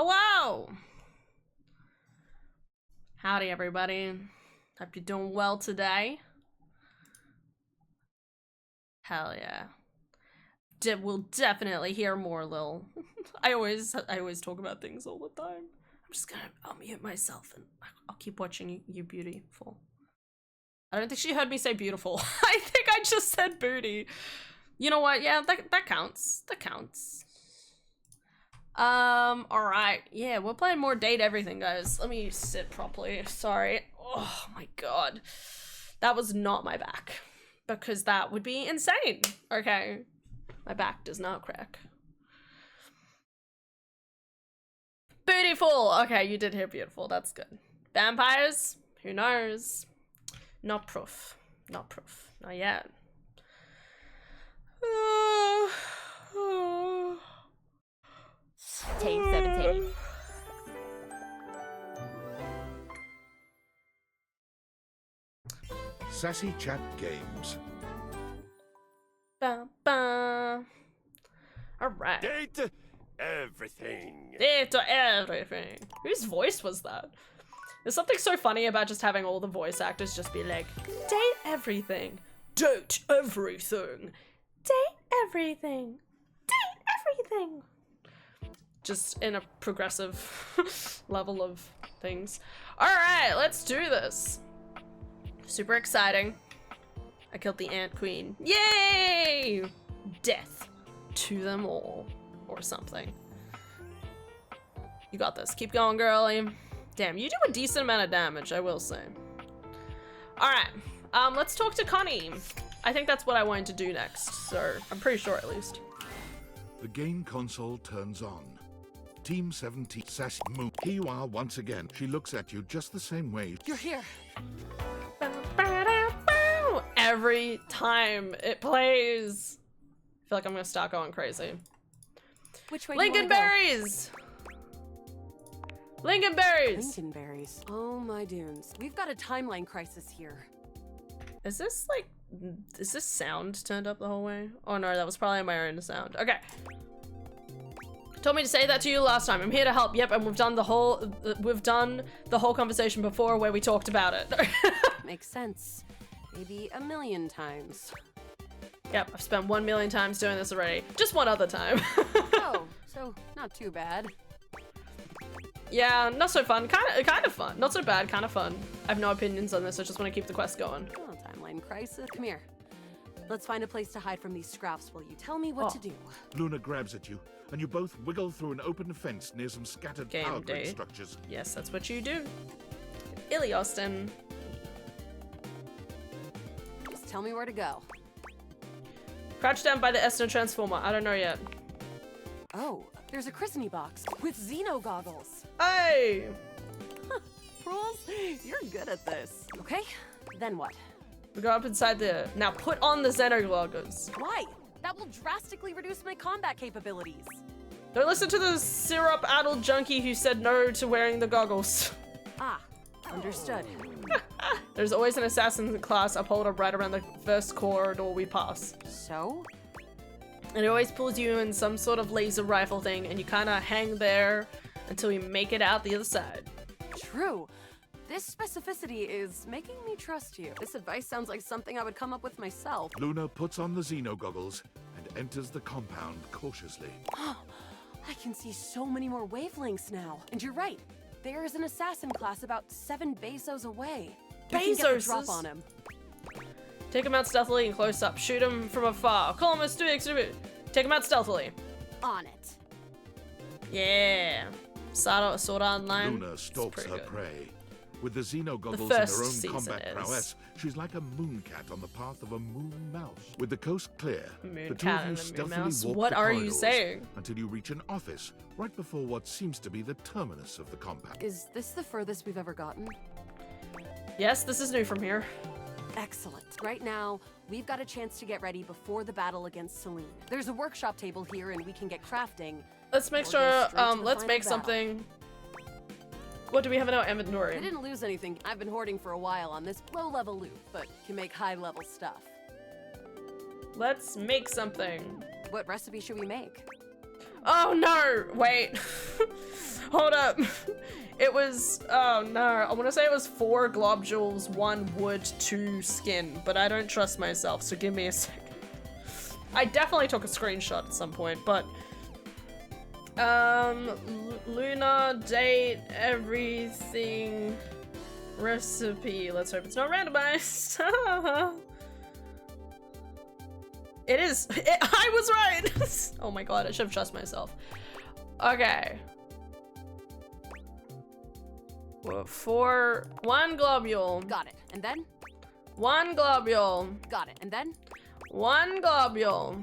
Hello! Howdy, everybody. Hope you're doing well today. Hell yeah. We'll definitely hear more, Lil. I always talk about things all the time. I'm just gonna unmute myself and I'll keep watching you beautiful. I don't think she heard me say beautiful. I think I just said booty. You know what? Yeah, that counts. That counts. Alright. Yeah, we're playing more Date Everything, guys. Let me sit properly. Sorry. Oh my god. That was not my back. Because that would be insane. Okay. My back does not crack. Beautiful! Okay, you did hear beautiful. That's good. Vampires? Who knows? Not proof. Not proof. Not yet. Take 17. Sassy Chat Games. Ba ba. Alright. Date everything. Date everything. Whose voice was that? There's something so funny about just having all the voice actors just be like, date everything. Date everything. Date everything. Date everything. Just in a progressive level of things. Alright, let's do this. Super exciting. I killed the Ant Queen. Yay! Death to them all. Or something. You got this. Keep going, girlie. Damn, you do a decent amount of damage, I will say. Alright. Let's talk to Connie. I think that's what I wanted to do next. So, I'm pretty sure at least. The game console turns on. Team 17 Sassy Moon. Here you are once again. She looks at you just the same way. You're here. Every time it plays. I feel like I'm gonna start going crazy. Which way do you wanna Lincolnberries! Lincolnberries! Lincolnberries. Oh my dunes. We've got a timeline crisis here. Is this sound turned up the whole way? Oh no, that was probably my own sound. Okay. Told me to say that to you last time. I'm here to help. Yep, and we've done the whole conversation before where we talked about it. Makes sense. Maybe a million times. Yep, I've spent 1 million times doing this already. Just one other time. Oh, so not too bad. Yeah, not so fun. Kind of fun. Not so bad, kind of fun. I have no opinions on this. I just want to keep the quest going. Oh, timeline crisis. Come here. Let's find a place to hide from these scraps while you tell me what to do. Luna grabs at you, and you both wiggle through an open fence near some scattered power grid structures. Yes, that's what you do. Iliostin. Just tell me where to go. Crouch down by the Esther transformer. I don't know yet. Oh, there's a christening box with Xeno goggles. Hey! Rules, you're good at this. Okay, then what? We go up inside there. Now put on the Xeno goggles. Why? That will drastically reduce my combat capabilities. Don't listen to the syrup-addled junkie who said no to wearing the goggles. Ah, understood. There's always an assassin class upholder right around the first corridor we pass. So? And it always pulls you in some sort of laser rifle thing, and you kind of hang there until you make it out the other side. True. This specificity is making me trust you. This advice sounds like something I would come up with myself. Luna puts on the Xeno goggles and enters the compound cautiously. I can see so many more wavelengths now. And you're right. There is an assassin class about 7 Bezos away. You can get the drop on him. Take him out stealthily and close up. Shoot him from afar. Call him a stupid. Take him out stealthily. On it. Yeah. Sword Art Online. Luna stalks her prey. With the Xeno goggles The and first her own season combat is. prowess, she's like a moon cat on the path of a moon mouse. With the coast clear, Moon the two cat of you and a moon stealthily mouse? walk What the are you corridors saying? until you reach an office right before what seems to be the terminus of the compound. Is this the furthest we've ever gotten? Yes, this is new from here. Excellent. Right now, we've got a chance to get ready before the battle against Celine. There's a workshop table here and we can get crafting. Let's make Or sure, go straight to the let's final make battle. something. What do we have in our inventory? I didn't lose anything. I've been hoarding for a while on this low-level loot, but can make high-level stuff. Let's make something. What recipe should we make? Oh no, wait. Hold up. It was, oh no, I want to say it was 4 globules, 1 wood, 2 skin, but I don't trust myself, so give me a second. I definitely took a screenshot at some point, but Luna, date, everything, recipe. Let's hope it's not randomized. It is. I was right. Oh my god, I should have trusted myself. Okay. For 1 globule. Got it. And then? 1 globule. Got it. And then? 1 globule.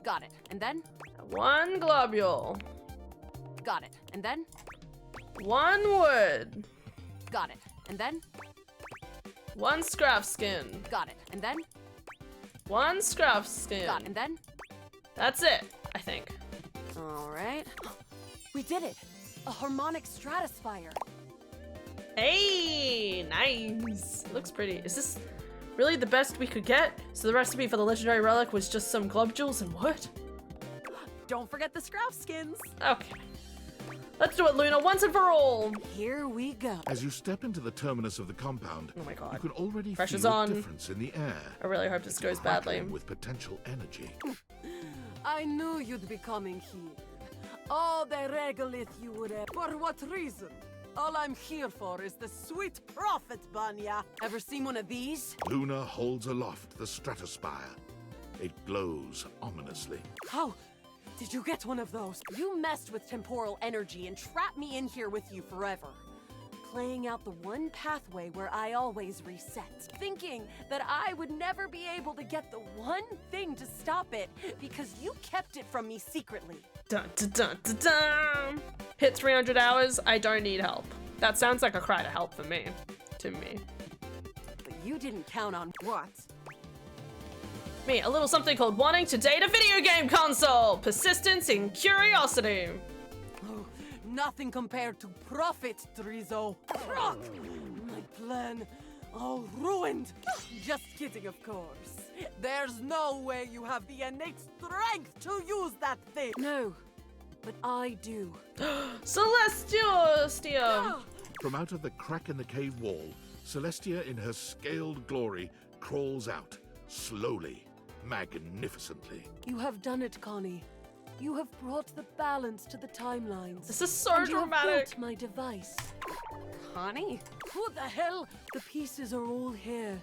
Got it. And then? 1 globule. Got it. And then? 1 wood. Got it. And then? 1 scrap skin. Got it. And then? 1 scrap skin. Got it. And then? That's it, I think. Alright. We did it! A harmonic stratifier. Hey, nice. Looks pretty. Is this really the best we could get? So the recipe for the legendary relic was just some globules and wood? Don't forget the scrap skins. Okay. Let's do it, Luna, once and for all. Here we go. As you step into the terminus of the compound, Oh my god. you can already Pressure's feel on. a difference in the air. I really hope this goes badly. Crackling with potential energy. I knew you'd be coming here. Oh, they regolith you would have. For what reason? All I'm here for is the sweet profit, Banya. Ever seen one of these? Luna holds aloft the stratospire. It glows ominously. How did you get one of those? You messed with temporal energy and trapped me in here with you forever. Playing out the one pathway where I always reset. Thinking that I would never be able to get the one thing to stop it because you kept it from me secretly. Dun dun dun dun dun. Hit 300 hours, I don't need help. That sounds like a cry to help for me. To me. But you didn't count on what? Me, a little something called wanting to date a video game console. Persistence and curiosity. Oh, nothing compared to profit, Drizo. Rock! My plan, all ruined. Just kidding, of course. There's no way you have the innate strength to use that thing. No, but I do. Celestia! From out of the crack in the cave wall, Celestia in her scaled glory crawls out, slowly, magnificently. You have done it, Connie. You have brought the balance to the timelines. This is so and you have dramatic. built my device. Connie? Who the hell? The pieces are all here.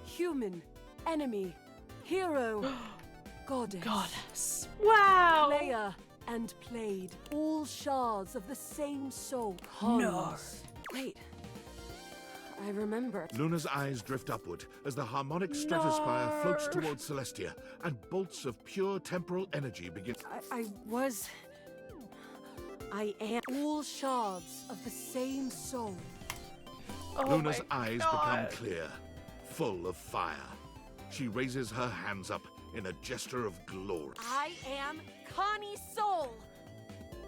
Human, enemy, hero, goddess. Goddess. Wow. Player and played. All shards of the same soul. Cons. Wait. I remember. Luna's eyes drift upward as the harmonic stratospire floats towards Celestia, and bolts of pure temporal energy begin. I am all shards of the same soul. Oh Luna's my eyes God. become clear, full of fire. She raises her hands up in a gesture of glory. I am Connie Soul.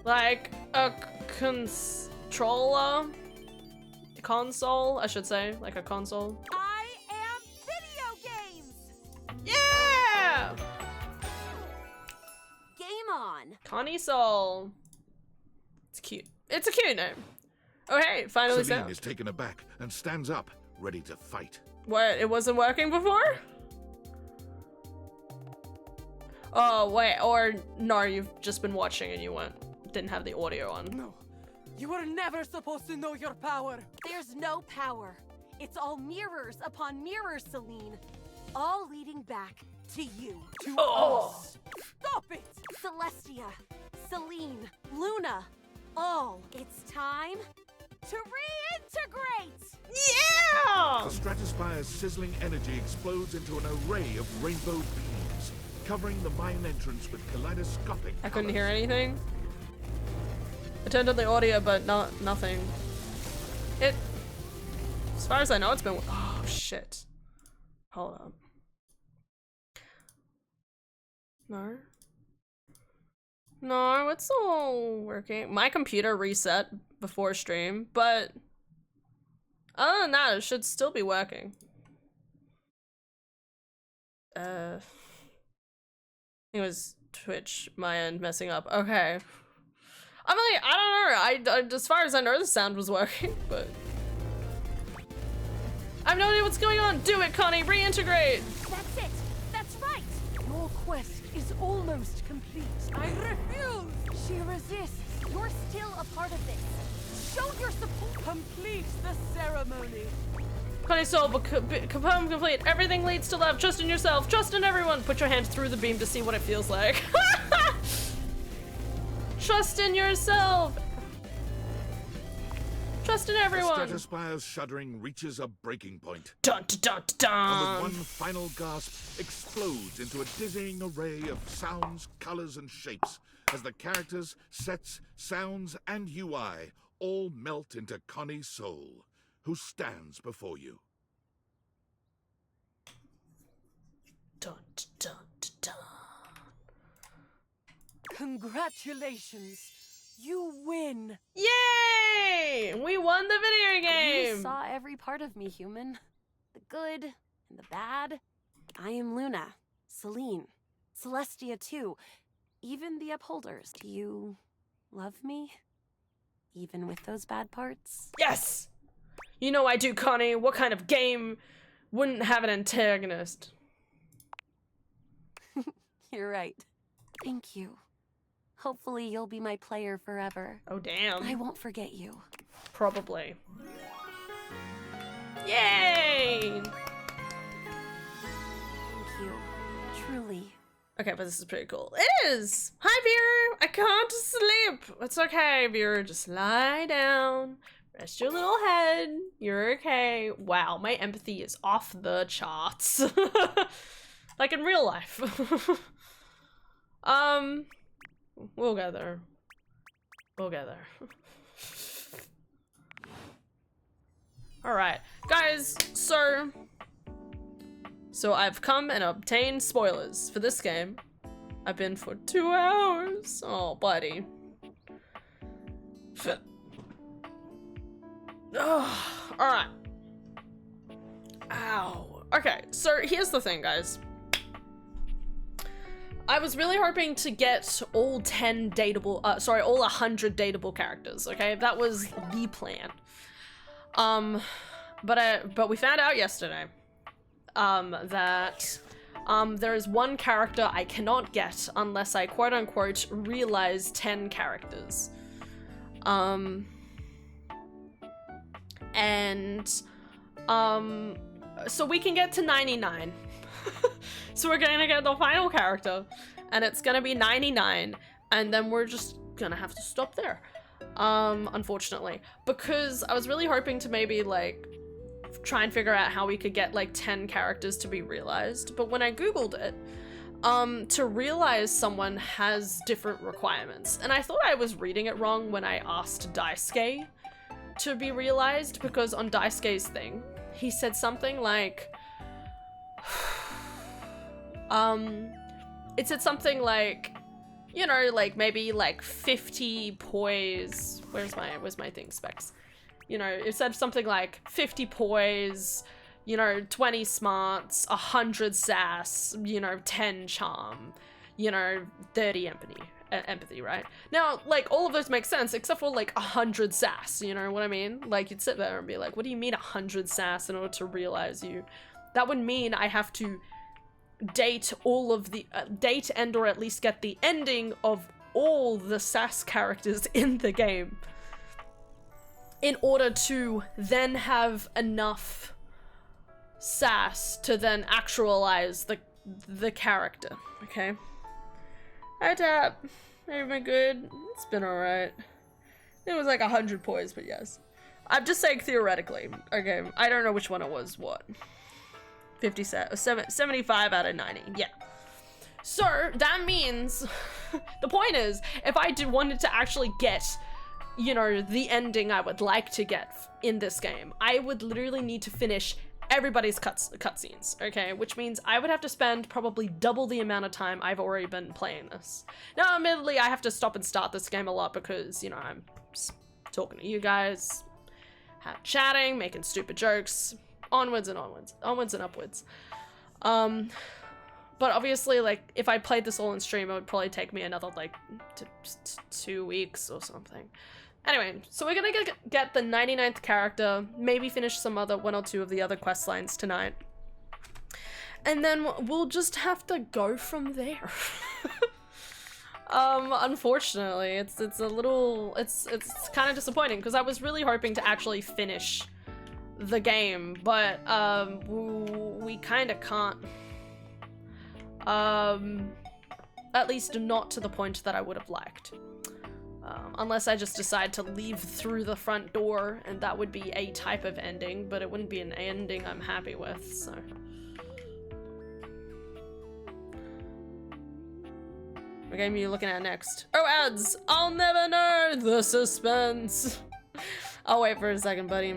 Like a controller? Console, I should say. Like a console. I am video games. Yeah! Game on. Connie Soul. It's cute. It's a cute name. Oh hey, it finally Celine sound. is taken aback and stands up, ready to fight. What, it wasn't working before? Oh wait, or no, you've just been watching and you didn't have the audio on. No. You were never supposed to know your power. There's no power. It's all mirrors upon mirrors, Celine. All leading back to you. To us. Stop it! Celestia, Celine, Luna. All. It's time to reintegrate! Yeah! The stratospire's sizzling energy explodes into an array of rainbow beams, covering the mine entrance with kaleidoscopic I couldn't colors. hear anything. I turned on the audio, but nothing. As far as I know, it's been. Oh shit! Hold up. No, it's all working. My computer reset before stream, but other than that, it should still be working. It was Twitch, my end messing up. Okay. I'm like, I don't know. As far as I know, the sound was working, but I have no idea what's going on. Do it, Connie. Reintegrate. That's it. That's right. Your quest is almost complete. I refuse. She resists. You're still a part of this. Show your support. Complete the ceremony. Connie Soul, poem complete. Everything leads to love. Trust in yourself. Trust in everyone. Put your hand through the beam to see what it feels like. Trust in yourself. Trust in everyone. The Stratospire's shuddering reaches a breaking point. Dun dun dun And with dun. one final gasp, explodes into a dizzying array of sounds, colors, and shapes as the characters, sets, sounds, and UI all melt into Connie Soul, who stands before you. Dun dun dun. Congratulations. You win. Yay! We won the video game. You saw every part of me, human. The good and the bad. I am Luna, Celine, Celestia too. Even the Upholders. Do you love me? Even with those bad parts? Yes! You know I do, Connie. What kind of game wouldn't have an antagonist? You're right. Thank you. Hopefully you'll be my player forever. Oh, damn. I won't forget you. Probably. Yay! Thank you. Truly. Okay, but this is pretty cool. It is! Hi, Vera! I can't sleep! It's okay, Vera. Just lie down. Rest your little head. You're okay. Wow, my empathy is off the charts. Like in real life. We'll get there. We'll get there. Alright, guys, so I've come and obtained spoilers for this game. I've been for 2 hours. Oh, buddy. Oh, alright. Ow. Okay, so here's the thing, guys. I was really hoping to get all 10 dateable, all 100 dateable characters, okay? That was the plan. But we found out yesterday, that, there is one character I cannot get unless I quote-unquote realize 10 characters. So we can get to 99. So we're gonna get the final character, and it's gonna be 99, and then we're just gonna have to stop there, unfortunately, because I was really hoping to maybe like try and figure out how we could get like 10 characters to be realized, but when I googled it, to realize someone has different requirements, and I thought I was reading it wrong when I asked Daisuke to be realized, because on Daisuke's thing, he said something like, it said something like, you know, like maybe like 50 poise, where's my thing specs? You know, it said something like 50 poise, you know, 20 smarts, 100 sass, you know, 10 charm, you know, 30 empathy, right? Now, like, all of those make sense, except for, like, 100 sass, you know what I mean? Like, you'd sit there and be like, what do you mean 100 sass in order to realize you? That would mean I have to date all of the, date and or at least get the ending of all the sass characters in the game in order to then have enough sass to then actualize the character, okay? Hi, Tap. Everything good? It's been alright. It was like 100 poise, but yes. I'm just saying theoretically. Okay, I don't know which one it was. What? 75 out of 90. Yeah. So, that means... the point is, if I wanted to actually get, you know, the ending I would like to get in this game, I would literally need to finish everybody's cutscenes, okay? Which means I would have to spend probably double the amount of time I've already been playing this. Now, admittedly, I have to stop and start this game a lot because, you know, I'm talking to you guys, chatting, making stupid jokes, onwards and onwards, onwards and upwards. But obviously, like, if I played this all in stream, it would probably take me another, like, 2 weeks or something. Anyway, so we're gonna get the 99th character, maybe finish some other 1 or 2 of the other quest lines tonight. And then we'll just have to go from there. Unfortunately, it's a little, it's kind of disappointing because I was really hoping to actually finish the game, but, we kind of can't. At least not to the point that I would have liked. Unless I just decide to leave through the front door, and that would be a type of ending, but it wouldn't be an ending I'm happy with, so. What game are you looking at next? Oh, ads! I'll never know the suspense! I'll wait for a second, buddy.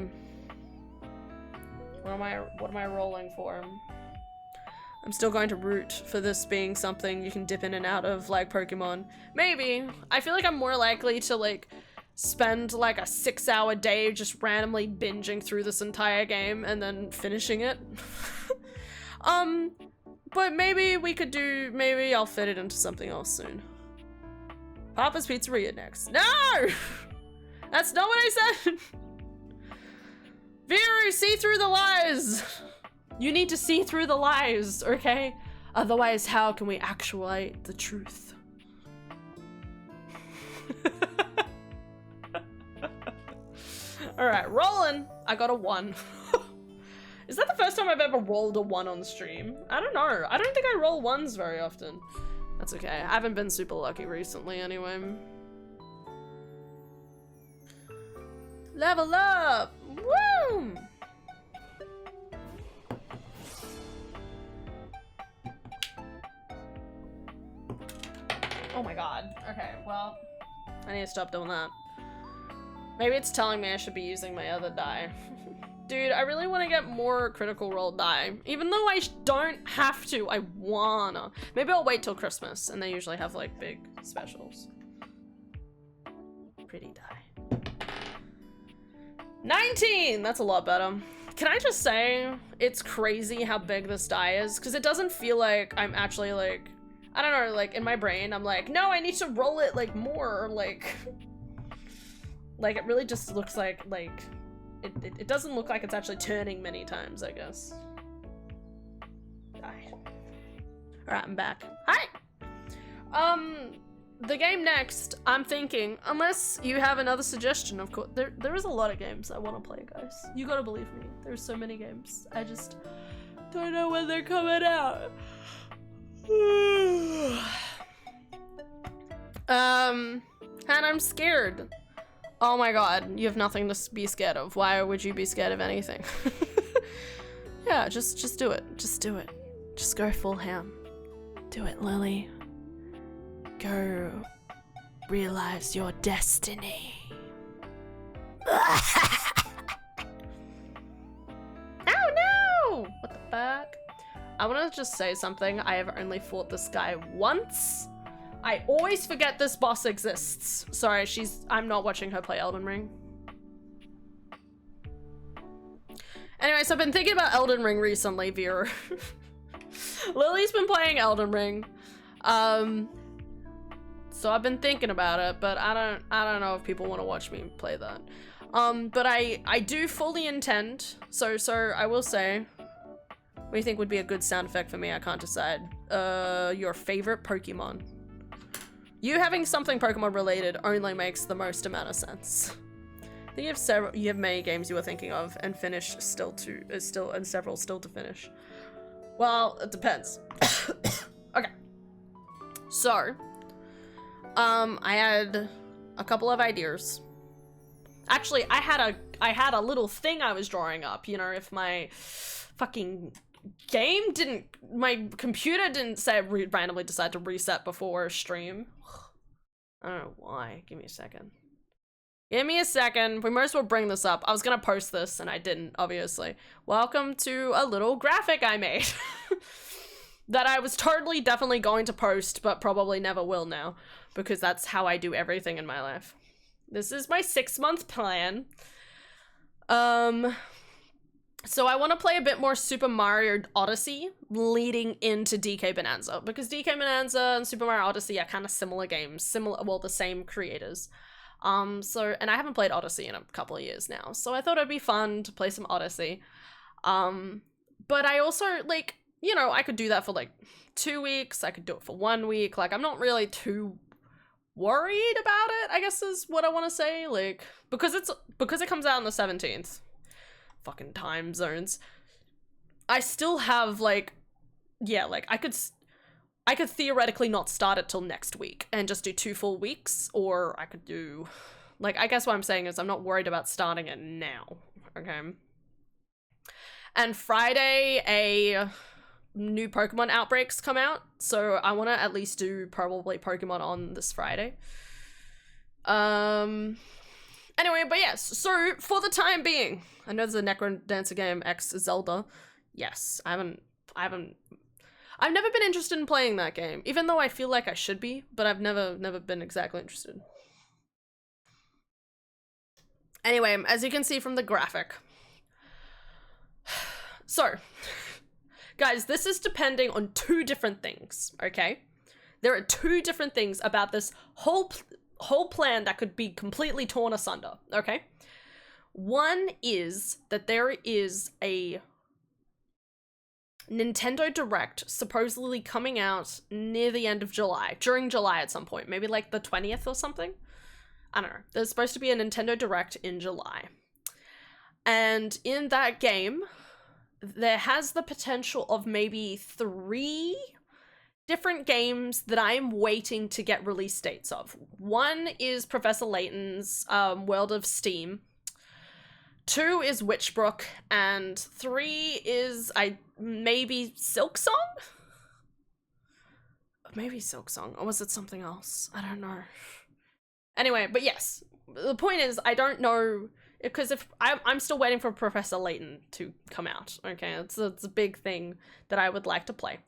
What am I rolling for? I'm still going to root for this being something you can dip in and out of, like Pokemon. Maybe. I feel like I'm more likely to, like, spend, like, a 6-hour day just randomly binging through this entire game and then finishing it. But maybe we could do, maybe I'll fit it into something else soon. Papa's Pizzeria next. No! That's not what I said! Viru, see through the lies! You need to see through the lies, okay? Otherwise, how can we actuate the truth? Alright, rolling. I got a 1. Is that the first time I've ever rolled a 1 on stream? I don't know. I don't think I roll 1s very often. That's okay. I haven't been super lucky recently anyway. Level up! Woo! Oh my god. Okay, well, I need to stop doing that. Maybe it's telling me I should be using my other die. Dude, I really want to get more Critical Role die. Even though I don't have to, I wanna. Maybe I'll wait till Christmas, and they usually have, like, big specials. Pretty die. 19! That's a lot better. Can I just say, it's crazy how big this die is? Because it doesn't feel like I'm actually, like, I don't know, like, in my brain, I'm like, no, I need to roll it, like, more, like, it really just looks like, it doesn't look like it's actually turning many times, I guess. Die. Alright, I'm back. Hi! The game next, I'm thinking, unless you have another suggestion, of course, there is a lot of games I want to play, guys. You gotta believe me, there's so many games. I just don't know when they're coming out. And I'm scared. Oh my god, you have nothing to be scared of. Why would you be scared of anything? Yeah, just do it. Just do it. Just go full ham. Do it, Lily. Go realize your destiny. Oh no! What the fuck? I want to just say something. I have only fought this guy once. I always forget this boss exists. Sorry, I'm not watching her play Elden Ring. Anyway, so I've been thinking about Elden Ring recently, viewer. Lily's been playing Elden Ring. So I've been thinking about it, but I don't know if people want to watch me play that. But I do fully intend, so I will say, what do you think would be a good sound effect for me? I can't decide. Your favorite Pokemon. You having something Pokemon related only makes the most amount of sense. I think you have many games you were thinking of and several still to finish. Well, it depends. Okay. So, I had a couple of ideas. Actually, I had a little thing I was drawing up, you know, if my fucking my computer didn't randomly decide to reset before stream. I don't know why. Give me a second. Give me a second. We might as well bring this up. I was gonna post this and I didn't, obviously. Welcome to a little graphic I made. That I was definitely going to post, but probably never will now. Because that's how I do everything in my life. This is my 6-month plan. So I want to play a bit more Super Mario Odyssey leading into DK Bonanza, because DK Bonanza and Super Mario Odyssey are kind of similar games, well, the same creators. And I haven't played Odyssey in a couple of years now, so I thought it'd be fun to play some Odyssey. But I also, like, you know, I could do that for like 2 weeks, I could do it for 1 week, like, I'm not really too worried about it, I guess is what I want to say, like, because it comes out on the 17th. Fucking time zones. I still have, like, yeah, like, I could theoretically not start it till next week and just do 2 full weeks, or I could do, like, I guess what I'm saying is I'm not worried about starting it now, okay? And Friday, a new Pokemon outbreaks come out, so I want to at least do probably Pokemon on this Friday. Anyway, but yes, so for the time being, I know there's a Necrodancer game X Zelda. Yes, I've never been interested in playing that game, even though I feel like I should be, but I've never been exactly interested. Anyway, as you can see from the graphic. So, guys, this is depending on 2 different things, okay? There are 2 different things about this whole plan that could be completely torn asunder, okay? One is that there is a Nintendo Direct supposedly coming out near the end of July, during July at some point, maybe like the 20th or something. I don't know. There's supposed to be a Nintendo Direct in July. And in that game, there has the potential of maybe 3 different games that I'm waiting to get release dates of. One is Professor Layton's World of Steam. 2 is Witchbrook, and 3 is maybe Silksong? Maybe Silksong, or was it something else? I don't know. Anyway, but yes, the point is I don't know, because if I'm still waiting for Professor Layton to come out, okay? It's a big thing that I would like to play.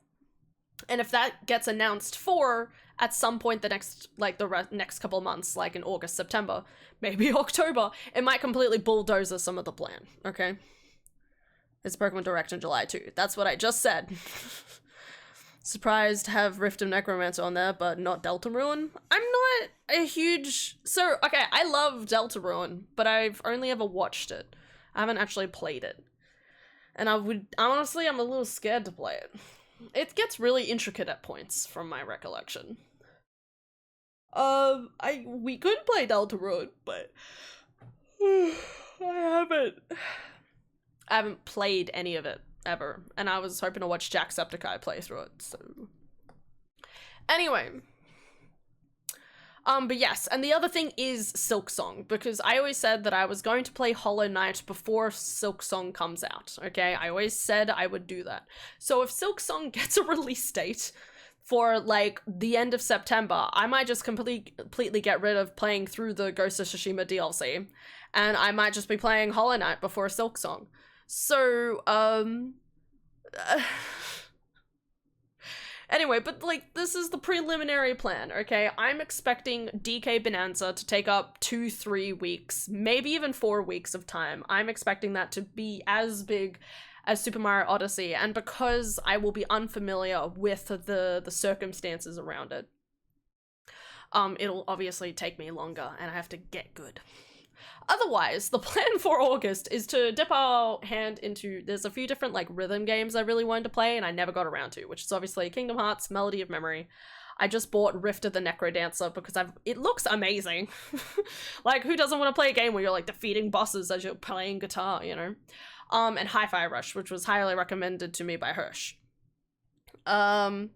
And if that gets announced for at some point the next, like next couple of months, like in August, September, maybe October, it might completely bulldozer some of the plan, okay? It's Pokemon Direct in July too. That's what I just said. Surprised to have Rift of Necromancer on there, but not Deltarune. I'm not a huge... So, okay, I love Deltarune, but I've only ever watched it. I haven't actually played it. And honestly, I'm a little scared to play it. It gets really intricate at points, from my recollection. We could play Deltarune, but I haven't played any of it ever, and I was hoping to watch Jacksepticeye play through it, so. Anyway. But yes, and the other thing is Silksong, because I always said that I was going to play Hollow Knight before Silksong comes out, okay? I always said I would do that. So if Silksong gets a release date for, like, the end of September, I might just completely get rid of playing through the Ghost of Tsushima DLC, and I might just be playing Hollow Knight before Silksong. So, anyway, but, like, this is the preliminary plan, okay? I'm expecting DK Bonanza to take up 2-3 weeks, maybe even 4 weeks of time. I'm expecting that to be as big as Super Mario Odyssey, and because I will be unfamiliar with the circumstances around it, it'll obviously take me longer, and I have to get good. Otherwise, the plan for August is to dip our hand into, there's a few different, like, rhythm games I really wanted to play and I never got around to, which is obviously Kingdom Hearts, Melody of Memory. I just bought Rift of the Necrodancer because it looks amazing. Like, who doesn't want to play a game where you're, like, defeating bosses as you're playing guitar, you know? And Hi-Fi Rush, which was highly recommended to me by Hirsch. No,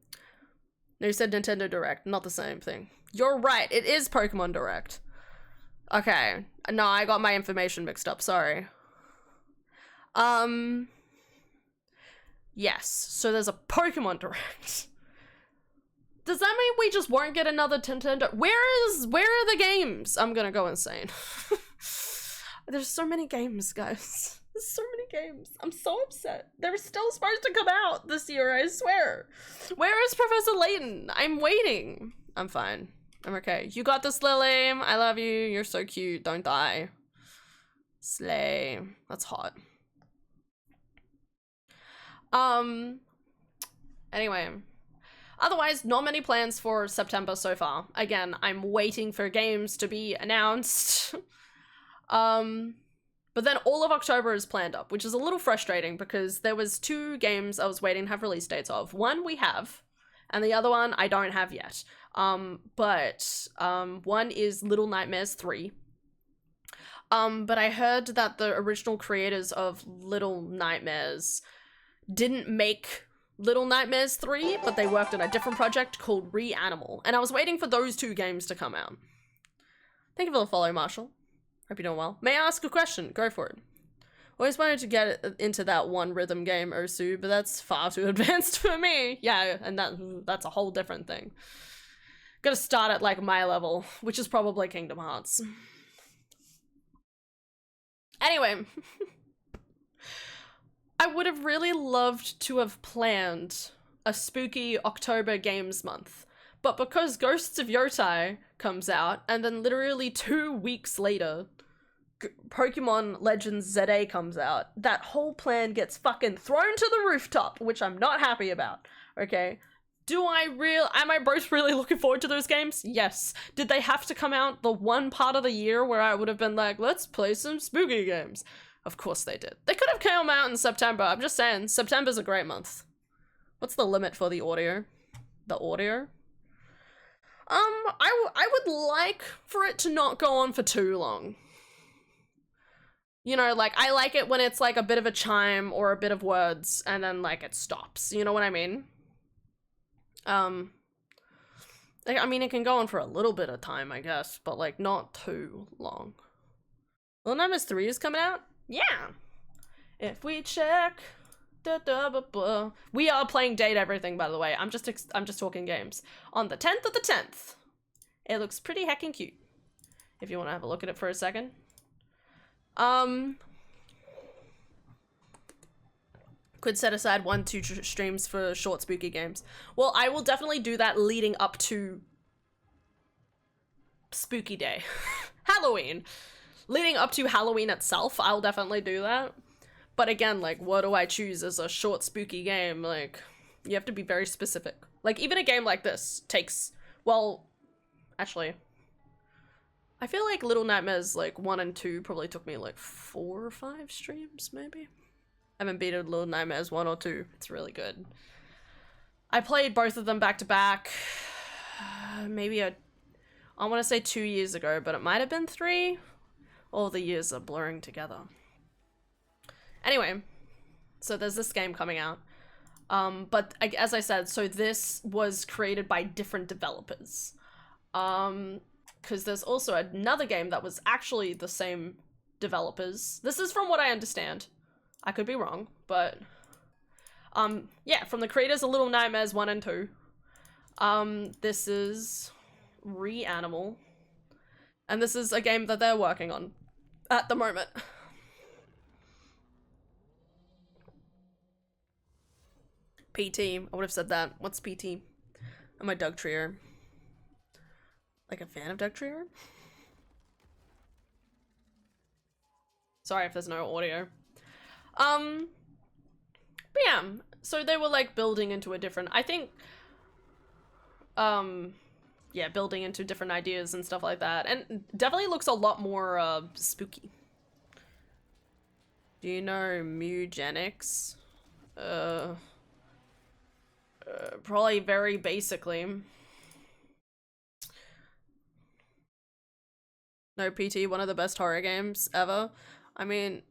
you said Nintendo Direct, not the same thing. You're right, it is Pokemon Direct. Okay, no, I got my information mixed up, sorry. Yes, so there's a Pokemon Direct. Does that mean we just won't get another Nintendo? Where are the games? I'm gonna go insane. There's so many games, guys. There's so many games. I'm so upset. They're still supposed to come out this year, I swear. Where is Professor Layton? I'm waiting. I'm fine. I'm okay. You got this, Lily. I love you. You're so cute. Don't die. Slay. That's hot. Anyway. Otherwise, not many plans for September so far. Again, I'm waiting for games to be announced. But then all of October is planned up, which is a little frustrating because there was 2 games I was waiting to have release dates of. One we have, and the other one I don't have yet. But one is Little Nightmares 3. But I heard that the original creators of Little Nightmares didn't make Little Nightmares 3, but they worked on a different project called Reanimal, and I was waiting for those 2 games to come out. Thank you for the follow, Marshall. Hope you're doing well. May I ask a question? Go for it. Always wanted to get into that one rhythm game, Osu, but that's far too advanced for me. Yeah, and that's a whole different thing. Gotta start at like my level, which is probably Kingdom Hearts. Anyway. I would have really loved to have planned a spooky October games month, but because Ghosts of Yotai comes out, and then literally 2 weeks later, Pokemon Legends ZA comes out, that whole plan gets fucking thrown to the rooftop, which I'm not happy about, okay? Am I both really looking forward to those games? Yes. Did they have to come out the one part of the year where I would have been like, let's play some spooky games? Of course they did. They could have come out in September. I'm just saying, September's a great month. What's the limit for the audio? The audio? I would like for it to not go on for too long. You know, like, I like it when it's like a bit of a chime or a bit of words and then like it stops. You know what I mean? Like, I mean, it can go on for a little bit of time, I guess, but like not too long. Little Nightmares 3 is coming out? Yeah. If we check, we are playing Date Everything, by the way. I'm just talking games. On the 10th of the 10th. It looks pretty heckin' cute. If you want to have a look at it for a second. Could set aside 1-2 streams for short spooky games. Well, I will definitely do that leading up to Spooky Day. Halloween. Leading up to Halloween itself, I'll definitely do that. But again, like, what do I choose as a short spooky game? Like, you have to be very specific. Like, even a game like this takes, well, actually, I feel like Little Nightmares, like, 1 and 2 probably took me, like, 4 or 5 streams, maybe? I haven't beaten Little Nightmares 1 or 2. It's really good. I played both of them back to back. Maybe I want to say 2 years ago, but it might have been 3. All the years are blurring together. Anyway, so there's this game coming out. But as I said, so this was created by different developers. Because there's also another game that was actually the same developers. This is from what I understand. I could be wrong, but yeah, from the creators of Little Nightmares 1 and 2. This is Reanimal. And this is a game that they're working on at the moment. PT. I would have said that. What's PT? I'm a Doug Trier. Like a fan of Doug Trier? Sorry if there's no audio. But yeah, so they were like building into a different, I think, yeah, building into different ideas and stuff like that, and definitely looks a lot more, spooky. Do you know Mugenics? Probably very basically. No, PT, one of the best horror games ever. I mean,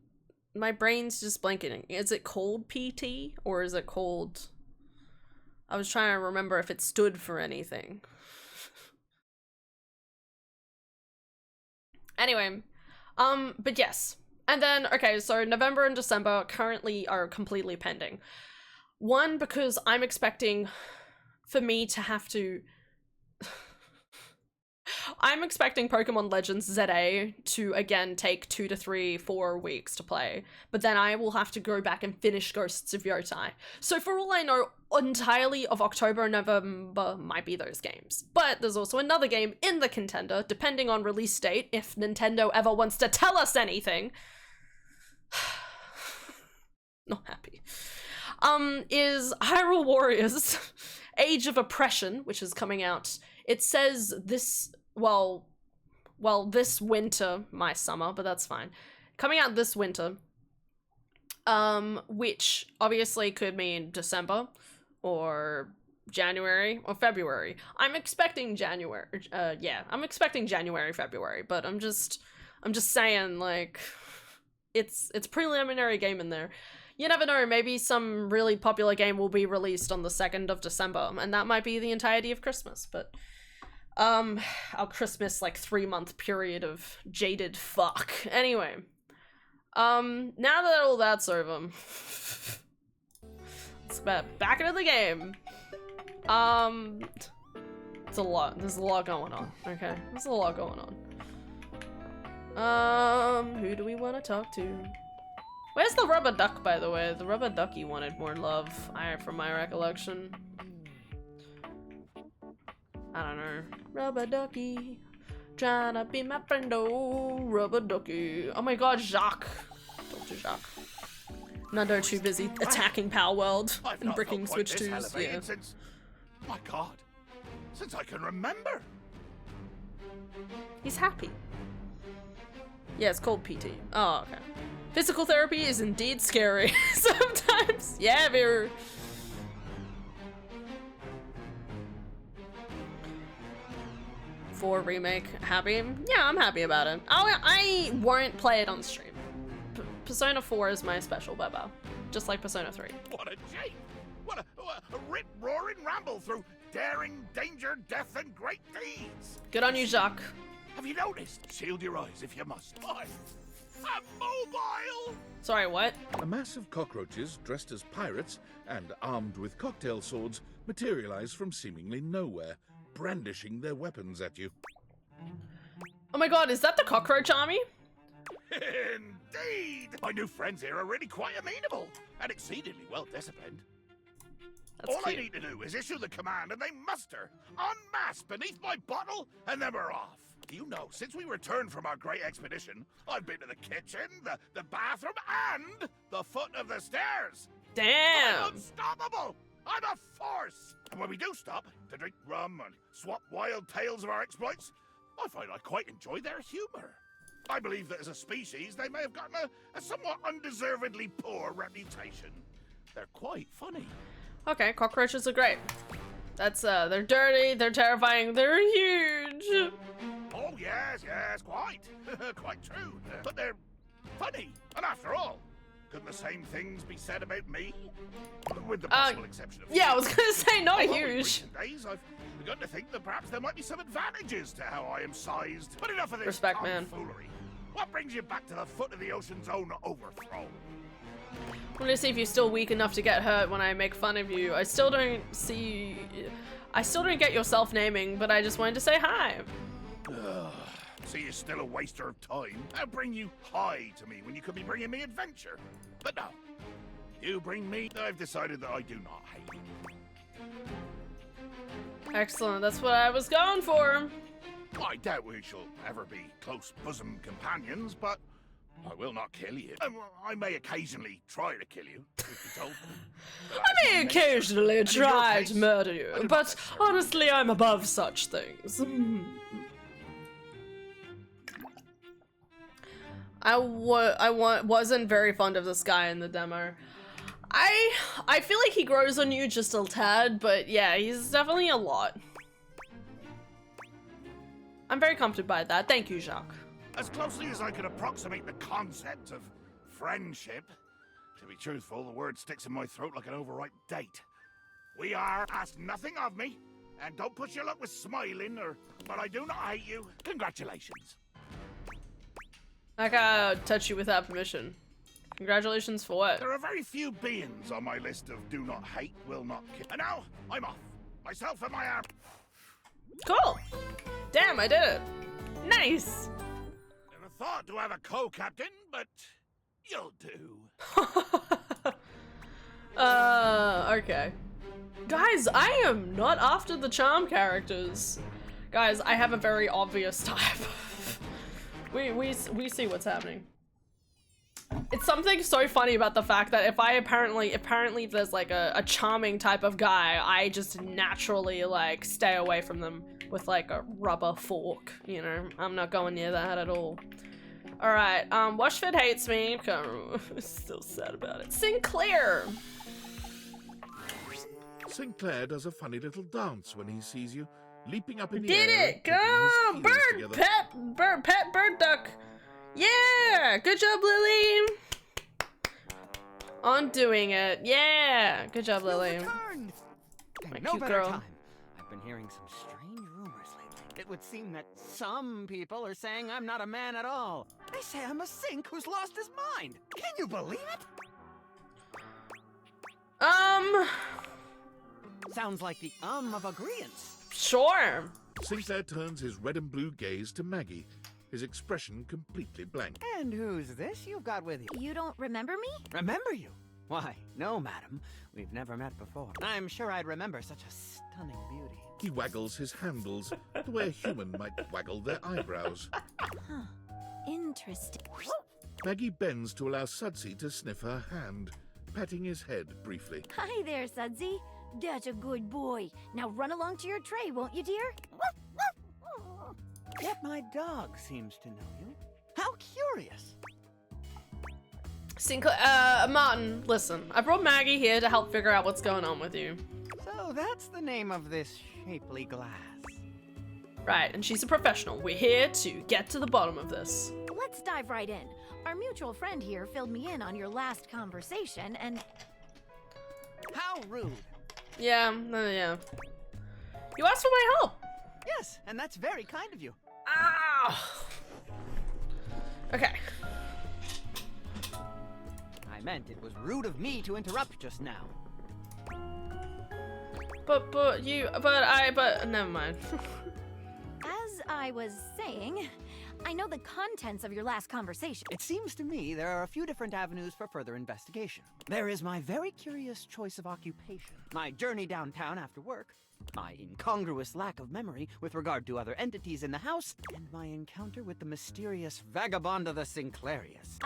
my brain's just blanking. Is it called PT or is it called... I was trying to remember if it stood for anything. Anyway, but yes. And then, okay, so November and December currently are completely pending. One, because I'm expecting for me to have to... I'm expecting Pokemon Legends ZA to, again, take 2 to 3, 4 weeks to play, but then I will have to go back and finish Ghosts of Yotai. So for all I know, entirely of October and November might be those games. But there's also another game in the contender, depending on release date, if Nintendo ever wants to tell us anything. Not happy. is Hyrule Warriors Age of Oppression, which is coming out. It says this, well, this winter, my summer, but that's fine. Coming out this winter, which obviously could mean December or January or February. I'm expecting January. Yeah, I'm expecting January, February, but I'm just saying, like, it's preliminary game in there. You never know, maybe some really popular game will be released on the 2nd of December, and that might be the entirety of Christmas, but our Christmas, like, 3-month period of jaded fuck. Anyway, now that all that's over, let's get back into the game. It's a lot. There's a lot going on, okay? There's a lot going on. Who do we want to talk to? Where's the rubber duck, by the way? The rubber ducky wanted more love, from my recollection. I don't know. Rubber ducky, trying to be my friend, oh, rubber ducky. Oh my god, Jacques. Dr. Jacques. Nando too busy attacking Power World and bricking Switch 2s. Yeah. Since, my god, since I can remember. He's happy. Yeah, it's called PT. Oh, okay. Physical therapy is indeed scary sometimes. Yeah, very. 4 remake, happy? Yeah, I'm happy about it. I won't play it on stream. Persona 4 is my special baba, just like Persona 3. What a shame! What a rip-roaring ramble through daring, danger, death, and great deeds! Good on you, Jacques. Have you noticed? Shield your eyes if you must. I'm mobile! Sorry, what? A mass of cockroaches dressed as pirates and armed with cocktail swords materialize from seemingly nowhere, brandishing their weapons at you. Oh my god, is that the cockroach army? Indeed! My new friends here are really quite amenable and exceedingly well disciplined. That's All cute. I need to do is issue the command and they muster en masse beneath my bottle and then we're off. You know, since we returned from our great expedition, I've been to the kitchen, the bathroom, and the foot of the stairs. Damn! I'm unstoppable! I'm a force! And when we do stop to drink rum and swap wild tales of our exploits, I find I quite enjoy their humor. I believe that as a species, they may have gotten a somewhat undeservedly poor reputation. They're quite funny. Okay, cockroaches are great. That's, they're dirty, they're terrifying, they're huge! Oh, yes, quite. Quite true. But they're funny. And after all, couldn't the same things be said about me? With the possible exception of... Yeah, I was gonna say not Although in huge. recent days, I've begun to think that perhaps there might be some advantages to how I am sized. But enough of this Respect, man. tomfoolery. What brings you back to the foot of the ocean's own overthrow? I want to see if you're still weak enough to get hurt when I make fun of you. I still don't get your self-naming, but I just wanted to say hi. See, you're still a waster of time. I'll bring you high to me when you could be bringing me adventure. But no, you bring me, I've decided that I do not hate you. Excellent, that's what I was going for. I doubt we shall ever be close bosom companions, but I will not kill you. I may occasionally try to kill you, if you told me. I may occasionally try to murder you, but honestly, I'm above such things. I wasn't very fond of this guy in the demo. I feel like he grows on you just a tad, but yeah, he's definitely a lot. I'm very comforted by that. Thank you, Jacques. As closely as I could approximate the concept of friendship, to be truthful, the word sticks in my throat like an overripe date. We are, ask nothing of me, and don't push your luck with smiling, but I do not hate you. Congratulations. I gotta touch you without permission. Congratulations for what? There are very few beings on my list of do not hate, will not kill. And now, I'm off. Myself and my arm. Cool. Damn, I did it. Nice. Never thought to have a co-captain, but you'll do. Okay. Guys, I am not after the charm characters. Guys, I have a very obvious type. We see what's happening. It's something so funny about the fact that if I apparently there's like a charming type of guy, I just naturally like stay away from them with like a rubber fork, you know? I'm not going near that at all. All right, Washford hates me. Still sad about it. Sinclair. Sinclair does a funny little dance when he sees you, leaping up in the Did air. it! Go! Bird, bird duck. Yeah! Good job, Lily. On doing it. Yeah! Good job, Lily. My No cute better girl. time. I've been hearing some strange rumors lately. It would seem that some people are saying I'm not a man at all. They say I'm a sink who's lost his mind. Can you believe it? Sounds like the of agreeance. Sure. Sinclair turns his red and blue gaze to Maggie, his expression completely blank. And who's this you've got with you? You don't remember me? Remember you? Why, no, madam. We've never met before. I'm sure I'd remember such a stunning beauty. He waggles his handles the way a human might waggle their eyebrows. Huh. Interesting. Maggie bends to allow Sudsy to sniff her hand, patting his head briefly. Hi there, Sudsy. That's a good boy. Now run along to your tray, won't you, dear? Yet my dog seems to know you. How curious. Sinclair, Martin, listen. I brought Maggie here to help figure out what's going on with you. So that's the name of this shapely glass. Right, and she's a professional. We're here to get to the bottom of this. Let's dive right in. Our mutual friend here filled me in on your last conversation, and... How rude. Yeah, yeah. You asked for my help. Yes, and that's very kind of you. Ah. Okay. I meant it was rude of me to interrupt just now. But never mind. as I was saying, I know the contents of your last conversation. It seems to me there are a few different avenues for further investigation. There is my very curious choice of occupation, my journey downtown after work, my incongruous lack of memory with regard to other entities in the house, and my encounter with the mysterious Vagabonda the Sinclairius.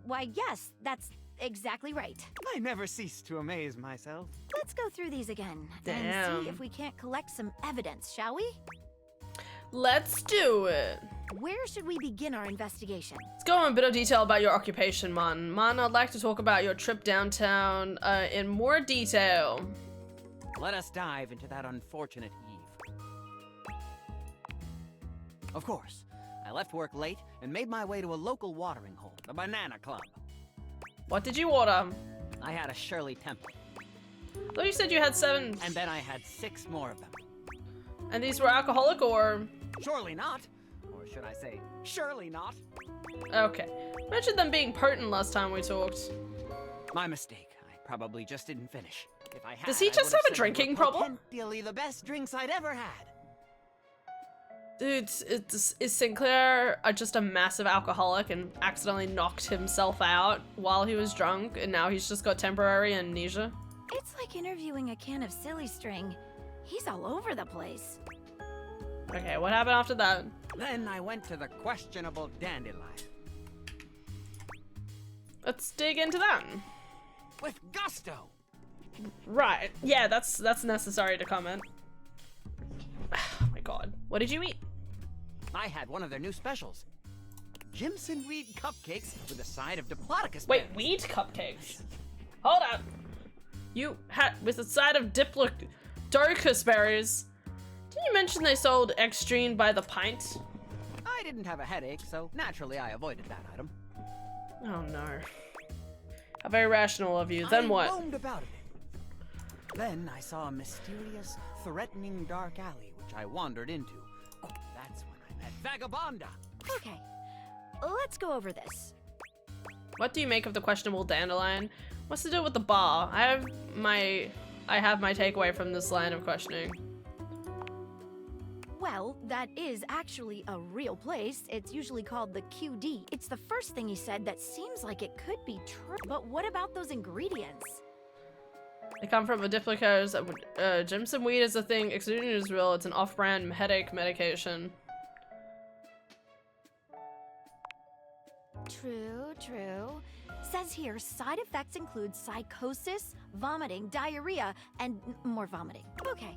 Why, yes, that's exactly right. I never cease to amaze myself. Let's go through these again and Damn. see if we can't collect some evidence, shall we? Let's do it. Where should we begin our investigation? Let's go in a bit of detail about your occupation, Martin. Martin, I'd like to talk about your trip downtown in more detail. Let us dive into that unfortunate eve. Of course, I left work late and made my way to a local watering hole, the Banana Club. What did you order? I had a Shirley Temple, I thought you said you had 7. and then I had 6 more of them. And these were alcoholic or? Surely not. Or should I say, surely not. Okay. Mentioned them being potent last time we talked. My mistake. I probably just didn't finish. If I had, Does he I just would've have a said they were drinking problem? potentially the best drinks I'd ever had. Dude, is Sinclair just a massive alcoholic and accidentally knocked himself out while he was drunk and now he's just got temporary amnesia? It's like interviewing a can of silly string. He's all over the place. Okay, what happened after that? Then I went to the questionable dandelion. Let's dig into that. With gusto. Right. Yeah, that's necessary to comment. Oh my god. What did you eat? I had one of their new specials. Jimson weed cupcakes with a side of Diplodocus Wait, berries. weed cupcakes? Hold up. You had with a side of Diplodocus berries. Didn't you mention they sold Extreme by the pint? I didn't have a headache, so naturally I avoided that item. Oh no. How very rational of you. Then I what? roamed about a bit. Then I saw a mysterious, threatening dark alley, which I wandered into. That's when I met Vagabonda. Okay, let's go over this. What do you make of the questionable dandelion? What's to do with the bar? I have my takeaway from this line of questioning. Well, that is actually a real place. It's usually called the QD. It's the first thing he said that seems like it could be true. But what about those ingredients? They come from a Diplodocus. Jimson weed is a thing. Exuding is real. It's an off-brand headache medication. True, true. Says here, side effects include psychosis, vomiting, diarrhea, and more vomiting. Okay,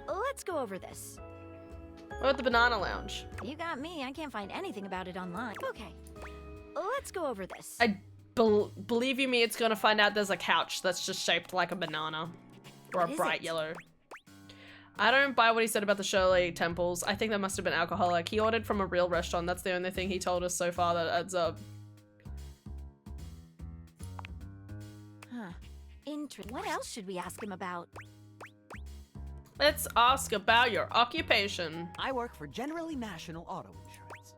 let's go over this. What about the banana lounge? You got me, I can't find anything about it online. Okay, let's go over this. Believe you me, it's gonna find out there's a couch that's just shaped like a banana. Or a What is bright it? yellow. I don't buy what he said about the Shirley temples. I think that must have been alcoholic. He ordered from a real restaurant. That's the only thing he told us so far that adds up. Huh. What else should we ask him about? Let's ask about your occupation. I work for Generally National Auto Insurance.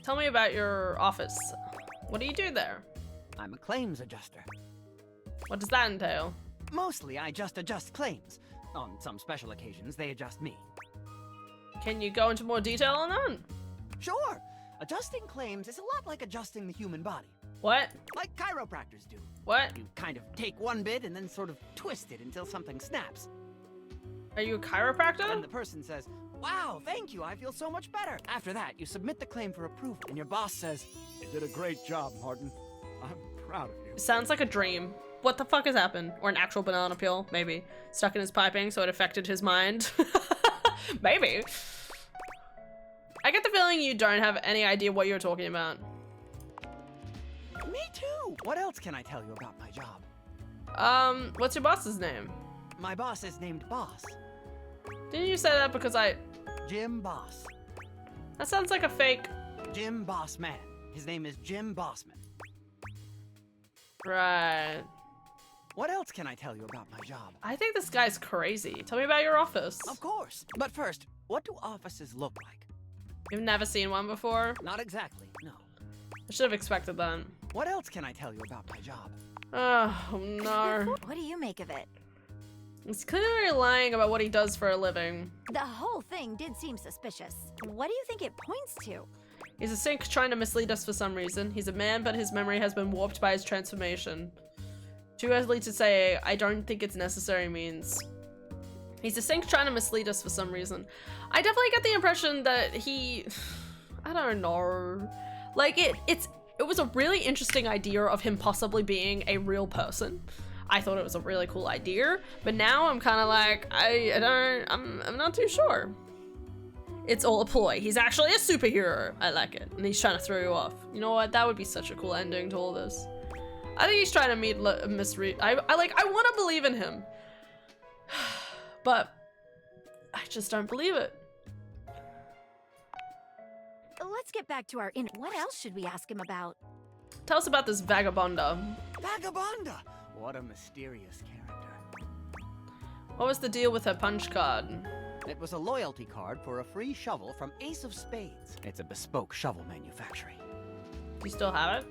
Tell me about your office. What do you do there? I'm a claims adjuster. What does that entail? Mostly, I just adjust claims. On some special occasions, they adjust me. Can you go into more detail on that? Sure! Adjusting claims is a lot like adjusting the human body. What? Like chiropractors do. What? You kind of take one bit and then sort of twist it until something snaps. Are you a chiropractor? And the person says, "Wow, thank you, I feel so much better." After that, you submit the claim for approval, and your boss says, "You did a great job, Martin. I'm proud of you." Sounds like a dream. What the fuck has happened? Or an actual banana peel, maybe. Stuck in his piping so it affected his mind. Maybe. I get the feeling you don't have any idea what you're talking about. Me too! What else can I tell you about my job? What's your boss's name? My boss is named Boss. Didn't you say that because Jim Boss. That sounds like a fake... Jim Boss Man. His name is Jim Bossman. Right. What else can I tell you about my job? I think this guy's crazy. Tell me about your office. Of course. But first, what do offices look like? You've never seen one before? Not exactly, no. I should have expected that. What else can I tell you about my job? Oh, no. What do you make of it? He's clearly lying about what he does for a living. The whole thing did seem suspicious. What do you think it points to? He's a sink trying to mislead us for some reason. He's a man, but his memory has been warped by his transformation. Too early to say, I don't think it's necessary means. He's a sink trying to mislead us for some reason. I definitely get the impression that he... I don't know. Like, it was a really interesting idea of him possibly being a real person. I thought it was a really cool idea, but now I'm kind of like, I'm not too sure. It's all a ploy. He's actually a superhero. I like it. And he's trying to throw you off. You know what? That would be such a cool ending to all this. I think he's trying to misread. I want to believe in him. But I just don't believe it. Let's get back to our What else should we ask him about? Tell us about this vagabonda. Vagabonda! What a mysterious character. What was the deal with her punch card? It was a loyalty card for a free shovel from Ace of Spades. It's a bespoke shovel manufacturing. Do you still have it?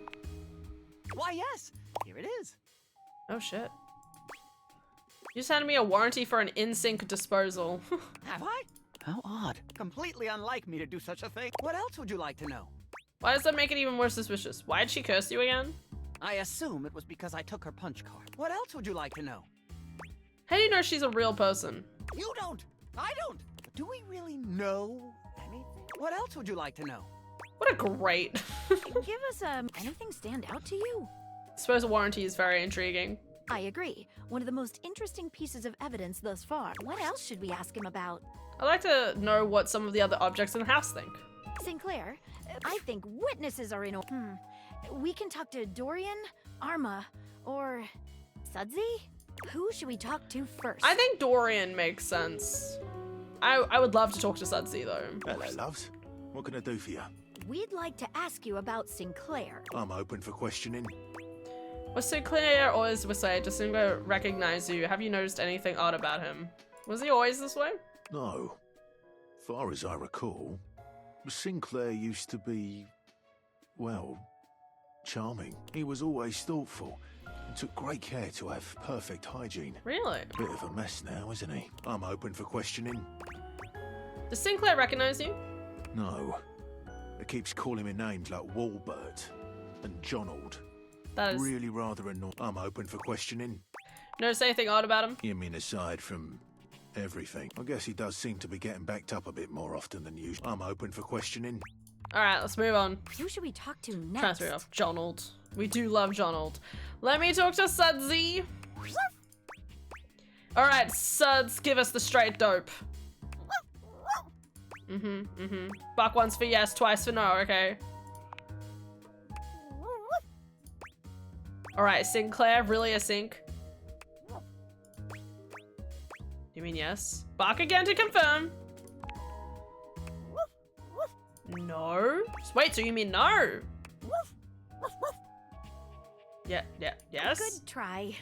Why, yes. Here it is. Oh shit. You just handed me a warranty for an in-sync disposal. Have I? How odd. Completely unlike me to do such a thing. What else would you like to know? Why does that make it even more suspicious? Why did she curse you again? I assume it was because I took her punch card. What else would you like to know? How do you know she's a real person? You don't. I don't. But do we really know anything? What else would you like to know? What a great... Give us, anything stand out to you? Disposal warranty is very intriguing. I agree. One of the most interesting pieces of evidence thus far. What else should we ask him about? I'd like to know what some of the other objects in the house think. Sinclair, I think witnesses are in order. We can talk to Dorian, Arma, or Sudsy? Who should we talk to first? I think Dorian makes sense. I would love to talk to Sudsy though. Hello, loves. What can I do for you? We'd like to ask you about Sinclair. I'm open for questioning. Was Sinclair always this way? Does Sinclair recognize you? Have you noticed anything odd about him? Was he always this way? No. Far as I recall, Sinclair used to be, well, charming. He was always thoughtful and took great care to have perfect hygiene. Really? Bit of a mess now, isn't he? I'm open for questioning. Does Sinclair recognize you? No. It keeps calling me names like Walbert and Jonald. That is... Really rather annoying. I'm open for questioning. Notice anything odd about him? You mean aside from everything? I guess he does seem to be getting backed up a bit more often than usual. I'm open for questioning. Alright, let's move on. Who should we talk to next? Transfer off. Jonald. We do love Jonald. Let me talk to Sudsy. Alright, Suds, give us the straight dope. Buck once for yes, twice for no, okay. Alright, Sinclair, really a sync? You mean yes? Bark again to confirm. No? Wait, so you mean no? Yeah, yes? Good try.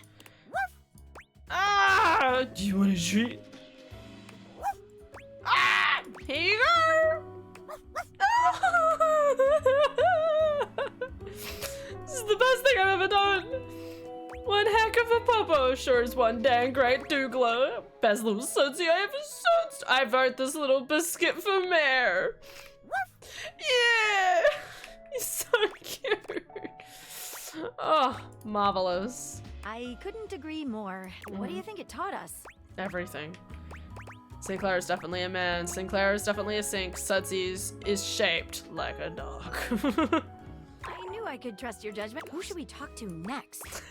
Ah! Do you want a treat? Ah! Here you go! This is the best thing I've ever done! One heck of a popo, sure is one dang great doogler. Best little sudsy I ever sudsed. I vote this little biscuit for mayor. Yeah! He's so cute. Oh, marvelous. I couldn't agree more. What do you think it taught us? Everything. Sinclair is definitely a man. Sinclair is definitely a sink. Sudsy's is shaped like a dog. I knew I could trust your judgment. Who should we talk to next?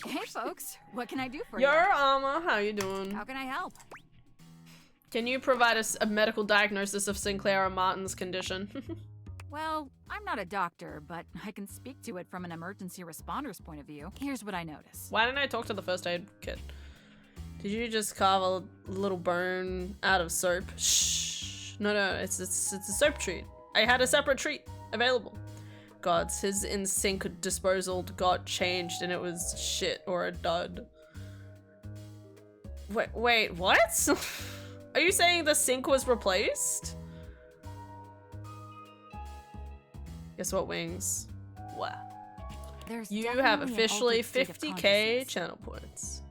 Hey folks, what can I do for Your you? Alma, how you doing? How can I help? Can you provide us a medical diagnosis of Sinclair or Martin's condition? Well, I'm not a doctor, but I can speak to it from an emergency responder's point of view. Here's what I notice. Why didn't I talk to the first aid kit? Did you just carve a little bone out of soap? Shh. No, it's a soap treat. I had a separate treat available. Gods, his in sync disposal got changed and it was shit or a dud. Wait, what? Are you saying the sink was replaced? Guess what, Wings? What? There's You definitely have an officially altered state of 50k consciousness. channel points.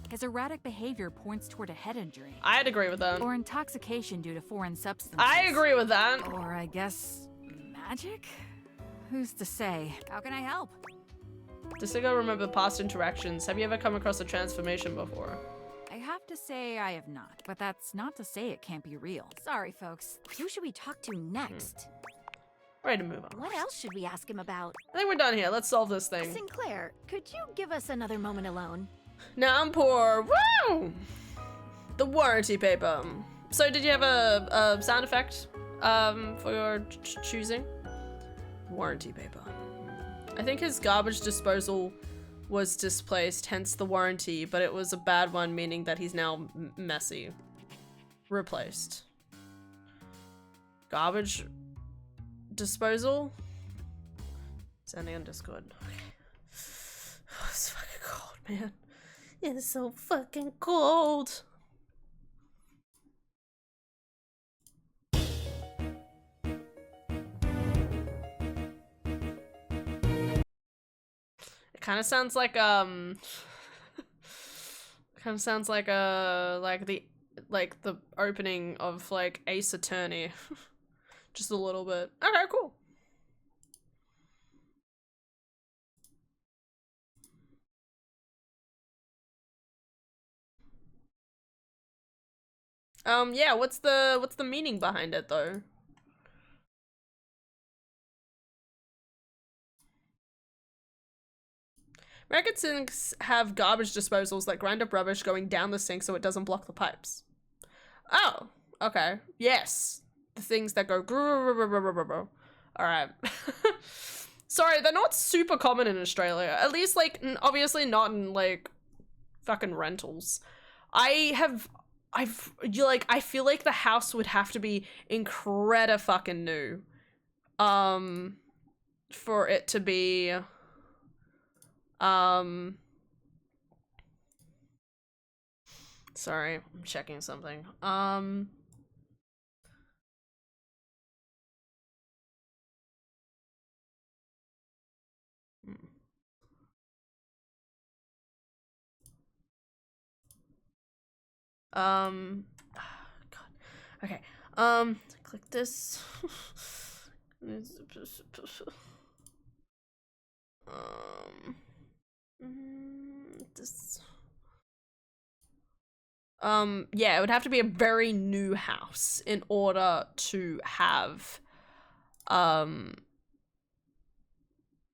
His erratic behavior points toward a head injury. I'd agree with that. Or intoxication due to foreign substances. I agree with that. Or I guess, magic? Who's to say? How can I help? Just to go remember past interactions, have you ever come across a transformation before? I have to say I have not, but that's not to say it can't be real. Sorry, folks. Who should we talk to next? Ready to move on. What else should we ask him about? I think we're done here. Let's solve this thing. Sinclair, could you give us another moment alone? Now I'm poor. Woo! The warranty paper. So did you have a sound effect for your choosing? Warranty paper. I think his garbage disposal was displaced, hence the warranty, but it was a bad one, meaning that he's now messy. Replaced. Garbage disposal? Sending on Discord. Okay. Oh, it's fucking cold, man. It is so fucking cold. It kind of sounds like kind of sounds like the opening of like Ace Attorney. Just a little bit. Okay, cool. Yeah, what's the meaning behind it though? American sinks have garbage disposals that grind up rubbish going down the sink so it doesn't block the pipes. Oh, okay. Yes. The things that go alright. Sorry, they're not super common in Australia. At least, like, obviously not in, like, fucking rentals. I feel like the house would have to be incredible fucking new. For it to be, sorry, I'm checking something. God. Okay. Click this. This. Yeah, it would have to be a very new house in order to have,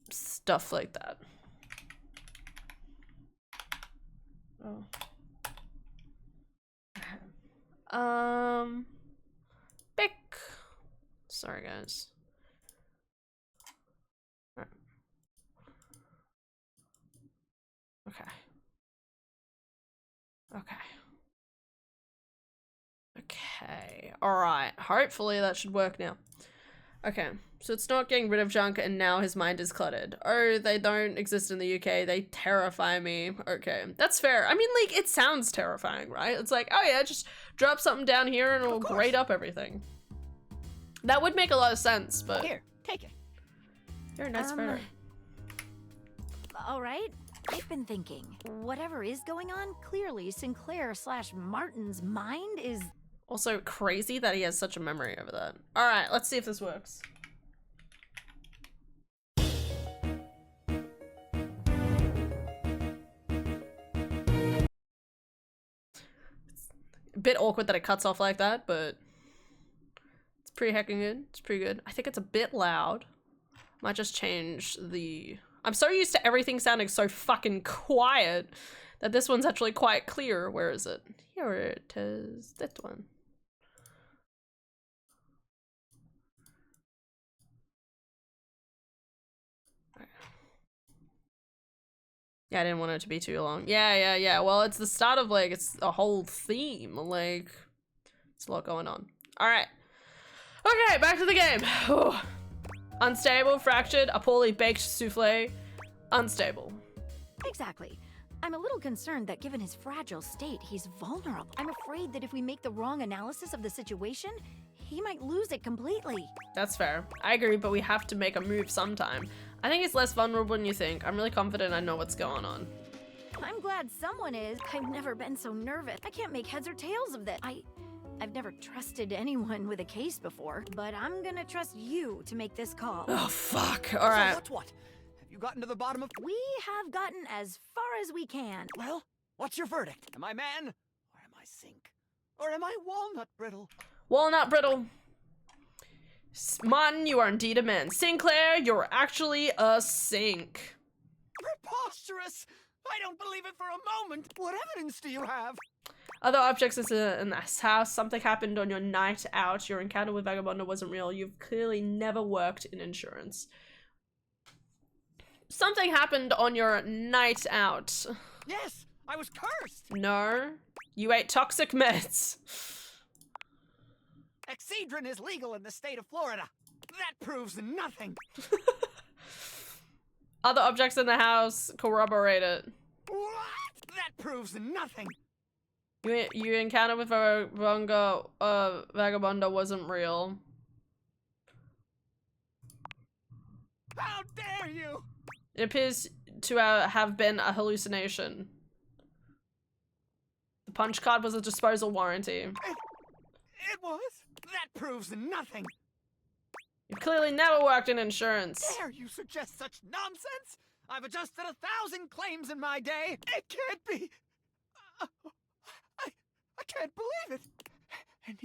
stuff like that. Oh. Pick. Sorry, guys. Right. Okay. Okay. Okay. Alright. Hopefully that should work now. Okay. So it's not getting rid of junk and now his mind is cluttered. Oh, they don't exist in the UK. They terrify me. Okay. That's fair. I mean, like, it sounds terrifying, right? It's like, oh yeah, just drop something down here and it'll grate up everything. That would make a lot of sense, but... Here, take it. You're a nice photo. All right. I've been thinking, whatever is going on, clearly Sinclair/Martin's mind is... Also crazy that he has such a memory over that. Alright, let's see if this works. It's a bit awkward that it cuts off like that, but it's pretty heckin' good. It's pretty good. I think it's a bit loud. Might just change the... I'm so used to everything sounding so fucking quiet that this one's actually quite clear. Where is it? Here it is. That one. Yeah, I didn't want it to be too long. Yeah. Well, it's the start of, like, it's a whole theme. Like, it's a lot going on. All right. Okay, back to the game. Unstable, fractured, a poorly baked souffle. Unstable. Exactly. I'm a little concerned that given his fragile state, he's vulnerable. I'm afraid that if we make the wrong analysis of the situation, he might lose it completely. That's fair. I agree, but we have to make a move sometime. I think it's less vulnerable than you think. I'm really confident I know what's going on. I'm glad someone is. I've never been so nervous. I can't make heads or tails of this. I've never trusted anyone with a case before, but I'm gonna trust you to make this call. Oh, fuck. All right. So what? Have you gotten to the bottom of... We have gotten as far as we can. Well, what's your verdict? Am I man? Or am I sink? Or am I walnut brittle? Walnut brittle. Martin, you are indeed a man. Sinclair, you're actually a sink. Preposterous! I don't believe it for a moment. What evidence do you have? Other objects in this house. Something happened on your night out. Your encounter with Vagabonda wasn't real. You've clearly never worked in insurance. Something happened on your night out. Yes, I was cursed. No, you ate toxic meds. Excedrin is legal in the state of Florida. That proves nothing. Other objects in the house corroborate it. What? That proves nothing. You encounter with Vagabonda wasn't real. How dare you? It appears to have been a hallucination. The punch card was a disposal warranty. It was? That proves nothing. You've clearly never worked in insurance. Dare you suggest such nonsense? I've adjusted 1,000 claims in my day. It can't be. I can't believe it. And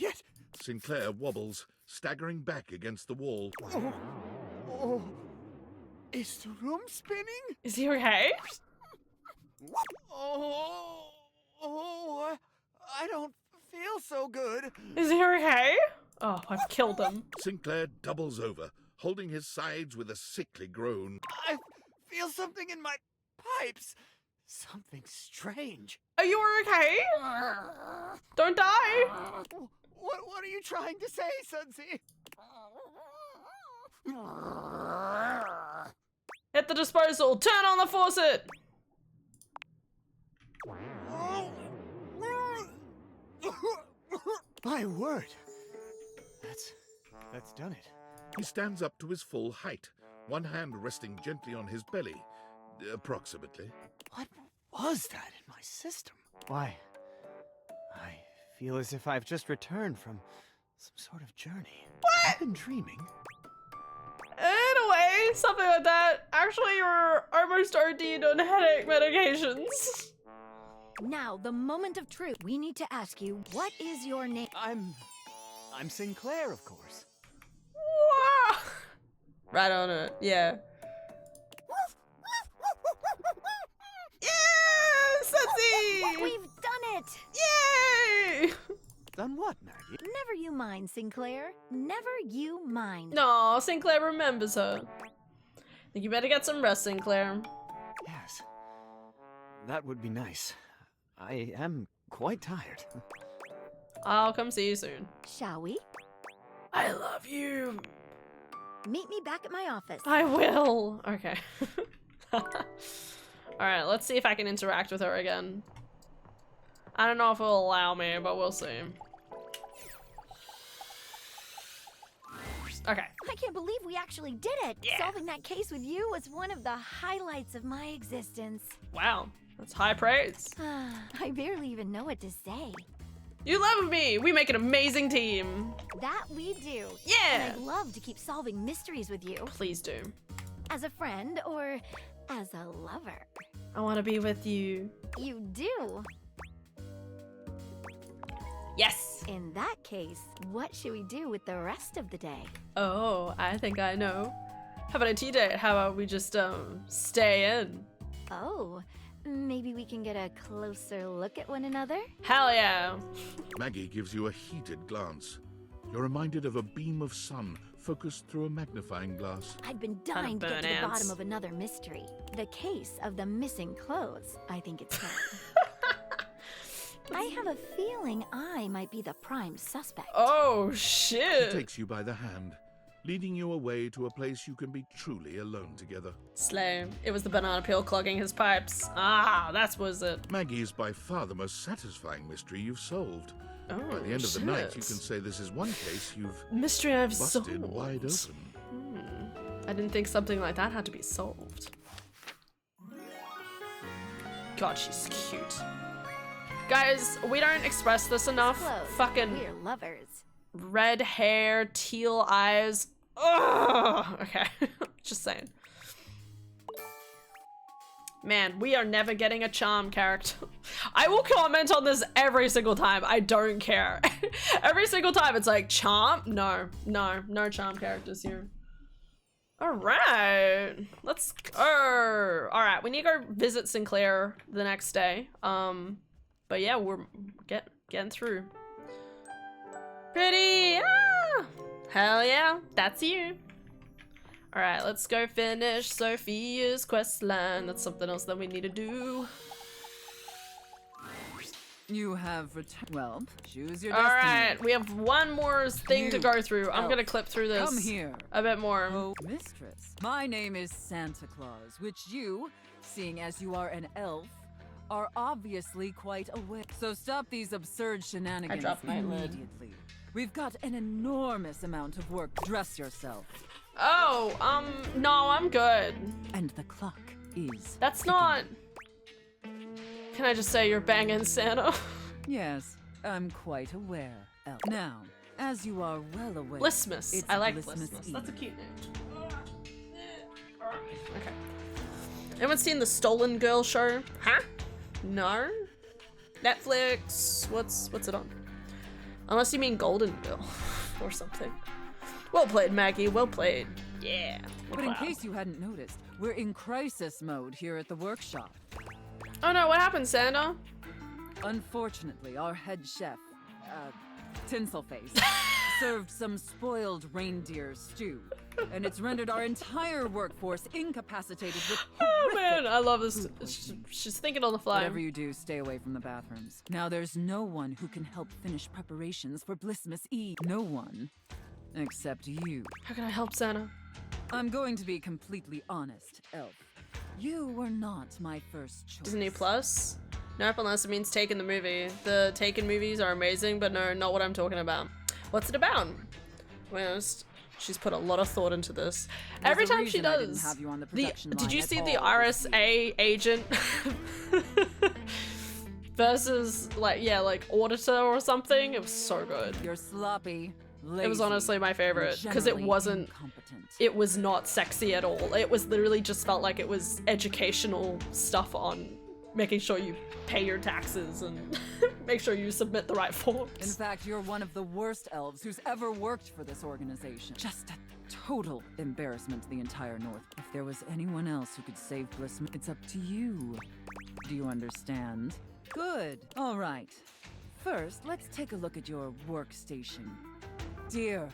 yet. Sinclair wobbles, staggering back against the wall. Oh. Is the room spinning? Is he okay? I don't feel so good. Is he okay? Oh, I've killed him. Sinclair doubles over, holding his sides with a sickly groan. I feel something in my pipes. Something strange. Are you okay? Don't die. What are you trying to say, Sunsy? Hit the disposal. Turn on the faucet. My word. That's done it. He stands up to his full height, one hand resting gently on his belly, approximately. What was that in my system? Why, I feel as if I've just returned from some sort of journey. What? I've been dreaming. In a way, something like that. Actually, you're almost OD'd on headache medications. Now, the moment of truth. We need to ask you, what is your name? I'm Sinclair, of course. Whoa! Right on it, yeah. Yeah, Sudsy! We've done it! Yay! Done what, Maggie? Never you mind, Sinclair. Never you mind. No, Sinclair remembers her. Think you better get some rest, Sinclair. Yes. That would be nice. I am quite tired. I'll come see you soon. Shall we? I love you. Meet me back at my office. I will. Okay. Alright, let's see if I can interact with her again. I don't know if it'll allow me, but we'll see. Okay. I can't believe we actually did it. Yeah. Solving that case with you was one of the highlights of my existence. Wow. That's high praise. I barely even know what to say. You love me! We make an amazing team. That we do. Yeah! And I'd love to keep solving mysteries with you. Please do. As a friend or as a lover. I want to be with you. You do. Yes! In that case, what should we do with the rest of the day? Oh, I think I know. How about a tea date? How about we just, stay in? Oh, maybe we can get a closer look at one another? Hell yeah. Maggie gives you a heated glance. You're reminded of a beam of sun focused through a magnifying glass. I've been dying to burn get to the ants. bottom of another mystery. The case of the missing clothes, I think it's called. I have a feeling I might be the prime suspect. Oh, She shit. takes you by the hand, leading you away to a place you can be truly alone together. Slay. It was the banana peel clogging his pipes. Ah, that was it. Maggie is by far the most satisfying mystery you've solved. Oh, By the end of the night, you shit. can say this is one case you've Mystery I've busted solved. wide open. I didn't think something like that had to be solved. God, she's cute. Guys, we don't express this enough. Clothes. Fucking We're lovers. red hair, teal eyes. Ugh. Okay, just saying. Man, we are never getting a charm character. I will comment on this every single time. I don't care. Every single time it's like, charm? No charm characters here. All right, let's go. All right, we need to go visit Sinclair the next day. But yeah, we're getting through. Pretty, ah! Hell yeah, that's you. All right, let's go finish Sophia's quest line. That's something else that we need to do. You have returned. Well, choose your All destiny. right, we have one more thing to You, go through. I'm elf, gonna clip through this Come here. a bit more. Oh, mistress. My name is Santa Claus, which you, seeing as you are an elf, are obviously quite aware. So stop these absurd shenanigans dropped my lid. immediately. We've got an enormous amount of work. Dress yourself. Oh, no, I'm good. And the clock is That's ticking. not. Can I just say you're banging Santa? Yes, I'm quite aware, elf. Now, as you are well aware, Blissmas. it's I like Blissmas Blissmas. Eve. That's a cute name. Okay. Anyone seen the Stolen Girl show? Huh? No? Netflix? What's it on? Unless you mean Golden Girl or something. Well played, Maggie. Well played. Yeah. But in Wow. case you hadn't noticed, we're in crisis mode here at the workshop. Oh no, what happened, Santa? Unfortunately, our head chef, Tinselface, served some spoiled reindeer stew, and it's rendered our entire workforce incapacitated with Oh man, horrific I love this. food poisoning. She's thinking on the fly. Whatever you do, stay away from the bathrooms. Now there's no one who can help finish preparations for Blissmas Eve. No one. Except you. How can I help, Santa? I'm going to be completely honest, Elf. You were not my first choice. Disney Plus? Nope, unless it means Taken the movie. The Taken movies are amazing, but no, not what I'm talking about. What's it about? Well, she's put a lot of thought into this. There's Every a time she reason I didn't does. have you on the production Did line you at see the all this RSA agent versus like auditor or something? It was so good. You're sloppy, lazy, It was honestly my favorite because it generally wasn't. incompetent. It was not sexy at all. It was literally just felt like it was educational stuff on making sure you pay your taxes and make sure you submit the right forms. In fact, you're one of the worst elves who's ever worked for this organization. Just a total embarrassment to the entire North. If there was anyone else who could save Bliss, it's up to you. Do you understand? Good. All right. First, let's take a look at your workstation. Dear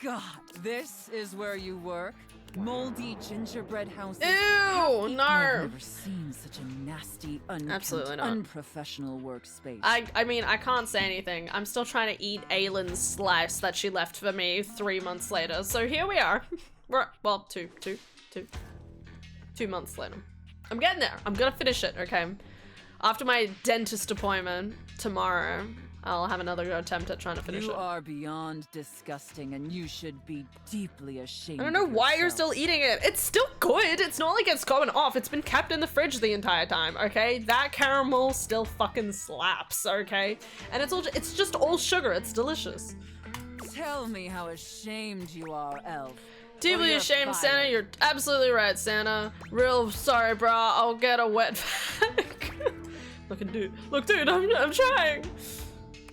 God, this is where you work? Moldy gingerbread houses. Ew, I've no. never seen such a nasty, unkempt, Absolutely not. unprofessional workspace. I mean, I can't say anything. I'm still trying to eat Aylin's slice that she left for me 3 months later. So here we are. We're, well, two months later. I'm getting there. I'm gonna finish it, okay? After my dentist appointment tomorrow, I'll have another attempt at trying to finish You it. are beyond disgusting, and you should be deeply ashamed. I don't know of why you're yourself. still eating it. It's still good. It's not like it's going off. It's been kept in the fridge the entire time, okay? That caramel still fucking slaps, okay? And it's just all sugar. It's delicious. Tell me how ashamed you are, Elf. Deeply you're ashamed, fired. Santa. You're absolutely right, Santa. Real sorry, brah. I'll get a wet vac. Look, dude, I'm trying.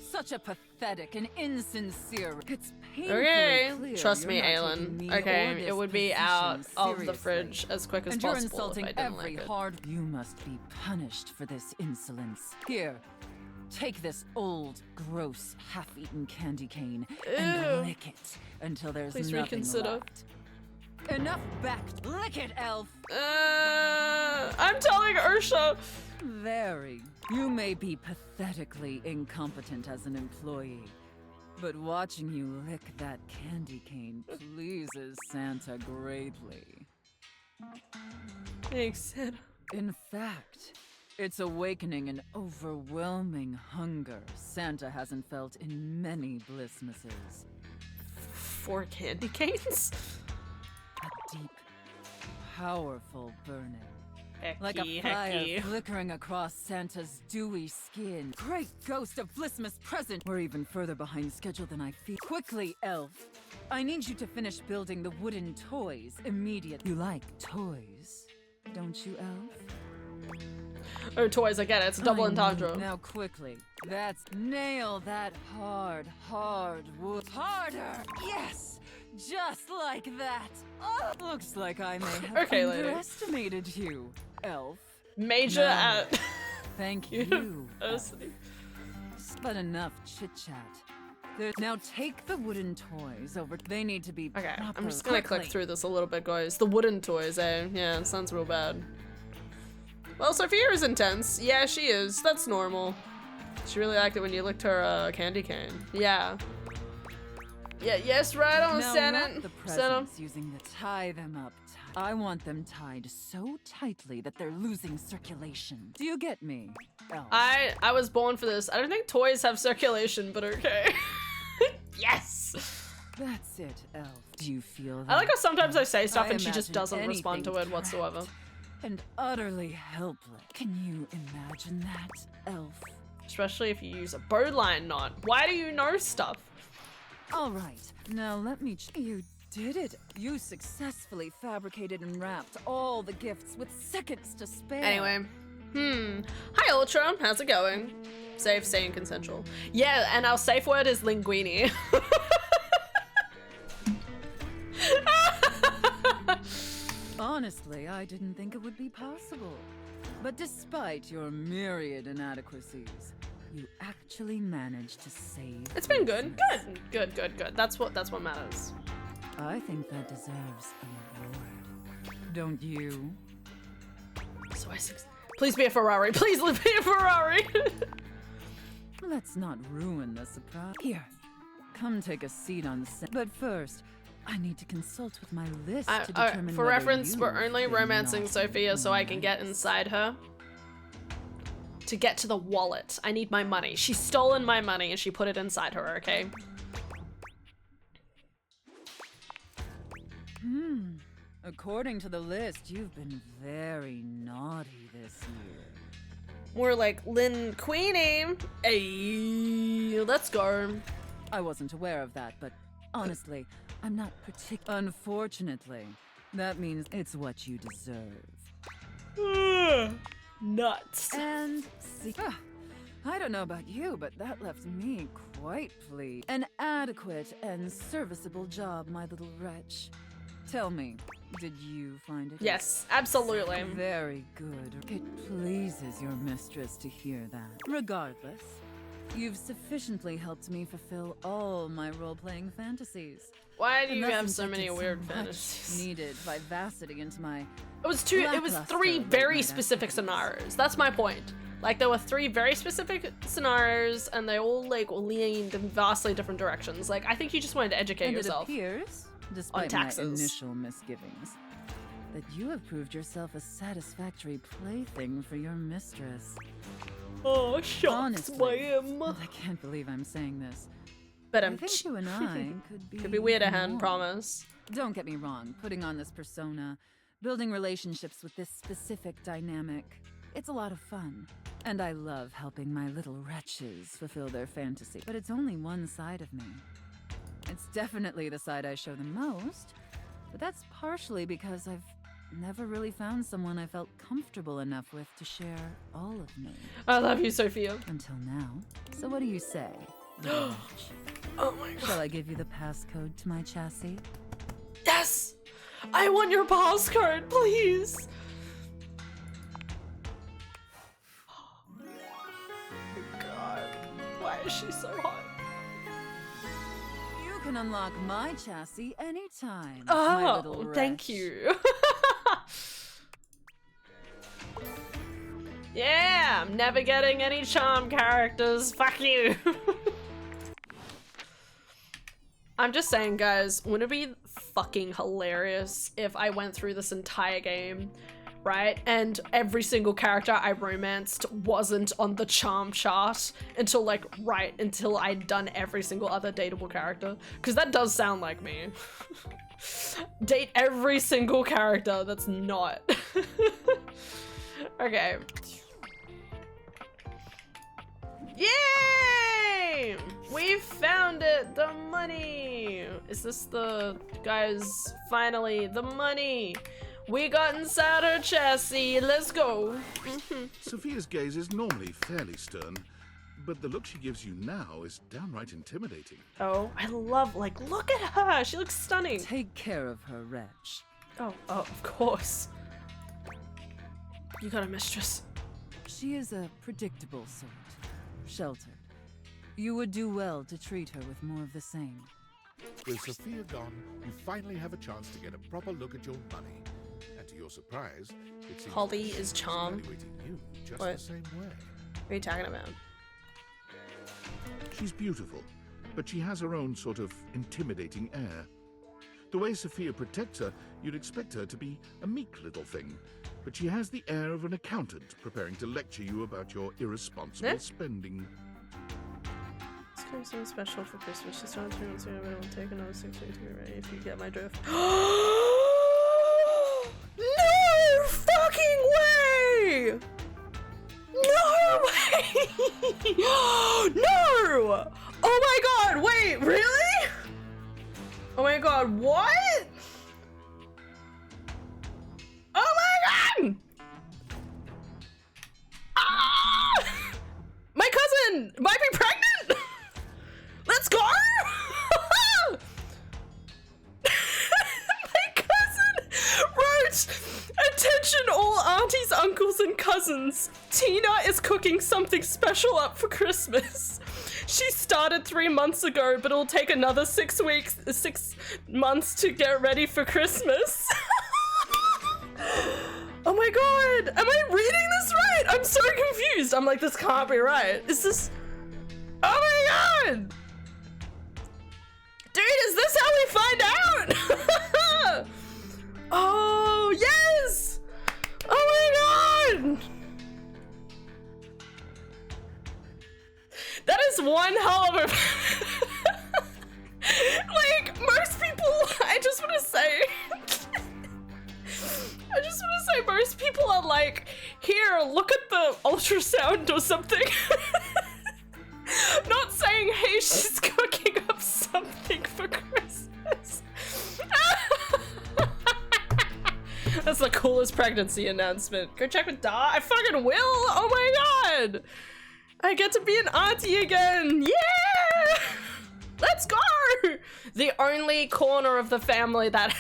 Such a pathetic and insincere. It's painfully Okay, clear trust you're me, not Aylin. taking me or Okay, this it would be position out of the seriously. fridge as quick as And you're possible insulting if I didn't every like it. hard. You must be punished for this insolence. Here, take this old, gross, half-eaten candy cane Ew. and lick it until there's Please nothing reconsider. left. Enough back. Lick it, Elf. I'm telling Ursha. Very. You may be pathetically incompetent as an employee, but watching you lick that candy cane pleases Santa greatly. Thanks, Santa. In fact, it's awakening an overwhelming hunger Santa hasn't felt in many Blissmases. 4 candy canes? A deep, powerful burning. Like Hecky, a fire hecky. flickering across Santa's dewy skin. Great ghost of Blissmas present! We're even further behind schedule than I feel. Quickly, Elf. I need you to finish building the wooden toys immediately. You like toys, don't you, Elf? Oh, toys, I get it. It's a double I know. entendre. Now quickly. That's nail that hard wood. Harder! Yes! Just like that. Oh, looks like I may have Okay, lady. underestimated you, Elf. Major No. at Thank you. Elf. university. But enough chit-chat. Now take the wooden toys over. They need to be Okay, proper. I'm just gonna click Quickly. through this a little bit, guys. The wooden toys, eh? Yeah, it sounds real bad. Well, Sophia is intense. Yeah, she is. That's normal. She really liked it when you licked her candy cane. Yeah. Yeah, yes, right on, Now Santa. wrap the Santa. presents using the tie them up. I want them tied so tightly that they're losing circulation. Do you get me, Elf? I was born for this. I don't think toys have circulation, but okay. Yes. That's it, Elf. Do you feel that? I like how sometimes I say stuff I and she just imagine doesn't respond to anything it whatsoever. trapped And utterly helpless. Can you imagine that, Elf? Especially if you use a bowline knot. Why do you know stuff? All right, now let me. You did it. You successfully fabricated and wrapped all the gifts with seconds to spare. Anyway. Hi, Ultra. How's it going? Safe, sane, consensual. Yeah, and our safe word is linguini. Honestly, I didn't think it would be possible. But despite your myriad inadequacies, you actually managed to save. It's been good. Christmas. Good. That's what matters. I think that deserves a reward. Don't you? So please be a Ferrari. Please be a Ferrari. Let's not ruin the surprise. Here, come take a seat on the set. But first, I need to consult with my list to determine for whether reference, you've we're only been romancing naughty Sophia so or I can get nice. inside her. To get to the wallet, I need my money. She's stolen my money and she put it inside her, okay? According to the list, you've been very naughty this year. More like Lynn Queenie. Hey, let's go. I wasn't aware of that, but honestly, I'm not particular. Unfortunately, that means it's what you deserve. Nuts. And see. I don't know about you, but that left me quite pleased. An adequate and serviceable job, my little wretch. Tell me, did you find it? Yes, absolutely. Very good. It pleases your mistress to hear that. Regardless, you've sufficiently helped me fulfill all my role-playing fantasies. Why do you And have thus so many injected weird much fantasies? needed vivacity into my It was three lackluster very late-night specific activities. scenarios. That's my point. Like, there were 3 very specific scenarios, and they all, like, leaned in vastly different directions. Like, I think you just wanted to educate And yourself. it appears, despite my taxes. initial misgivings, that you have proved yourself a satisfactory plaything for your mistress. Oh, shucks, Honestly, ma'am. and I can't believe I'm saying this. But I think you and I could be weirder, even hand, more. promise. Don't get me wrong, putting on this persona, building relationships with this specific dynamic, it's a lot of fun. And I love helping my little wretches fulfill their fantasy. But it's only one side of me. It's definitely the side I show the most, but that's partially because I've never really found someone I felt comfortable enough with to share all of me. I love you, Sophia. Until now. So what do you say? little wretch? Oh my god. Shall I give you the passcode to my chassis? Yes! I want your passcode, please! Oh my god. Why is she so hot? You can unlock my chassis anytime, my little Oh, wretch. thank you. Yeah, I'm never getting any charm characters. Fuck you. I'm just saying, guys, wouldn't it be fucking hilarious if I went through this entire game, right? And every single character I romanced wasn't on the charm chart until until I'd done every single other dateable character. Because that does sound like me. Date every single character that's not. Okay. Yay! We found it! The money! Is this the... Guys, finally, the money! We got inside her chassis, let's go! Sophia's gaze is normally fairly stern, but the look she gives you now is downright intimidating. Oh, I love, look at her! She looks stunning! Take care of her, wretch. Oh, of course. You got a mistress. She is a predictable sort. Sheltered. You would do well to treat her with more of the same. With Sophia gone, you finally have a chance to get a proper look at your money. And to your surprise, it seems Holly that is she's charm. evaluating you just What? the same way. What are you talking about? She's beautiful, but she has her own sort of intimidating air. The way Sophia protects her, you'd expect her to be a meek little thing, but she has the air of an accountant preparing to lecture you about your irresponsible Eh? spending. It's kind of something special for Christmas. She started 2 months ago, but it'll take another 6 weeks to get ready if you get my drift. No fucking way! No way! No! Oh my god, wait, really? Oh my god, what? Oh my god! Ah! My cousin might be pregnant! Let's go! My cousin wrote, "Attention all aunties, uncles, and cousins. Tina is cooking something special up for Christmas. She started 3 months ago, but it'll take another 6 months to get ready for Christmas." Oh my god, am I reading this right? I'm so confused. I'm like, this can't be right. Is this... Oh my god! Dude, is this how we find out? Oh, yes! Oh my god! That is one hell of a... Like, most people, I just want to say... most people are like, here, look at the ultrasound or something. Not saying, hey, she's cooking up something for Christmas. That's the coolest coolest pregnancy announcement. Go check with Da. I fucking will. Oh my god. I get to be an auntie again. Yeah. Let's go. The only corner of the family that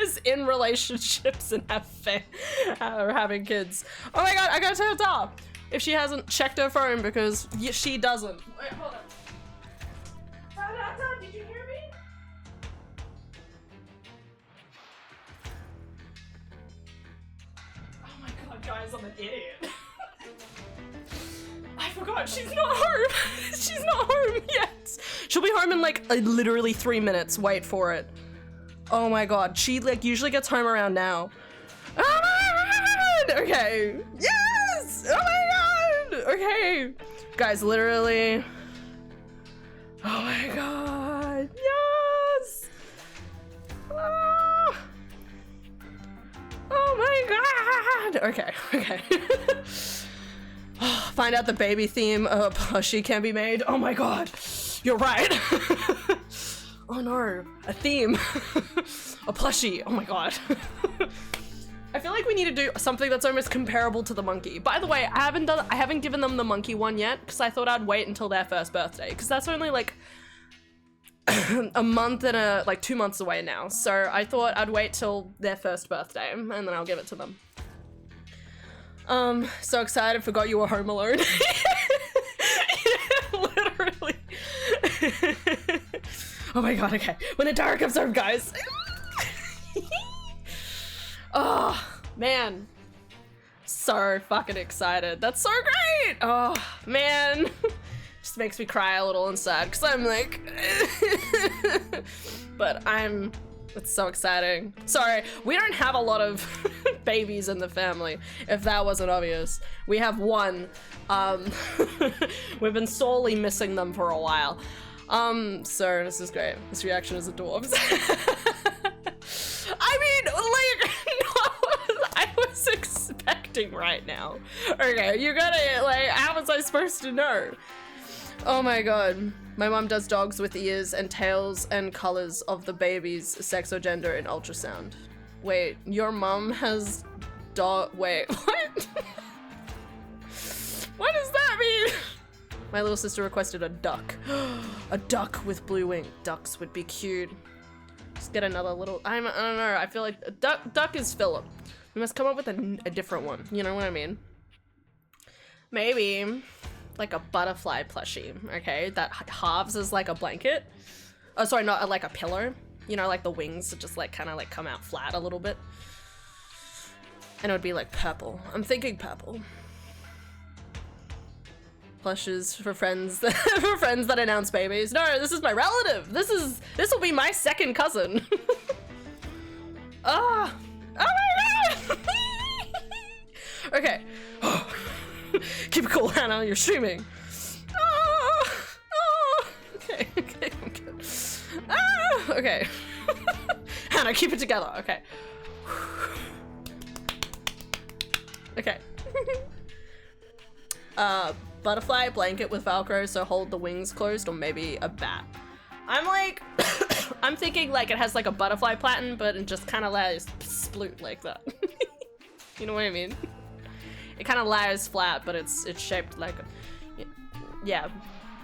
is in relationships and are having kids. Oh my god, I gotta tell Da if she hasn't checked her phone because she doesn't. Wait, hold on. Da, did you hear me? Oh my god, guys, I'm an idiot. I forgot, she's not home. She's not home yet. She'll be home in like literally 3 minutes. Wait for it. Oh my god, she like usually gets home around now. Oh my god! Okay. Yes! Oh my god! Okay. Guys, literally. Oh my god. Yes! Ah. Oh my god! Okay. Find out the baby theme plushie can be made. Oh my god. You're right. Oh no. A theme. A plushie. Oh my god. I feel like we need to do something that's almost comparable to the monkey. By the way, I haven't given them the monkey one yet because I thought I'd wait until their first birthday because that's only like a month and like 2 months away now. So I thought I'd wait till their first birthday and then I'll give it to them. So excited, forgot you were home alone. Literally. Oh my god, okay. When Adara comes home, guys. Oh, man. So fucking excited. That's so great. Oh, man. Just makes me cry a little inside because I'm like, but it's so exciting. Sorry, we don't have a lot of babies in the family, if that wasn't obvious. We have one. We've been sorely missing them for a while. So this is great. This reaction is adorbs. I mean, like, no, I was expecting right now. Okay, you gotta, like, how was I supposed to know? Oh my god. My mom does dogs with ears and tails and colors of the baby's sex or gender in ultrasound. Wait, your mom has wait, what? What does that mean? My little sister requested a duck. A duck with blue wing. Ducks would be cute. Just get another little, I don't know, I feel like a duck is Philip. We must come up with a different one, you know what I mean? Maybe like a butterfly plushie, okay? That halves as like a blanket. Oh, sorry, not like a pillow. You know, like the wings just like kind of like come out flat a little bit. And it would be like purple. I'm thinking purple. Plushes for friends for friends that announce babies. No, this is my relative. This will be my second cousin. Oh my god. Okay. Keep it cool, Hannah. You're streaming. Okay, I'm good. Okay. Hannah, keep it together. Okay. Okay. Butterfly blanket with Velcro, so hold the wings closed, or maybe a bat. I'm like, I'm thinking like it has like a butterfly pattern, but it just kind of lies sploot like that. You know what I mean? It kind of lies flat, but it's shaped like, yeah,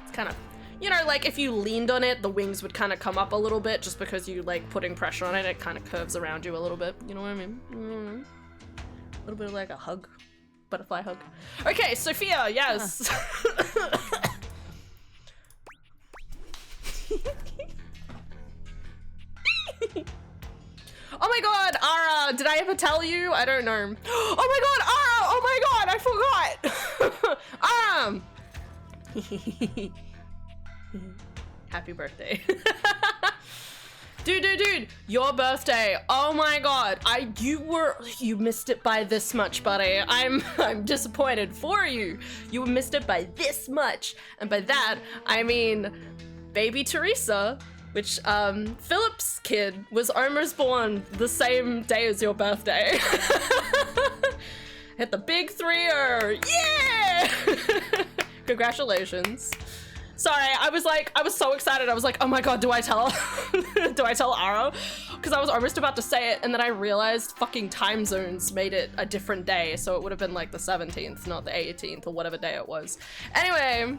it's kind of, you know, like if you leaned on it, the wings would kind of come up a little bit just because you like putting pressure on it. It kind of curves around you a little bit. You know what I mean? A little bit of like a hug. Butterfly hug. Okay, Sophia, yes. Oh my god, Ara, did I ever tell you? I don't know. Oh my god, Ara, oh my god, I forgot. Happy birthday. Dude, your birthday. Oh my god. You missed it by this much, buddy. I'm disappointed for you. You missed it by this much. And by that, I mean baby Teresa, which Philip's kid was almost born the same day as your birthday. Hit the big 3-0. Yeah! Congratulations. Sorry, I was so excited. I was like, oh my god, do I tell? Do I tell Aro? Because I was almost about to say it, and then I realized fucking time zones made it a different day, so it would have been like the 17th, not the 18th, or whatever day it was. Anyway,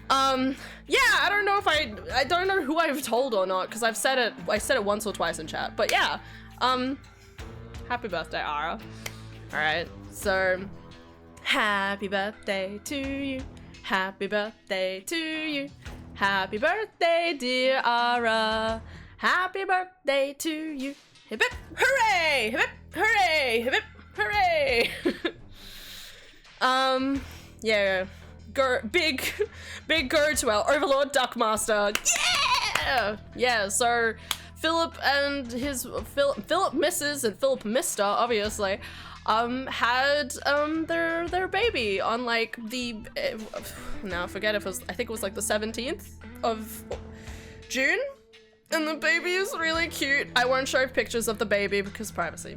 yeah, I don't know if I don't know who I've told or not, because I said it once or twice in chat, but yeah, happy birthday, Aro. Alright, so, happy birthday to you. Happy birthday to you. Happy birthday, dear Ara. Happy birthday to you. Hip hip hooray! Hip hip hooray! Hip hip hooray! Yeah. Big go to our Overlord Duckmaster. Yeah! Yeah, so Philip and his Philip Mrs. and Philip Mister, obviously, had their baby on like the now I forget if it was, I think it was like the 17th of June, and the baby is really cute. I won't show pictures of the baby because privacy.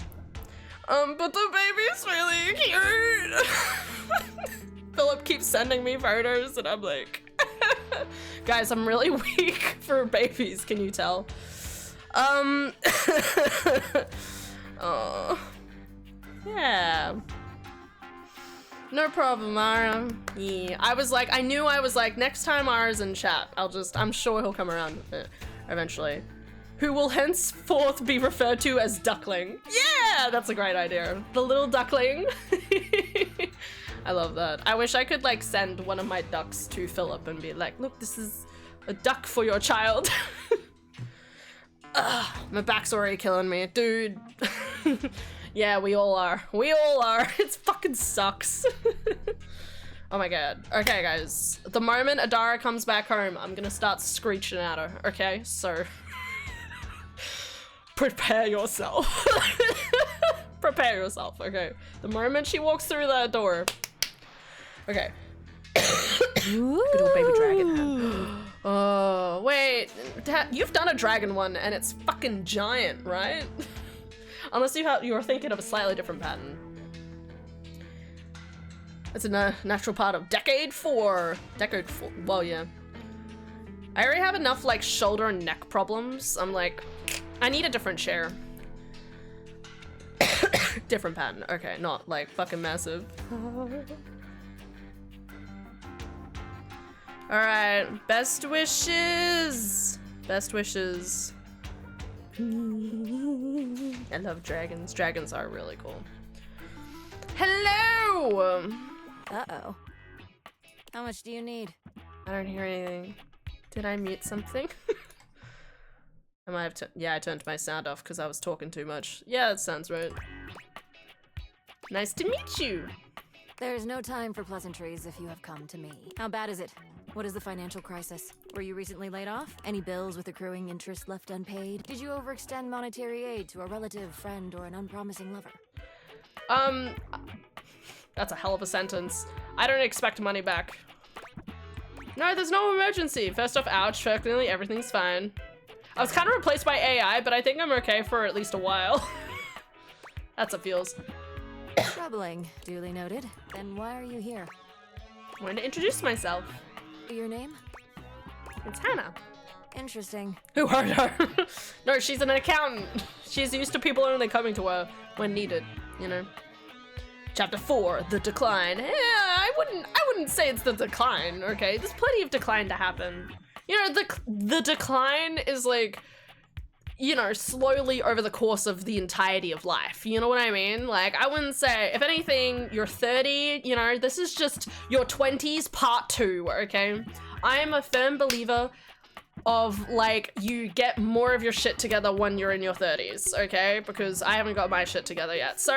But the baby's really cute. Philip keeps sending me photos and I'm like, guys, I'm really weak for babies, can you tell? Oh. Yeah. No problem, Ara. Yeah. I knew next time Ara's in chat, I'm sure he'll come around eventually. Who will henceforth be referred to as Duckling. Yeah, that's a great idea. The little duckling. I love that. I wish I could like send one of my ducks to Philip and be like, look, this is a duck for your child. Ugh, my back's already killing me, dude. Yeah, we all are. We all are. It fucking sucks. Oh my god. Okay, guys. The moment Adara comes back home, I'm gonna start screeching at her, okay? So, prepare yourself. Prepare yourself, okay? The moment she walks through that door. Okay. Good old baby dragon. Oh, wait. You've done a dragon one, and it's fucking giant, right? Unless you're thinking of a slightly different pattern. It's a natural part of Decade 4. Decade 4. Well, yeah. I already have enough, like, shoulder and neck problems. I'm like, I need a different chair. Different pattern. Okay, not, like, fucking massive. Alright, best wishes! Best wishes. I love dragons. Dragons are really cool. Hello! Uh-oh. How much do you need? I don't hear anything. Did I mute something? I might have yeah, I turned my sound off because I was talking too much. Yeah, that sounds right. Nice to meet you! There's no time for pleasantries if you have come to me. How bad is it? What is the financial crisis? Were you recently laid off? Any bills with accruing interest left unpaid? Did you overextend monetary aid to a relative, friend, or an unpromising lover? That's a hell of a sentence. I don't expect money back. No, there's no emergency. First off, ouch, fortunately everything's fine. I was kind of replaced by AI, but I think I'm okay for at least a while. That's what feels. Troubling. Duly noted. Then why are you here? I wanted to introduce myself. Your name? It's Hannah. Interesting. Who hurt her? No, she's an accountant. She's used to people only coming to her when needed, you know. Chapter 4, the decline. Yeah, I wouldn't say it's the decline, okay? There's plenty of decline to happen. You know, the decline is like, you know, slowly over the course of the entirety of life. You know what I mean? Like, I wouldn't say, if anything, you're 30, you know, this is just your 20s part 2, okay? I am a firm believer of, like, you get more of your shit together when you're in your 30s, okay? Because I haven't got my shit together yet, so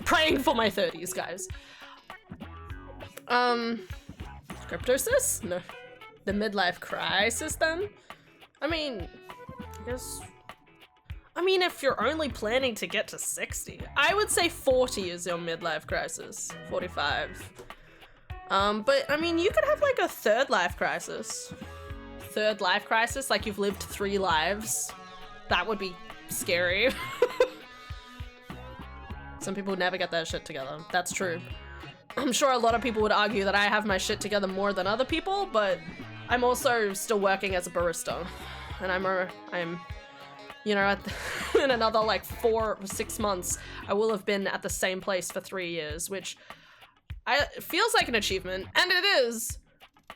praying for my 30s, guys. Cryptosis? No. The midlife crisis, then? I mean, I guess... I mean, if you're only planning to get to 60, I would say 40 is your midlife crisis. 45. But, I mean, you could have, like, a third life crisis. Third life crisis, like you've lived 3 lives. That would be scary. Some people never get their shit together. That's true. I'm sure a lot of people would argue that I have my shit together more than other people, but I'm also still working as a barista, and I'm, you know, in another like 4 or 6 months, I will have been at the same place for 3 years, which feels like an achievement, and it is.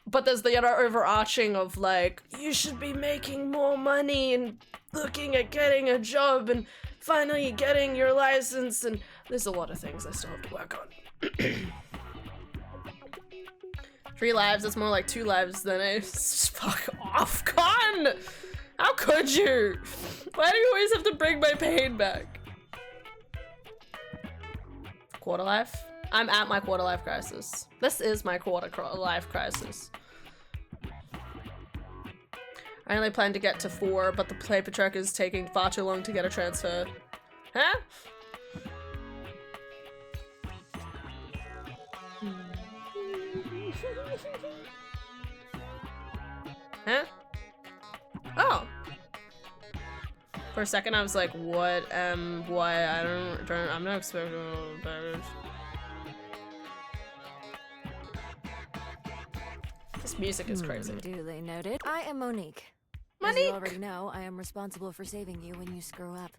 But there's the other overarching of like, you should be making more money and looking at getting a job and finally getting your license, and there's a lot of things I still have to work on. 3 lives, it's more like 2 lives than a— fuck off, Con! How could you? Why do you always have to bring my pain back? Quarter life? I'm at my quarter life crisis. This is my quarter life crisis. I only plan to get to 4, but the paper track is taking far too long to get a transfer. Huh? Huh? Oh. For a second I was like, what, why, I'm not expecting better. This music is crazy. Duly noted. I am Monique. Monique! As you already know, I am responsible for saving you when you screw up.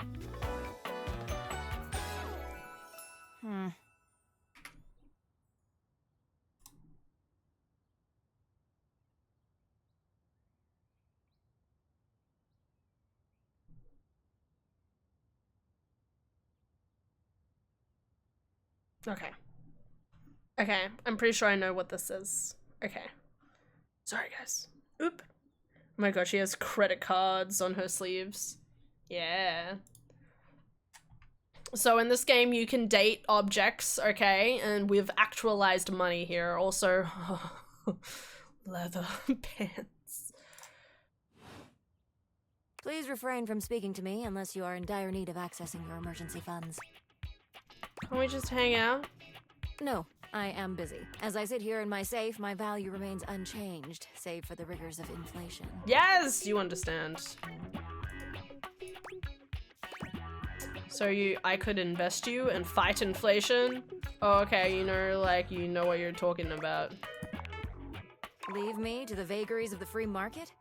Okay. Okay, I'm pretty sure I know what this is. Okay. Sorry, guys. Oop. Oh my god, she has credit cards on her sleeves. Yeah. So in this game, you can date objects, okay? And we've actualized money here. Also, leather pants. Please refrain from speaking to me unless you are in dire need of accessing your emergency funds. Can we just hang out? No, I am busy. As I sit here in my safe, my value remains unchanged, save for the rigors of inflation. Yes, you understand. So I could invest you and fight inflation? Oh, okay, you know, like, you know what you're talking about. Leave me to the vagaries of the free market?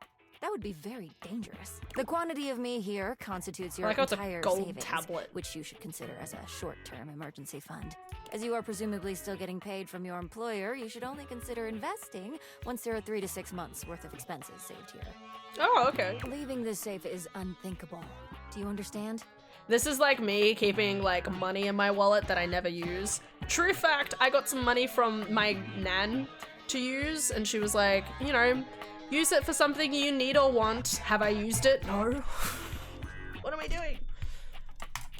That would be very dangerous. The quantity of me here constitutes your entire savings, which you should consider as a short-term emergency fund. As you are presumably still getting paid from your employer, you should only consider investing once there are 3 to 6 months worth of expenses saved here. Oh, okay. Leaving this safe is unthinkable. Do you understand? This is like me keeping like money in my wallet that I never use. True fact, I got some money from my nan to use, and she was like, you know, use it for something you need or want. Have I used it? No. What am I doing?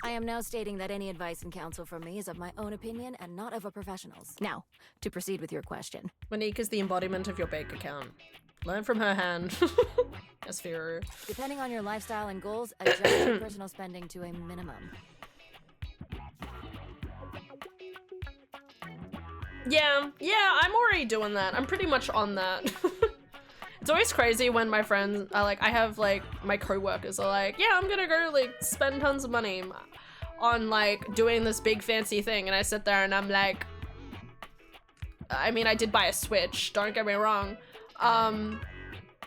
I am now stating that any advice and counsel from me is of my own opinion and not of a professional's. Now, to proceed with your question. Monique is the embodiment of your bank account. Learn from her hand. Yes, Firu. Depending on your lifestyle and goals, adjust your personal spending to a minimum. Yeah, I'm already doing that. I'm pretty much on that. It's always crazy when my friends are like, I have like, my co-workers are like, yeah, I'm gonna go like spend tons of money on like doing this big fancy thing. And I sit there and I'm like, I mean, I did buy a Switch, don't get me wrong.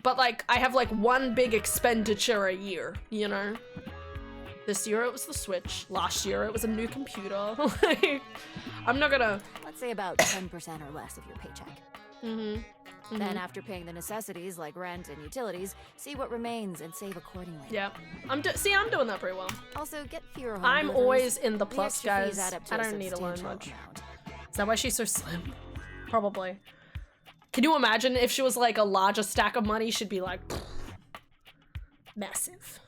But like, I have like one big expenditure a year, you know? This year it was the Switch. Last year it was a new computer. Like, I'm not gonna... Let's say about 10% or less of your paycheck. Mm-hmm. Then after paying the necessities like rent and utilities, see what remains and save accordingly. Yeah. I'm doing that pretty well. Also, get fewer home I'm deliveries. always in the The plus, extra guys. fees add up to I a don't need to learn substantial much. amount. Is that why she's so slim? Probably. Can you imagine if she was like a larger stack of money, she'd be like, massive.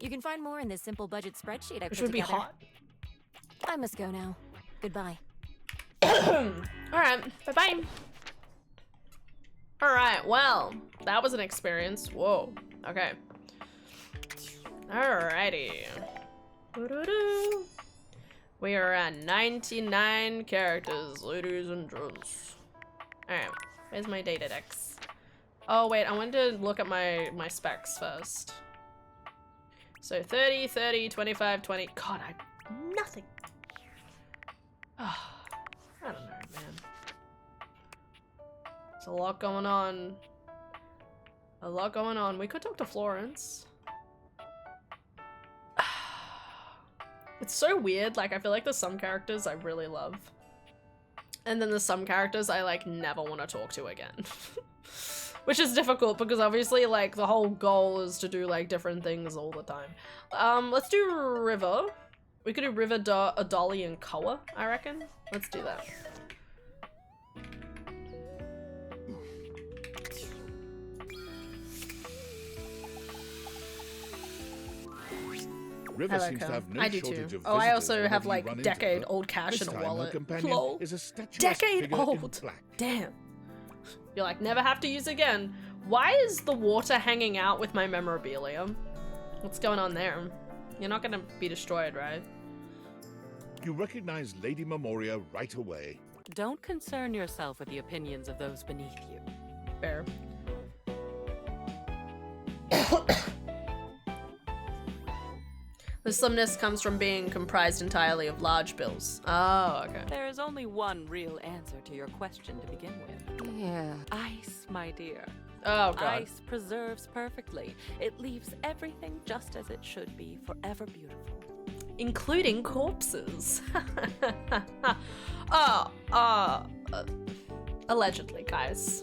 You can find more in this simple budget spreadsheet I put Which would be together. hot. I must go now. Goodbye. Alright, bye-bye. Alright, well, that was an experience. Whoa, okay. Alrighty. Doo-doo-doo. We are at 99 characters, ladies and gents. Alright, where's my data decks? Oh wait, I wanted to look at my specs first. So 30, 30, 25, 20. God, nothing. Oh, I don't know, man. There's a lot going on. A lot going on. We could talk to Florence. It's so weird. Like, I feel like there's some characters I really love. And then there's some characters I, like, never want to talk to again. Which is difficult because obviously, like, the whole goal is to do, like, different things all the time. Let's do River. We could do River, Dolly, and Koa, I reckon. Let's do that. River Hello, seems to Cone. have no I do shortage too. of Oh, I visitors also whenever have you like run into decade-old her. cash This in a time, her wallet. companion Lol. is a statuesque Decade figure in old. black. Damn. You're like, never have to use again. Why is the water hanging out with my memorabilia? What's going on there? You're not gonna be destroyed, right? You recognize Lady Memoria right away. Don't concern yourself with the opinions of those beneath you. Fair. The slimness comes from being comprised entirely of large bills. Oh, okay. There is only one real answer to your question to begin with. Yeah. Ice, my dear. Oh, God. Ice preserves perfectly. It leaves everything just as it should be, forever beautiful. Including corpses. Allegedly, guys.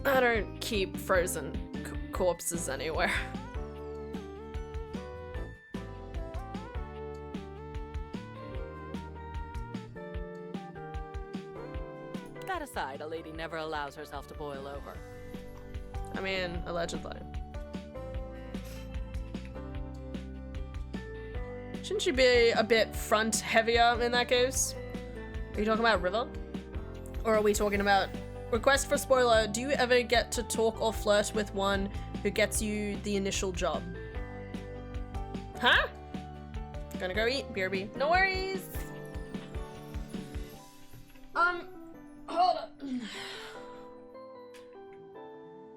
I don't keep frozen corpses anywhere. That aside, a lady never allows herself to boil over. I mean, allegedly. Shouldn't you be a bit front heavier in that case? Are you talking about River? Or are we talking about... Request for spoiler, do you ever get to talk or flirt with one who gets you the initial job? Huh? Gonna go eat, BRB. No worries! Hold on.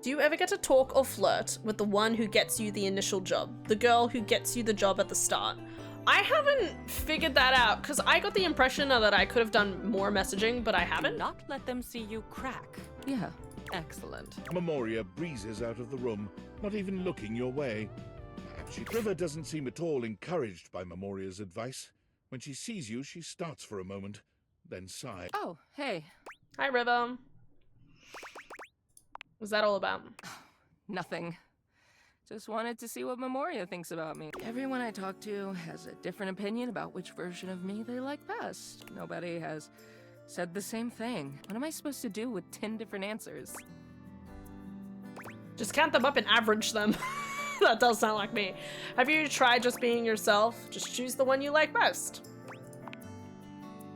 Do you ever get to talk or flirt with the one who gets you the initial job? The girl who gets you the job at the start? I haven't figured that out, because I got the impression that I could have done more messaging, but I haven't. Do not let them see you crack. Yeah. Excellent. Memoria breezes out of the room, not even looking your way. Perhaps River doesn't seem at all encouraged by Memoria's advice. When she sees you, she starts for a moment, then sighs. Oh, hey. Hi, River. What's that all about? Nothing. Just wanted to see what Memoria thinks about me. Everyone I talk to has a different opinion about which version of me they like best. Nobody has said the same thing. What am I supposed to do with 10 different answers? Just count them up and average them. That does sound like me. Have you tried just being yourself? Just choose the one you like best.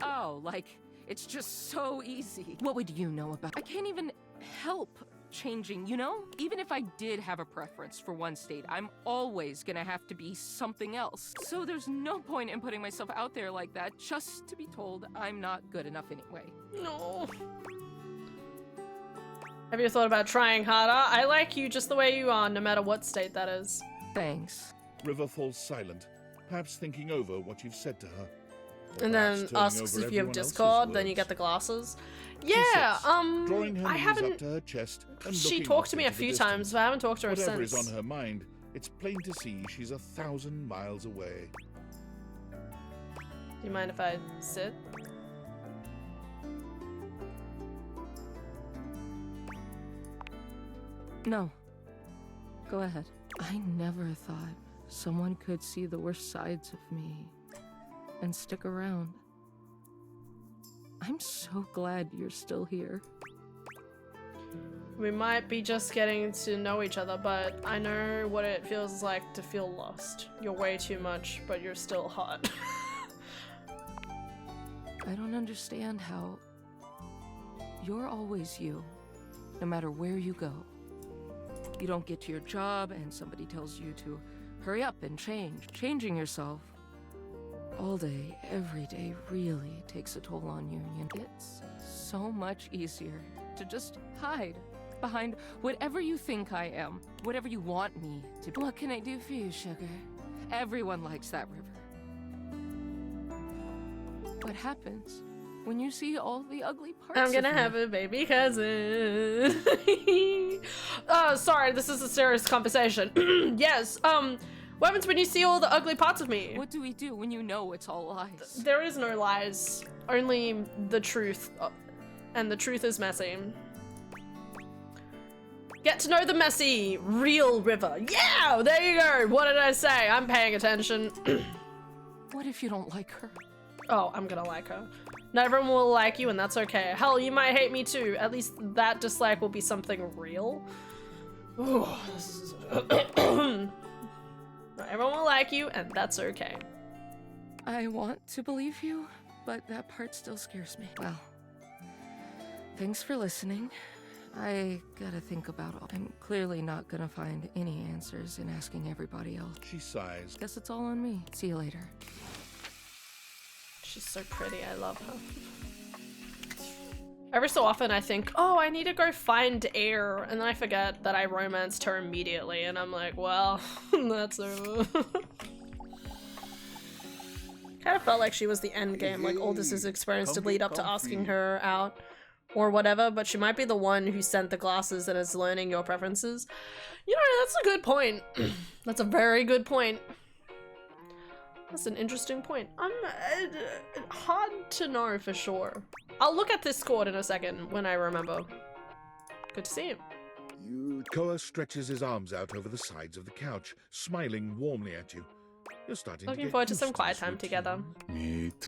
Oh, like, it's just so easy. What would you know about? I can't even help changing, you know? Even if I did have a preference for one state, I'm always gonna have to be something else. So there's no point in putting myself out there like that just to be told I'm not good enough anyway. No. Have you thought about trying harder? I like you just the way you are, no matter what state that is. Thanks. River falls silent, perhaps thinking over what you've said to her. And then asks if you have Discord, then you get the glasses. Yeah, drawing her I knees havened... up to her chest and She looking talked off to me a into the few distance. times, but I haven't talked to her Whatever since. is on her mind, it's plain to see she's 1,000 miles away. Do you mind if I sit? No. Go ahead. I never thought someone could see the worst sides of me and stick around. I'm so glad you're still here. We might be just getting to know each other, but I know what it feels like to feel lost. You're way too much, but you're still hot. I don't understand how you're always you, no matter where you go. You don't get to your job and somebody tells you to hurry up and change. Changing yourself all day, every day really takes a toll on you. It's so much easier to just hide behind whatever you think I am, whatever you want me to be. What can I do for you, sugar? Everyone likes that river. What happens when you see all the ugly parts. I'm gonna of me. have a baby cousin. Oh, sorry, this is a serious conversation. Yes, what happens when you see all the ugly parts of me? What do we do when you know it's all lies? There is no lies, only the truth, and the truth is messy. Get to know the messy, real River. Yeah, there you go. What did I say? I'm paying attention. What if you don't like her? Oh, I'm gonna like her. Not everyone will like you, and that's okay. Hell, you might hate me too. At least that dislike will be something real. Ooh, this is... Not everyone will like you, and that's okay. I want to believe you, but that part still scares me. Well, thanks for listening. I gotta think about it. I'm clearly not gonna find any answers in asking everybody else. She sighs. Guess it's all on me. See you later. She's so pretty, I love her. Every so often I think, oh, I need to go find Air, and then I forget that I romanced her immediately, and I'm like, well, that's over. Kind of felt like she was the end game, like all this is experience to lead up to asking her out. Or whatever, but she might be the one who sent the glasses and is learning your preferences. You know, that's a good point. That's a very good point. That's an interesting point. Hard to know for sure. I'll look at this chord in a second when I remember. Good to see him. Koa stretches his arms out over the sides of the couch, smiling warmly at you. You're starting Looking to get forward to used some quiet this time routine. together.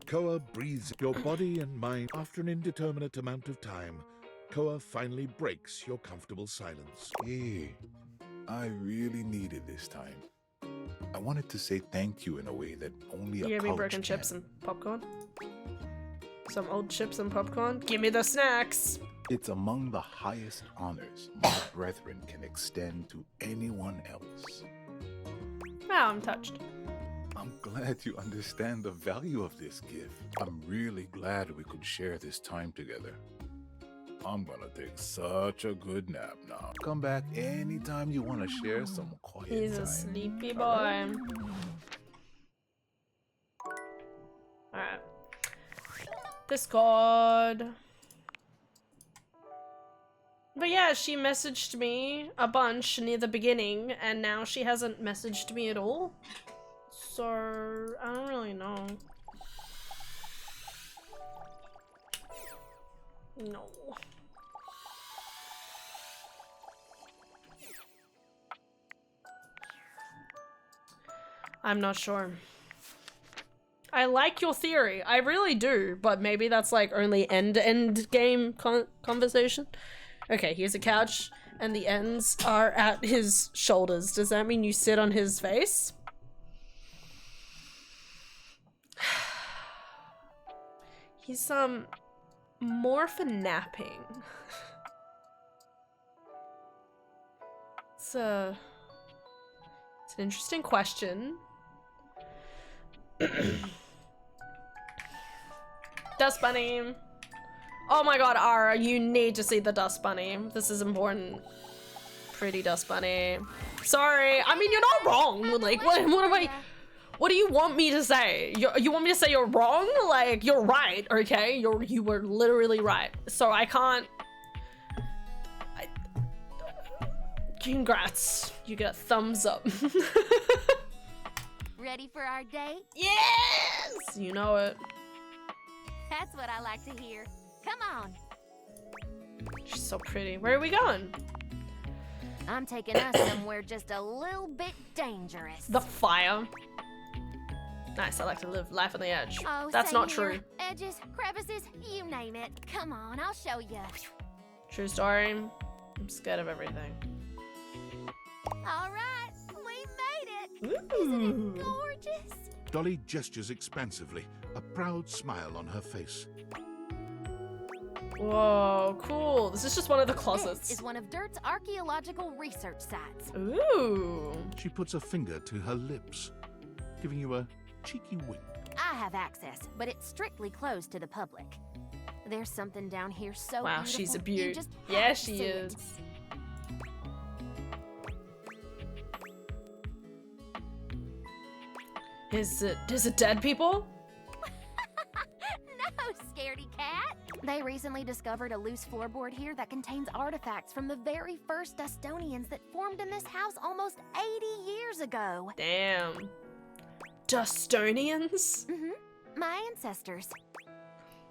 Koa breathes your body and mind. After an indeterminate amount of time, Koa finally breaks your comfortable silence. Hey, I really needed this time. I wanted to say thank you in a way that only a You gave me college broken can. chips and popcorn? Some old chips and popcorn? Give me the snacks! It's among the highest honors my brethren can extend to anyone else. Wow, I'm touched. I'm glad you understand the value of this gift. I'm really glad we could share this time together. I'm gonna take such a good nap now. Come back anytime you want to share some quiet time. He's a sleepy boy. Alright. Discord. But yeah, she messaged me a bunch near the beginning, and now she hasn't messaged me at all. So, I don't really know. No. I'm not sure. I like your theory. I really do, but maybe that's like only end game conversation. Okay, here's a couch, and the ends are at his shoulders. Does that mean you sit on his face? He's, more for napping. It's an interesting question. Dust Bunny. Oh my god, Ara, you need to see the Dust Bunny. This is important. Pretty Dust Bunny. Sorry, I mean, you're not wrong. Like, what do you want me to say? You want me to say you're wrong? Like, you're right, okay? You were literally right. So I can't... Congrats. You get a thumbs up. Ready for our date? Yes! You know it. That's what I like to hear. Come on. She's so pretty. Where are we going? I'm taking us somewhere just a little bit dangerous. The fire. Nice, I like to live life on the edge. Oh, that's same not here. true. Edges, crevices, you name it. Come on, I'll show you. True story. I'm scared of everything. All right, we made it. Ooh. Isn't it gorgeous? Dolly gestures expansively, a proud smile on her face. Whoa, cool. This is just one of the closets. This is one of Dirt's archaeological research sites. Ooh. She puts a finger to her lips, giving you a cheeky wink. I have access, but it's strictly closed to the public. There's something down here so Wow, beautiful. she's a You beaut. just Yeah, have to she see it. is. Is it dead people? No, scaredy cat. They recently discovered a loose floorboard here that contains artifacts from the very first Dustonians that formed in this house almost 80 years ago. Damn. Dustonians? Mm-hmm. My ancestors.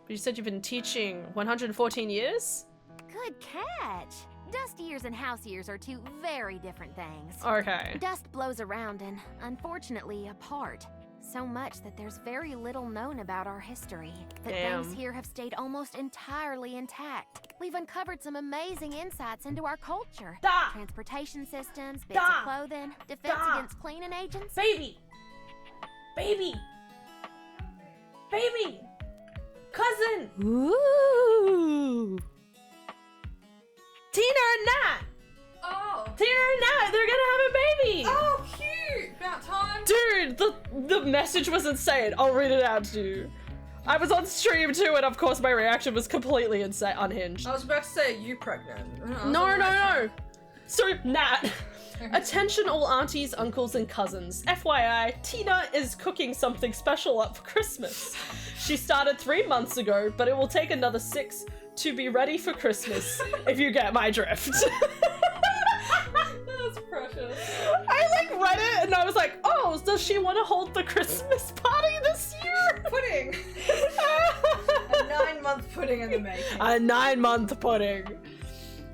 You said you've been teaching 114 years? Good catch. Dust years and house years are two very different things. Okay. Dust blows around and, unfortunately, apart. So much that there's very little known about our history. But things here have stayed almost entirely intact. We've uncovered some amazing insights into our culture. Transportation systems, bits of clothing, defense against cleaning agents. Baby! Baby! Baby! Cousin! Ooh! Tina and Nat! Oh! Tina and Nat, they're gonna have a baby! Oh, cute! About time. Dude, the message was insane. I'll read it out to you. I was on stream too, and of course my reaction was completely insane, unhinged. I was about to say, are you pregnant? No. So, Nat. Attention all aunties, uncles, and cousins. FYI, Tina is cooking something special up for Christmas. She started 3 months ago, but it will take another 6 to be ready for Christmas, if you get my drift. That's precious. I like read it and I was like, oh, does she want to hold the Christmas party this year? Pudding. A 9-month pudding in the making. A 9-month pudding.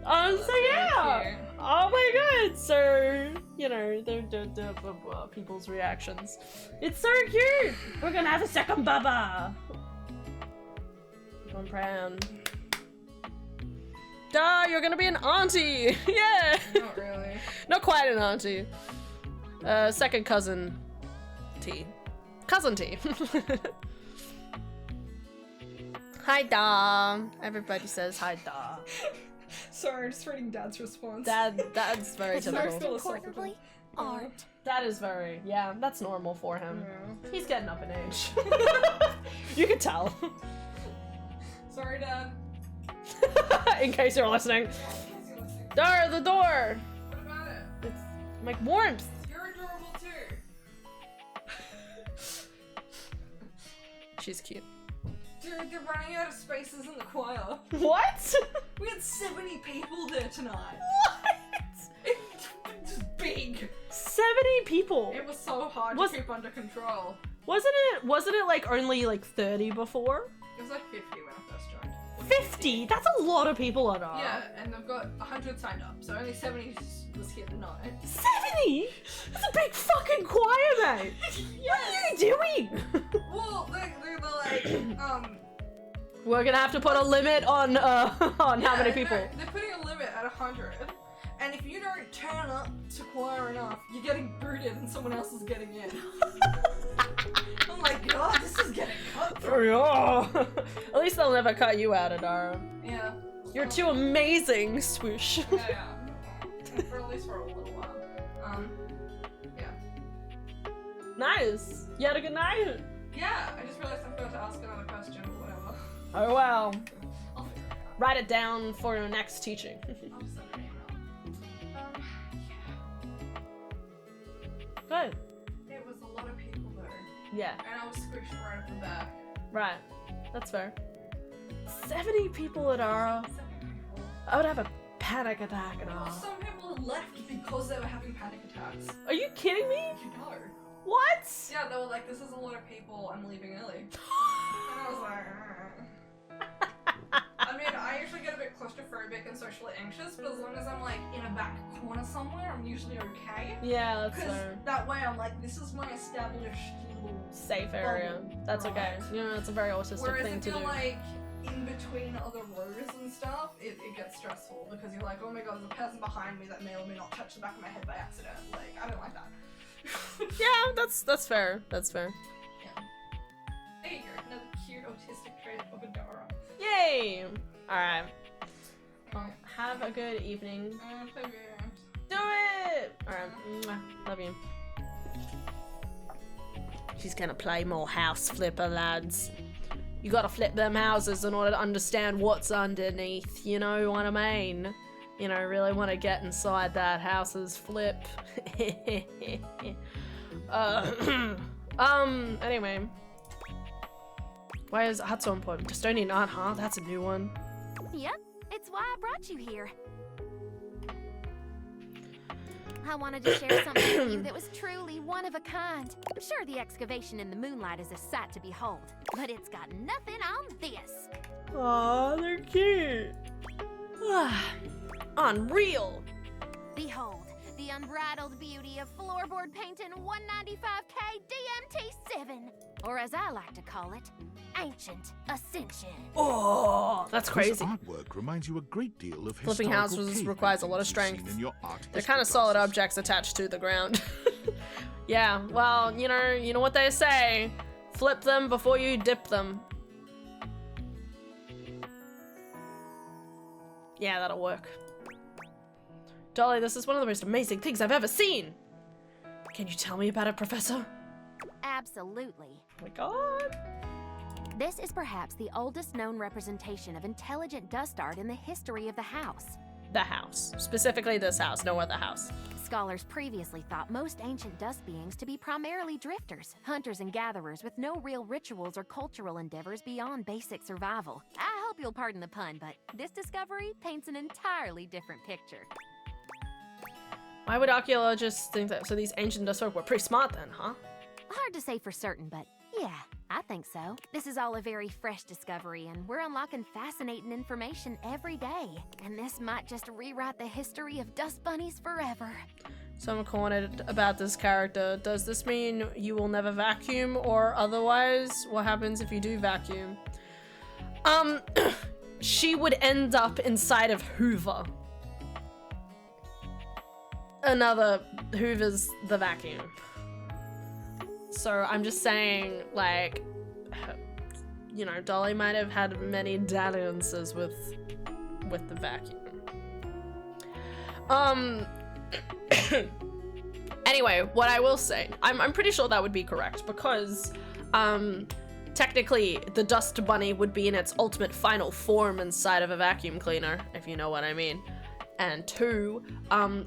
So yeah. Cute. Oh my god. So, you know, the people's reactions. It's so cute. We're gonna have a second baba. I'm proud. Duh, you're gonna be an auntie. Yeah. Not really. Not quite an auntie. Second cousin T. Cousin T. Hi, Da. Everybody says hi, Da. Sorry, I'm just reading Dad's response. That's very But typical. most importantly, art. That is very, yeah, that's normal for him. Yeah. He's getting up in age. You can tell. Sorry, Dad. In case you're listening. Dar, the door! What about it? It's like warmth. You're adorable too. She's cute. Dude, they're running out of spaces in the choir. What? We had 70 people there tonight. What? It's big. 70 people. It was so hard to keep under control. Wasn't it like only like 30 before? It was like 50 when I first joined. 50? That's a lot of people at all. Yeah, and they've got 100 signed up, so only 70 was here tonight. 70? That's a big fucking choir, mate. Yes. What are you doing? Well, they're like, We're gonna have to put a limit on how many people. They're putting a limit at 100, and if you don't turn up to choir enough, you're getting booted and someone else is getting in. Oh my god, this is getting cut. Oh, at least they'll never cut you out, Adara. Yeah. You're too amazing, swoosh. Yeah. For at least for a little while. Yeah. Nice. You had a good night? Yeah, I just realized I forgot to ask another question, but whatever. Oh wow. I'll figure it out. Write it down for your next teaching. I'll just send an email. Good. It was a lot of people though. Yeah. And I was squished right at the back. Right. That's fair. 70 people, Adara. 7 people. I would have a panic attack and all. Well, some people left because they were having panic attacks. Are you kidding me? You know. What? Yeah, they were like, this is a lot of people, I'm leaving early. And I was like, I mean, I usually get a bit claustrophobic and socially anxious, but as long as I'm like in a back corner somewhere, I'm usually okay. Yeah, that's Because fair. that way I'm like, this is my established little Safe area. That's okay. Right. You know, it's a very autistic Whereas thing if to you're do. like in between other rows and stuff, it gets stressful because you're like, oh my god, there's a person behind me that may or may not touch the back of my head by accident. Like, I don't like that. Yeah, that's fair. That's fair. Yeah. There you go, another cute autistic trait of Adara. Yay! Alright. Well, have a good evening. Do it! Alright. Love you. She's gonna play more house flipper, lads. You gotta flip them houses in order to understand what's underneath, you know what I mean? You know, really want to get inside that house's flip. Anyway. Why is art so important? Dustonian art, huh? That's a new one. Yep, it's why I brought you here. I wanted to share something with you that was truly one of a kind. Sure, the excavation in the moonlight is a sight to behold, but it's got nothing on this. Aw, they're cute. Unreal. Behold, the unbridled beauty of floorboard painting 195K DMT7, or as I like to call it, Ancient Ascension. Oh, that's crazy. This artwork reminds you a great deal of Flipping historical houses cave requires a lot of paintings strength. seen in your art They're history kind of solid classes. objects attached to the ground. Yeah, well, you know what they say. Flip them before you dip them. Yeah, that'll work. Dolly, this is one of the most amazing things I've ever seen. Can you tell me about it, Professor? Absolutely. Oh my god. This is perhaps the oldest known representation of intelligent dust art in the history of the house. The house. Specifically this house, no other house. Scholars previously thought most ancient dust beings to be primarily drifters, hunters and gatherers with no real rituals or cultural endeavors beyond basic survival. I hope you'll pardon the pun, but this discovery paints an entirely different picture. Why would archaeologists think that? So these ancient dust folk were pretty smart then, huh? Hard to say for certain, but yeah, I think so. This is all a very fresh discovery, and we're unlocking fascinating information every day. And this might just rewrite the history of dust bunnies forever. Someone commented about this character. Does this mean you will never vacuum, or otherwise, what happens if you do vacuum? She would end up inside of Hoover. Another Hoover's the vacuum. So I'm just saying, like, you know, Dolly might have had many dalliances with the vacuum. Anyway, what I will say, I'm pretty sure that would be correct because, technically, the dust bunny would be in its ultimate final form inside of a vacuum cleaner, if you know what I mean. And two,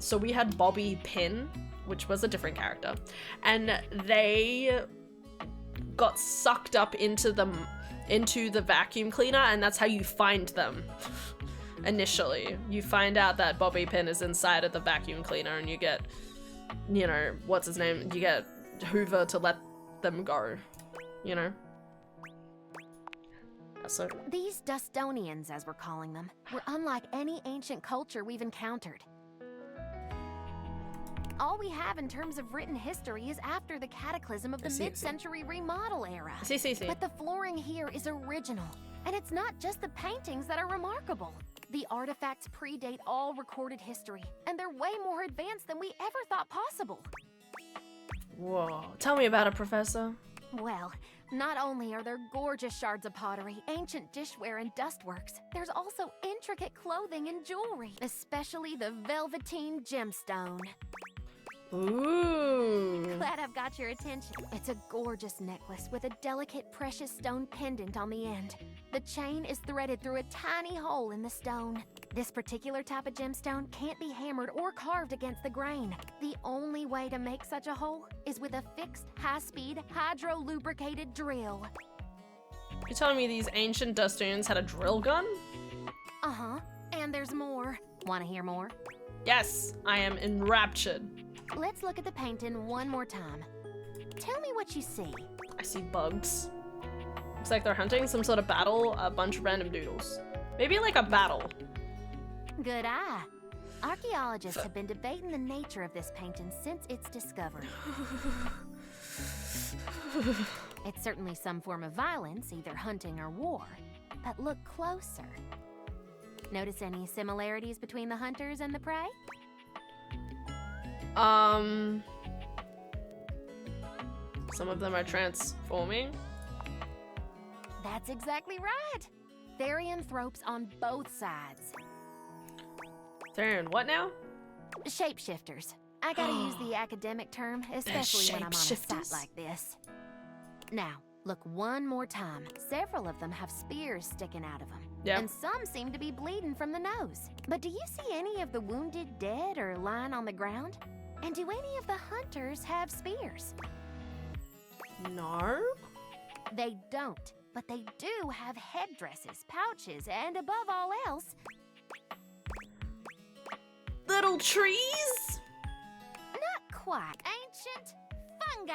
so we had Bobby Pin, which was a different character, and they got sucked up into the vacuum cleaner, and that's how you find them. Initially, you find out that Bobby Pin is inside of the vacuum cleaner, and you get, you know, what's his name? You get Hoover to let them go, you know? So these Dustonians, as we're calling them, were unlike any ancient culture we've encountered. All we have in terms of written history is after the cataclysm of the mid-century remodel era. But the flooring here is original, and it's not just the paintings that are remarkable. The artifacts predate all recorded history, and they're way more advanced than we ever thought possible. whoa, tell me about it, Professor. Well, not only are there gorgeous shards of pottery, ancient dishware, and dustworks, there's also intricate clothing and jewelry, especially the velveteen gemstone. Ooh. Glad I've got your attention. It's a gorgeous necklace with a delicate precious stone pendant on the end. The chain is threaded through a tiny hole in the stone. This particular type of gemstone can't be hammered or carved against the grain. The only way to make such a hole is with a fixed, high-speed, hydro-lubricated drill. You're telling me these ancient Dustonians had a drill gun? Uh-huh. And there's more. Want to hear more? Yes, I am enraptured. Let's look at the painting one more time. Tell me what you see. I see bugs. Looks like they're hunting some sort of battle, a bunch of random doodles. Maybe like a battle. Good eye. Archaeologists have been debating the nature of this painting since its discovery. It's certainly some form of violence, either hunting or war. But look closer. Notice any similarities between the hunters and the prey? Some of them are transforming. That's exactly right. Therianthropes on both sides. Therian, what now? Shapeshifters. I gotta use the academic term, especially when I'm on a site like this. Now, look one more time. Several of them have spears sticking out of them. Yep. And some seem to be bleeding from the nose. But do you see any of the wounded dead or lying on the ground? And do any of the hunters have spears? No. They don't. but they do have headdresses, pouches, and above all else, little trees? not quite. Ancient fungi.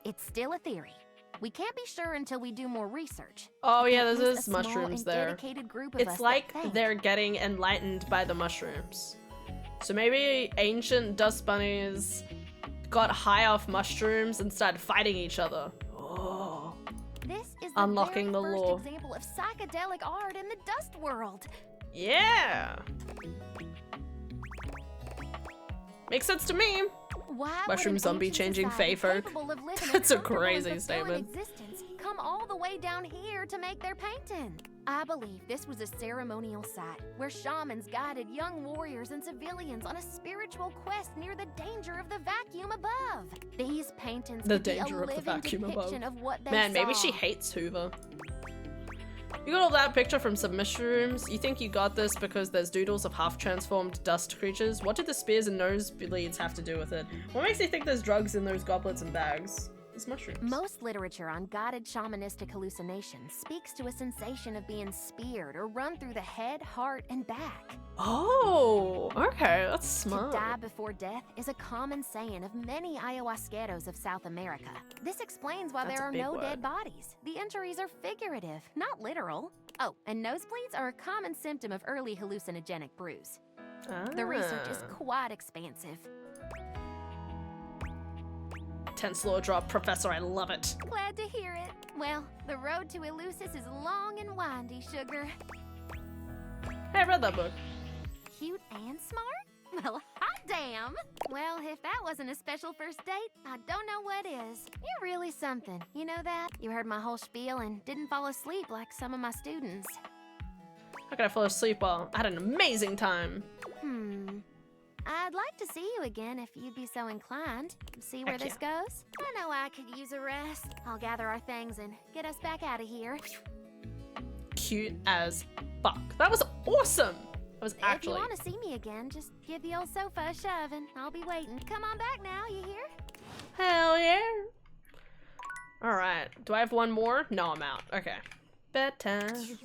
It's still a theory. We can't be sure until we do more research. Oh yeah, There there's is a small mushrooms and there. dedicated group of It's us like that think. they're getting enlightened by the mushrooms. So maybe ancient dust bunnies got high off mushrooms and started fighting each other. Oh. This is the Unlocking very the first lore. example of psychedelic art in the dust world. Yeah. Makes sense to me. Why Mushroom would an zombie ancient changing society fae folk? capable of living That's a comfortable and crazy fulfilling statement. existence come all the way down here to make their painting? I believe this was a ceremonial site where shamans guided young warriors and civilians on a spiritual quest near the danger of the vacuum above. These paintings The could be a danger of the living vacuum above. depiction of what they Man, maybe saw. she hates Hoover. You got all that picture from some mushrooms? You think you got this because there's doodles of half-transformed dust creatures? What do the spears and nosebleeds have to do with it? What makes you think there's drugs in those goblets and bags? It's mushrooms. Most literature on guided shamanistic hallucinations speaks to a sensation of being speared or run through the head, heart, and back. Oh, okay, that's smart. To die before death is a common saying of many ayahuasqueros of South America. This explains why That's there a are big no word. dead bodies. The injuries are figurative, not literal. Oh, and nosebleeds are a common symptom of early hallucinogenic brews. The research is quite expansive. Tense lore drop, Professor, I love it. Glad to hear it. Well, the road to Eleusis is long and windy, sugar. Hey, I read that book. Cute and smart? Well, hot damn! Well, if that wasn't a special first date, I don't know what is. You're really something, you know that? You heard my whole spiel and didn't fall asleep like some of my students. How could I fall asleep while I had an amazing time? I'd like to see you again if you'd be so inclined. See where Heck this goes? I know I could use a rest. I'll gather our things and get us back out of here. Cute as fuck. That was awesome. That was If you actually. want to see me again, just give the old sofa a shove and I'll be waiting. Come on back now, you hear? Hell yeah. Alright. Do I have one more? No, I'm out. Okay. Bedtime.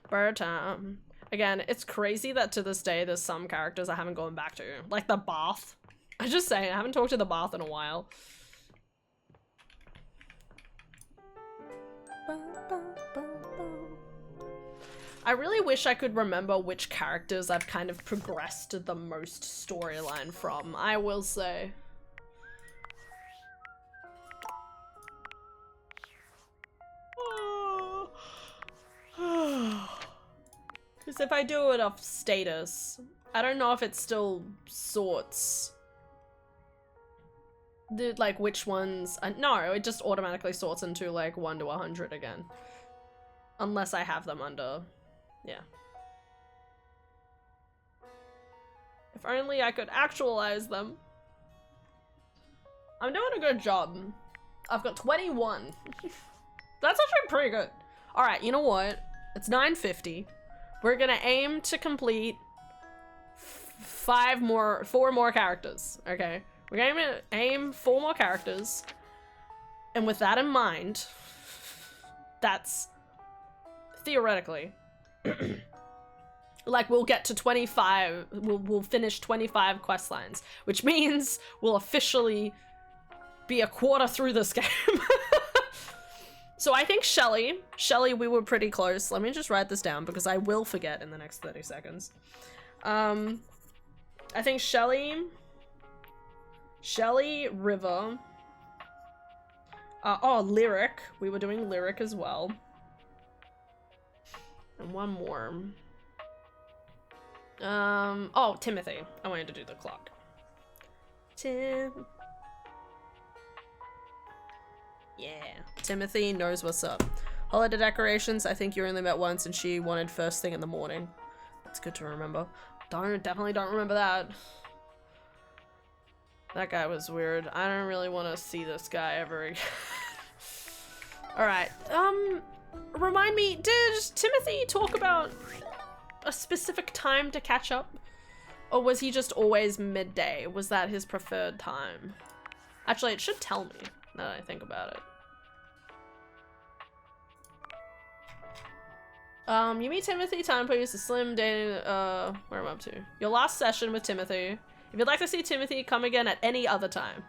Bedtime. Again, it's crazy that to this day there's some characters I haven't gone back to. Like the bath. I just say I haven't talked to the bath in a while. I really wish I could remember which characters I've kind of progressed the most storyline from, I will say. Because if I do it off status, I don't know if it still sorts the, like, which ones. No, it just automatically sorts into like 1 to 100 again, unless I have them under. Yeah. If only I could actualize them. I'm doing a good job. I've got 21. That's actually pretty good. All right, you know what? It's 9:50. We're gonna aim to complete 4 more characters. Okay, we're gonna aim 4 more characters, and with that in mind, that's theoretically like we'll get to 25. We'll finish 25 quest lines, which means we'll officially be a quarter through this game. So I think Shelly, we were pretty close. Let me just write this down because I will forget in the next 30 seconds. I think Shelly, River. Lyric. We were doing Lyric as well. And one more. Timothy. I wanted to do the clock. Yeah, Timothy knows what's up. Holiday decorations, I think you only met once and she wanted first thing in the morning. That's good to remember. Definitely don't remember that. That guy was weird. I don't really want to see this guy ever again. Alright, remind me, did Timothy talk about a specific time to catch up? Or was he just always midday? Was that his preferred time? Actually, it should tell me, now that I think about it. You meet Timothy, time please, a slim dating, where am I up to? Your last session with Timothy. If you'd like to see Timothy, come again at any other time.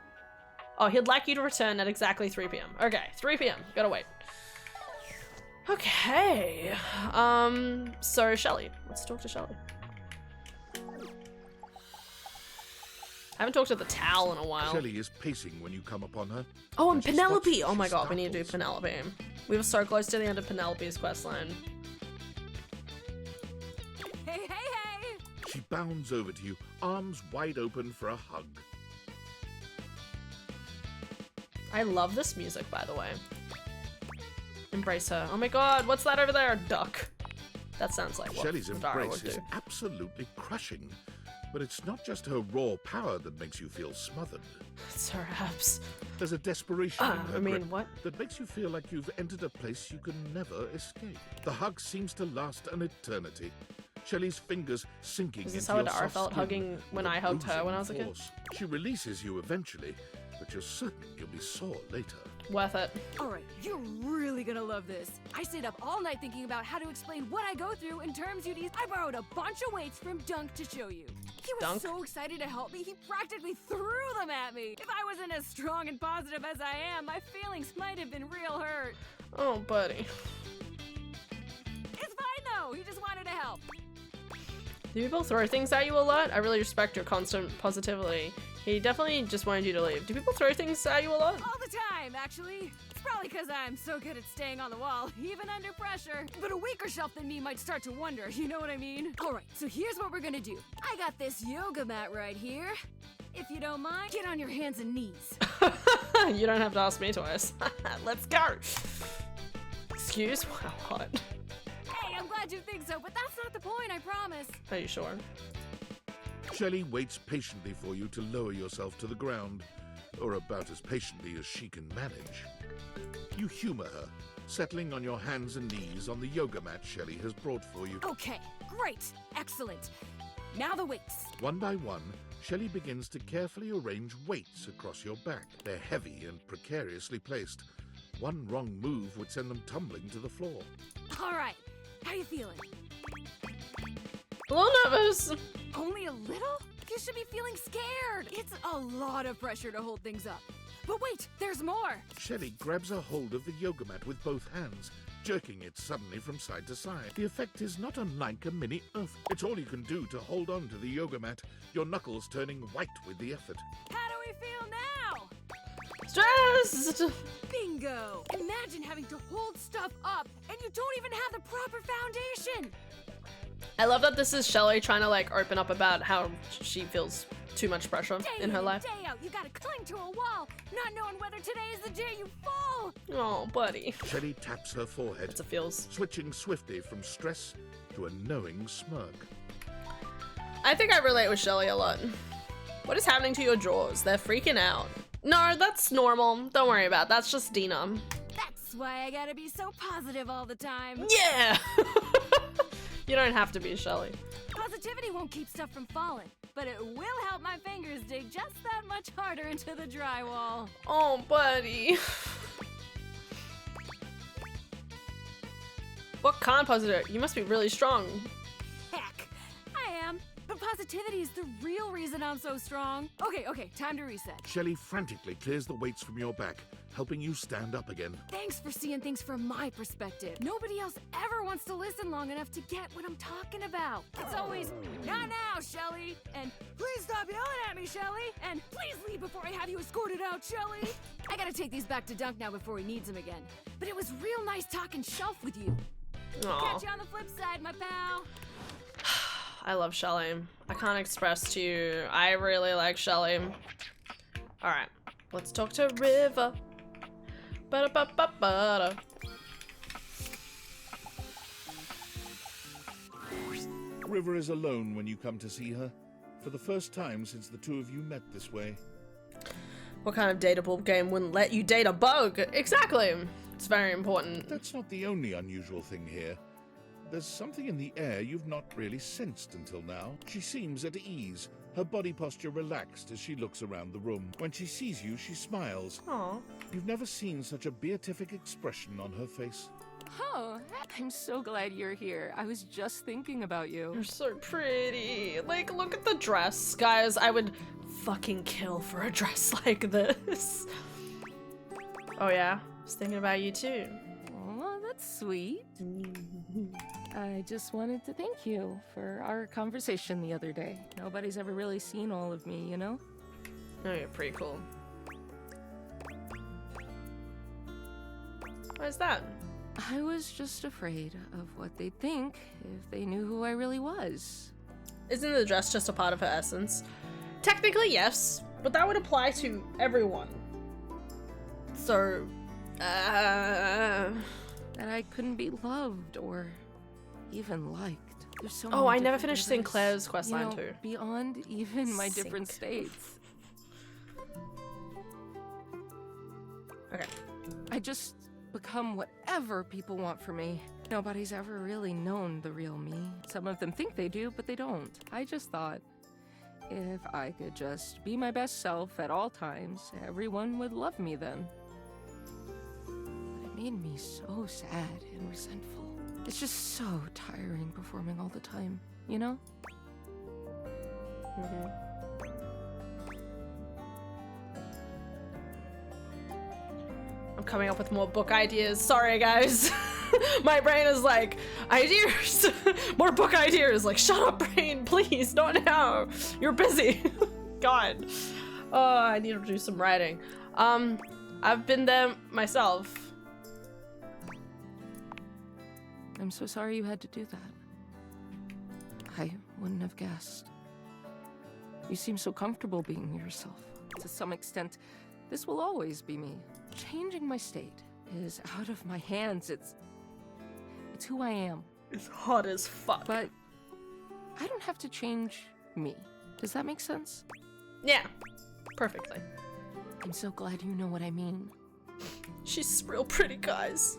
Oh, he'd like you to return at exactly 3 p.m. Okay, 3 p.m. Gotta wait. Okay. So Shelly. Let's talk to Shelly. I haven't talked to the towel in a while. Shelly is pacing when you come upon her. Oh, When and she Penelope! spots you, Oh my she god, we need to do startles. Penelope. We were so close to the end of Penelope's questline. Hey, hey, hey! She bounds over to you, arms wide open for a hug. I love this music, by the way. Embrace her. Oh my god, what's that over there? A duck. That sounds like what Shelley's Madara embrace would is do. absolutely crushing, but it's not just her raw power that makes you feel smothered. It's her abs. There's a desperation in her I mean, grip what? that makes you feel like you've entered a place you can never escape. The hug seems to last an eternity. Shelley's fingers sinking Is this into how your Adara soft felt skin hugging when with a I hugged her when I was a bruising kid? force. She releases you eventually, but you're certain you'll be sore later. Worth it. Alright, you're really gonna love this. I stayed up all night thinking about how to explain what I go through in terms you'd use. I borrowed a bunch of weights from Dunk to show you. He was Dunk? so excited to help me, he practically threw them at me. If I wasn't as strong and positive as I am, my feelings might have been real hurt. Oh, buddy. It's fine though, he just wanted to help. Do people throw things at you a lot? I really respect your constant positivity. He definitely just wanted you to leave. Do people throw things at you a lot? All the time, actually. It's probably because I'm so good at staying on the wall, even under pressure. But a weaker shelf than me might start to wonder, you know what I mean? Alright, so here's what we're gonna do. I got this yoga mat right here. If you don't mind, get on your hands and knees. You don't have to ask me twice. Let's go. Excuse? What? Hey, I'm glad you think so, but that's not the point, I promise. Are you sure? Shelley waits patiently for you to lower yourself to the ground, or about as patiently as she can manage. You humor her, settling on your hands and knees on the yoga mat Shelley has brought for you. Okay, great, excellent. Now the weights. One by one, Shelley begins to carefully arrange weights across your back. They're heavy and precariously placed. One wrong move would send them tumbling to the floor. Alright, how you feeling? A little nervous. Only a little? You should be feeling scared. It's a lot of pressure to hold things up. But wait, there's more. Shelley grabs a hold of the yoga mat with both hands, jerking it suddenly from side to side. The effect is not unlike a mini earth. It's all you can do to hold on to the yoga mat, your knuckles turning white with the effort. How do we feel now? Stress! Bingo! Imagine having to hold stuff up and you don't even have the proper foundation. I love that this is Shelly trying to like open up about how she feels too much pressure in her life. Day out, you gotta cling to a wall, not knowing whether today is the day you fall. Oh, buddy. Shelley taps her forehead, It's a feels. switching swiftly from stress to a knowing smirk. I think I relate with Shelly a lot. What is happening to your jaws? They're freaking out. No, that's normal. Don't worry about it. That's just Dina. That's why I gotta be so positive all the time. Yeah! You don't have to be Shelly. Positivity won't keep stuff from falling, but it will help my fingers dig just that much harder into the drywall. Oh, buddy. What kind of positive? You must be really strong. Heck, I am. But positivity is the real reason I'm so strong. Okay, time to reset. Shelley frantically clears the weights from your back, helping you stand up again. Thanks for seeing things from my perspective. Nobody else ever wants to listen long enough to get what I'm talking about. It's always, not now, Shelly, and please stop yelling at me, Shelly, and please leave before I have you escorted out, Shelly. I gotta take these back to Dunk now before he needs them again. But it was real nice talking shelf with you. Aw. Catch you on the flip side, my pal. I love Shelly. I can't express to you. I really like Shelly. Alright, let's talk to River. Ba-da-ba-ba-ba-da. River is alone when you come to see her, for the first time since the two of you met this way. What kind of dateable game wouldn't let you date a bug? Exactly. It's very important. That's not the only unusual thing here. There's something in the air you've not really sensed until now. She seems at ease, her body posture relaxed as she looks around the room. When she sees you, she smiles. Aw. You've never seen such a beatific expression on her face. Oh, I'm so glad you're here. I was just thinking about you. You're so pretty. Like, look at the dress. Guys, I would fucking kill for a dress like this. Oh yeah? I was thinking about you too. Oh, that's sweet. I just wanted to thank you for our conversation the other day. Nobody's ever really seen all of me, you know? Oh, you're pretty cool. Why is that? I was just afraid of what they'd think if they knew who I really was. Isn't the dress just a part of her essence? Technically, yes, but that would apply to everyone. So, that I couldn't be loved or even liked. There's so oh, many I never different finished rivers, Sinclair's questline you know, too. Beyond even my different states. Okay. I just become whatever people want for me. Nobody's ever really known the real me. Some of them think they do, but they don't. I just thought if I could just be my best self at all times, everyone would love me then. But it made me so sad and resentful. It's just so tiring performing all the time, you know? Mm-hmm. I'm coming up with more book ideas. Sorry, guys. My brain is like, ideas! More book ideas! Like, shut up, brain, please, not now. You're busy. God. Oh, I need to do some writing. I've been there myself. I'm so sorry you had to do that. I wouldn't have guessed. You seem so comfortable being yourself. To some extent, this will always be me. Changing my state is out of my hands. It's who I am. It's hot as fuck. But I don't have to change me. Does that make sense? Yeah, perfectly. I'm so glad you know what I mean. She's real pretty, guys.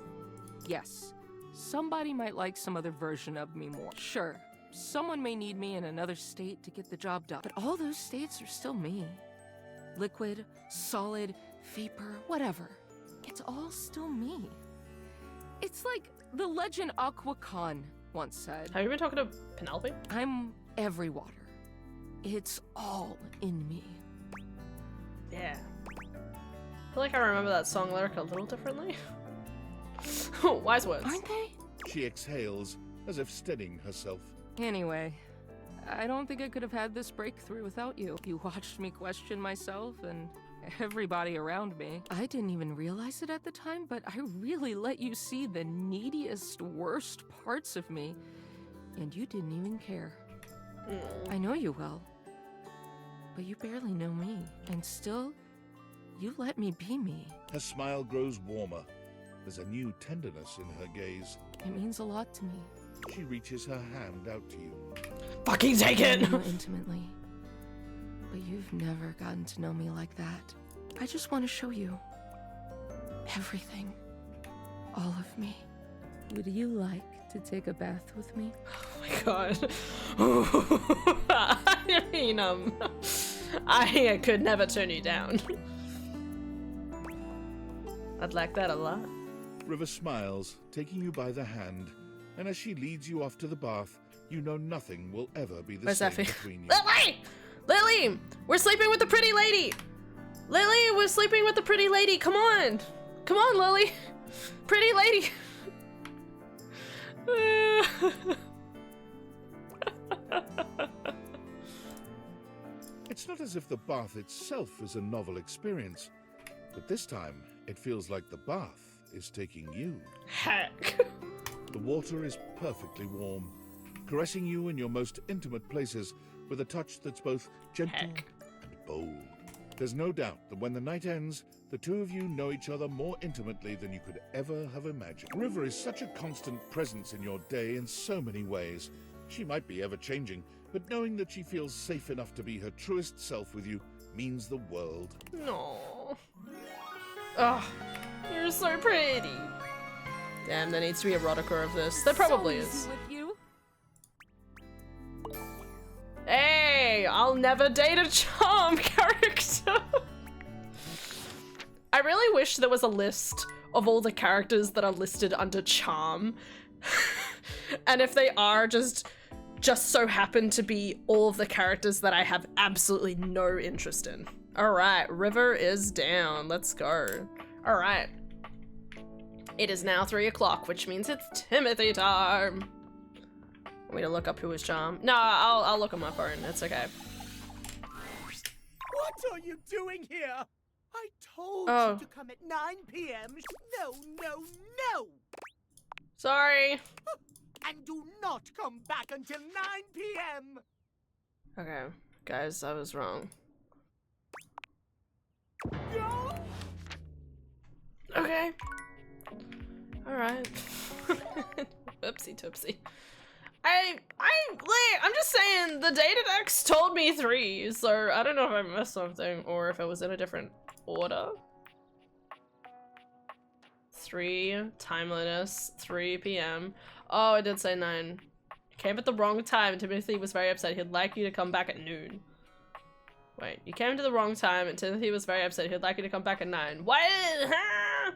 Yes, somebody might like some other version of me more. Sure, someone may need me in another state to get the job done. But all those states are still me. Liquid, solid, vapor, whatever. It's all still me. It's like the legend Aqua Khan once said. Have you been talking to Penelope? I'm every water. It's all in me. Yeah. I feel like I remember that song lyric a little differently. Wise words. Aren't they? She exhales, as if steadying herself. Anyway, I don't think I could have had this breakthrough without you. You watched me question myself and everybody around me. I didn't even realize it at the time, but I really let you see the neediest, worst parts of me, and you didn't even care. I know you well, but you barely know me, and still, you let me be me. Her smile grows warmer. There's a new tenderness in her gaze. It means a lot to me. She reaches her hand out to you. Fucking take I it! know you intimately, but you've never gotten to know me like that. I just want to show you everything, all of me. Would you like to take a bath with me? Oh my god. I mean, I could never turn you down. I'd like that a lot. River smiles, taking you by the hand, and as she leads you off to the bath, you know nothing will ever be the Where's same Effie? between you. Lily! Lily! We're sleeping with the pretty lady! Lily, we're sleeping with the pretty lady! Come on! Come on, Lily! Pretty lady! It's not as if the bath itself is a novel experience, but this time it feels like the bath is taking you. Heck. The water is perfectly warm, caressing you in your most intimate places with a touch that's both gentle Heck. and bold. There's no doubt that when the night ends, the two of you know each other more intimately than you could ever have imagined. River is such a constant presence in your day in so many ways. She might be ever-changing, but knowing that she feels safe enough to be her truest self with you means the world. No. Ugh. You're so pretty. Damn, there needs to be erotica of this. There probably So is. easy with you. Hey, I'll never date a charm character. I really wish there was a list of all the characters that are listed under charm. And if they are just so happen to be all of the characters that I have absolutely no interest in. All right, river is down. Let's go. All right. It is now 3 o'clock, which means it's Timothy time. Want me to look up who was charmed? No, I'll look on my phone. It's okay. What are you doing here? I told you to come at 9 p.m. No, no, no! Sorry. And do not come back until 9 p.m. Okay, guys, I was wrong. No! Okay. All right. Oopsie toopsie. I'm just saying the Datadex told me 3, so I don't know if I missed something or if it was in a different order. 3, timeliness, 3 p.m. Oh, it did say 9. Came at the wrong time. Timothy was very upset. He'd like you to come back at noon. Wait, you came to the wrong time and Timothy was very upset. He'd like you to come back at 9. What? Huh?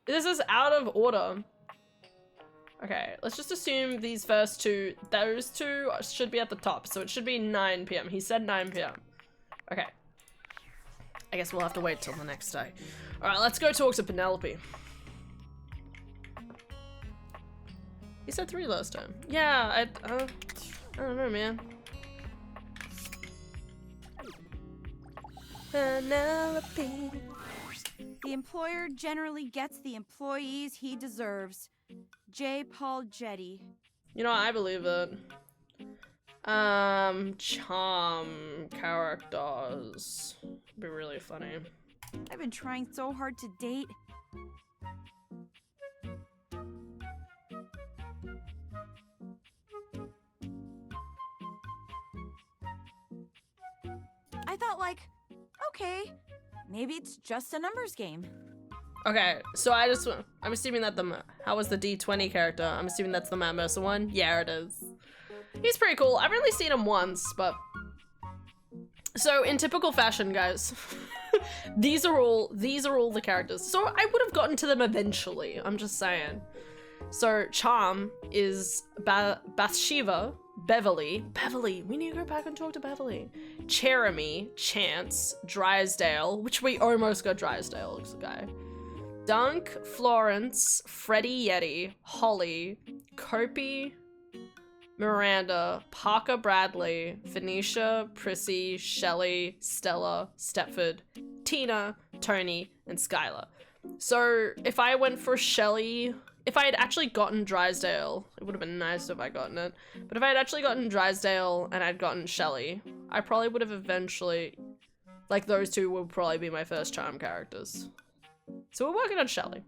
This is out of order. Okay, let's just assume these first 2, those 2 should be at the top. So it should be 9 p.m. He said 9 p.m. Okay. I guess we'll have to wait till the next day. All right, let's go talk to Penelope. He said 3 last time. Yeah, I don't know, man. Penelope. The employer generally gets the employees he deserves. J. Paul Jetty. You know, I believe it. Charm characters. Be really funny. I've been trying so hard to date. I thought, like, okay, maybe it's just a numbers game. Okay, so I'm assuming that how was the D20 character? I'm assuming that's the Matt Mercer one? Yeah, it is. He's pretty cool. I've only seen him once, but... So, in typical fashion, guys, these are all the characters. So, I would have gotten to them eventually, I'm just saying. So, Charm is Bathsheba, Beverly, we need to go back and talk to Beverly. Jeremy, Chance, Drysdale, which we almost got Drysdale, looks the guy. Dunk, Florence, Freddie Yeti, Holly, Kopi, Miranda, Parker Bradley, Phoenicia, Prissy, Shelley, Stella, Stepford, Tina, Tony, and Skylar. So if I went for Shelley, if I had actually gotten Drysdale, it would have been nice if I gotten it, but if I had actually gotten Drysdale and I'd gotten Shelley, I probably would have eventually, like those 2 would probably be my first charm characters. So we're working on Shelley.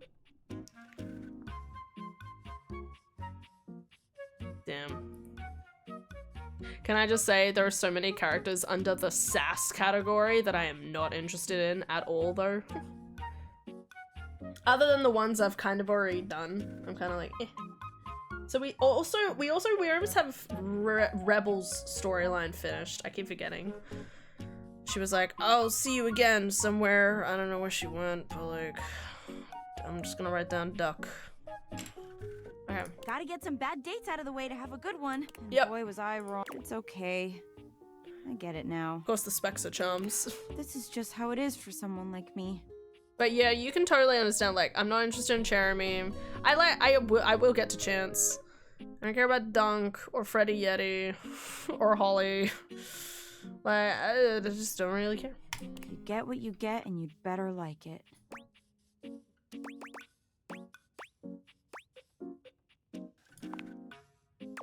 Damn. Can I just say there are so many characters under the sass category that I am not interested in at all though. Other than the ones I've kind of already done, I'm kind of like, eh. So we almost have Rebel's storyline finished. I keep forgetting. She was like, I'll see you again somewhere. I don't know where she went, but like, I'm just gonna write down duck. Okay. Gotta get some bad dates out of the way to have a good one. And yep. Boy, was I wrong. It's okay. I get it now. Of course the specs are charms. This is just how it is for someone like me. But yeah, you can totally understand, like, I'm not interested in Jeremy. I will get to Chance. I don't care about Dunk or Freddie Yeti or Holly. Like, I just don't really care. You get what you get and you'd better like it.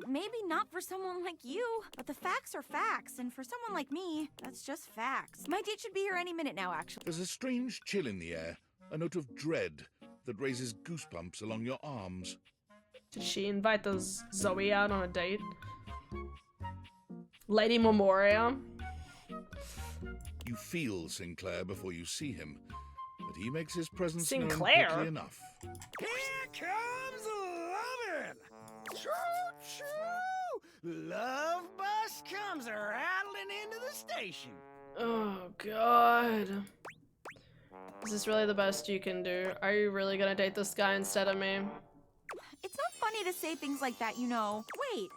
Maybe not for someone like you, but the facts are facts, and for someone like me, that's just facts. My date should be here any minute now, actually. There's a strange chill in the air, a note of dread that raises goosebumps along your arms. Did she invite those Zoe out on a date? Lady Memoria? You feel Sinclair before you see him, but he makes his presence known Sinclair? quickly enough. Here comes lovin'! Choo-choo! Love bus comes rattling into the station. Oh, God. Is this really the best you can do? Are you really gonna date this guy instead of me? It's not funny to say things like that, you know. Wait.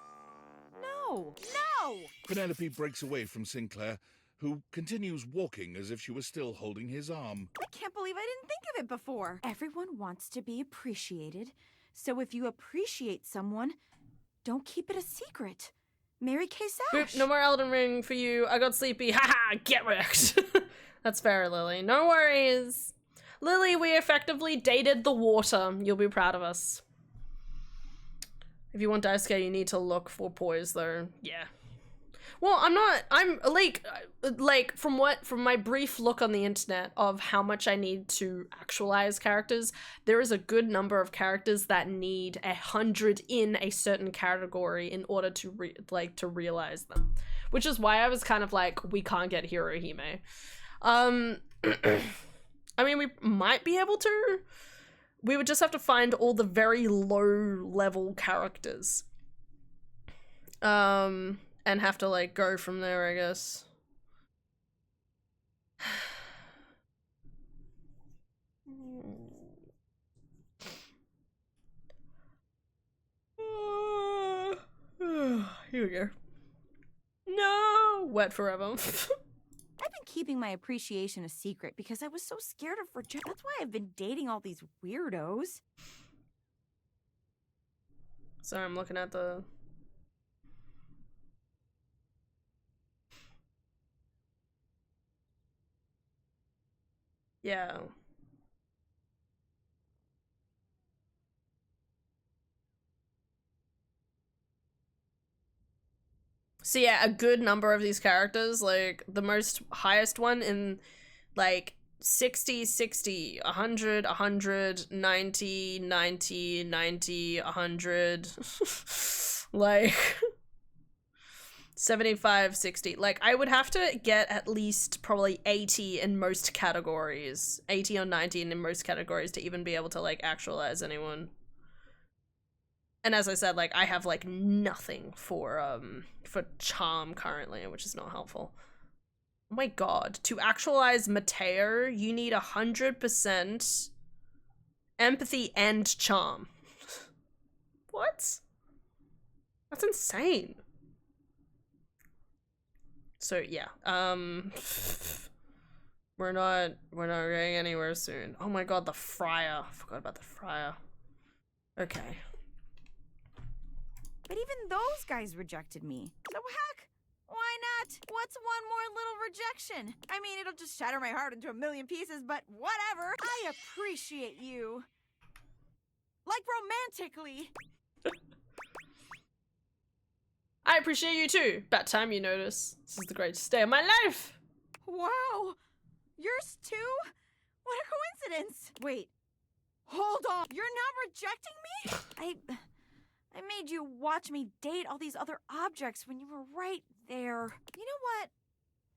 No. No! Penelope breaks away from Sinclair, who continues walking as if she was still holding his arm. I can't believe I didn't think of it before. Everyone wants to be appreciated. So if you appreciate someone, don't keep it a secret. Marry Kay Boop, Sash. no more Elden Ring for you. I got sleepy. Haha, get wrecked. That's fair, Lily. No worries. Lily, we effectively dated the water. You'll be proud of us. If you want Daisuke, you need to look for poise, though. Yeah. Well, I'm like from my brief look on the internet of how much I need to actualize characters, there is a good number of characters that need 100 in a certain category in order to realize them, which is why I was kind of like, we can't get Hirohime. I mean, we might be able to. We would just have to find all the very low level characters. And have to like go from there, I guess. Here we go. No! Wet forever. I've been keeping my appreciation a secret because I was so scared of rejection. That's why I've been dating all these weirdos. Sorry, I'm looking at the... Yeah. So yeah, a good number of these characters, like the most highest one in like 60, 60, 100, 100, 90, 90, 90, 100, like 75, 60. Like I would have to get at least probably 80 in most categories, 80 or 90 in most categories to even be able to like actualize anyone. And as I said, like I have like nothing for charm currently, which is not helpful. Oh my god, to actualize Mateo, you need 100% empathy and charm. What? That's insane. So yeah, we're not going anywhere soon. Oh my god, the friar. I forgot about the friar. Okay. But even those guys rejected me. So heck, why not? What's one more little rejection? I mean, it'll just shatter my heart into a million pieces, but whatever. I appreciate you. Like romantically. I appreciate you too. About time you notice. This is the greatest day of my life. Wow. Yours too? What a coincidence. Wait. Hold on. You're not rejecting me? I made you watch me date all these other objects when you were right there. You know what?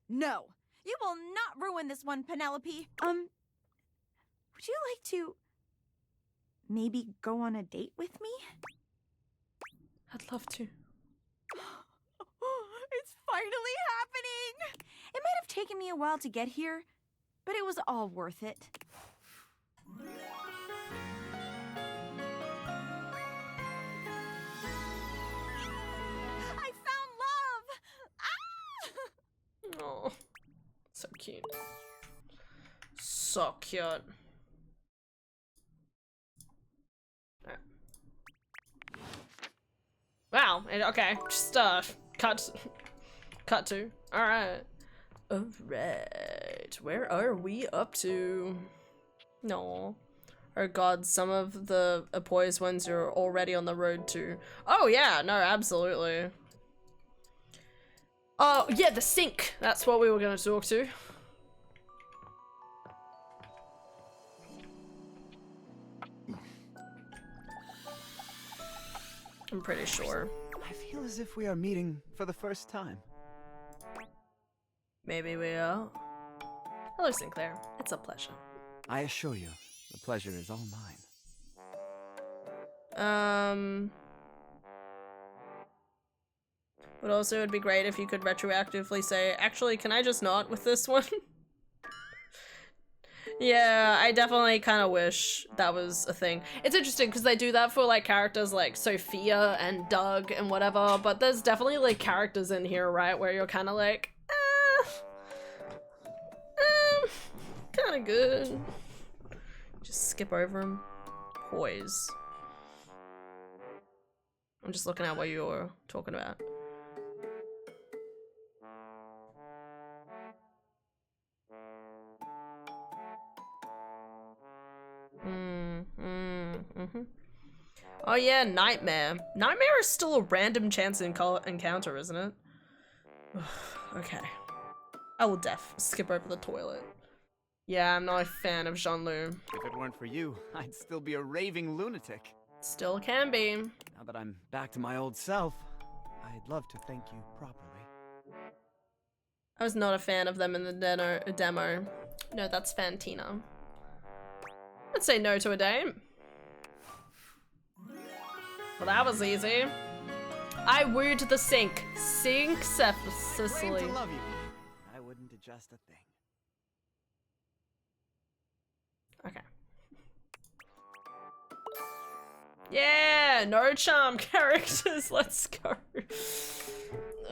No. You will not ruin this one, Penelope. Would you like to maybe go on a date with me? I'd love to. It's finally happening! It might have taken me a while to get here, but it was all worth it. I found love! Ah! Oh, so cute. So cute. Right. Wow, okay, just cut to. Alright. Alright, where are we up to? No. Oh god, some of the poised ones are already on the road to. Oh yeah, no, absolutely. Oh yeah, the sink. That's what we were gonna talk to. I'm pretty sure. I feel as if we are meeting for the first time. Maybe we are. Hello, Sinclair. It's a pleasure. I assure you, the pleasure is all mine. But also it'd be great if you could retroactively say, actually, can I just not with this one? Yeah, I definitely kind of wish that was a thing. It's interesting because they do that for like characters like Sophia and Doug and whatever, but there's definitely like characters in here, right, where you're kind of like, kind of good. Just skip over them. Poise. I'm just looking at what you're talking about. Oh yeah, Nightmare. Nightmare is still a random chance encounter, isn't it? Okay. I will skip over the toilet. Yeah, I'm not a fan of Jean-Lu. If it weren't for you, I'd still be a raving lunatic. Still can be. Now that I'm back to my old self, I'd love to thank you properly. I was not a fan of them in the demo. No, that's Fantina. Let's say no to a dame. Well, that was easy. I wooed the sink. Sink Cecily. To love you. I wouldn't adjust a thing. Okay. Yeah, no charm characters. Let's go.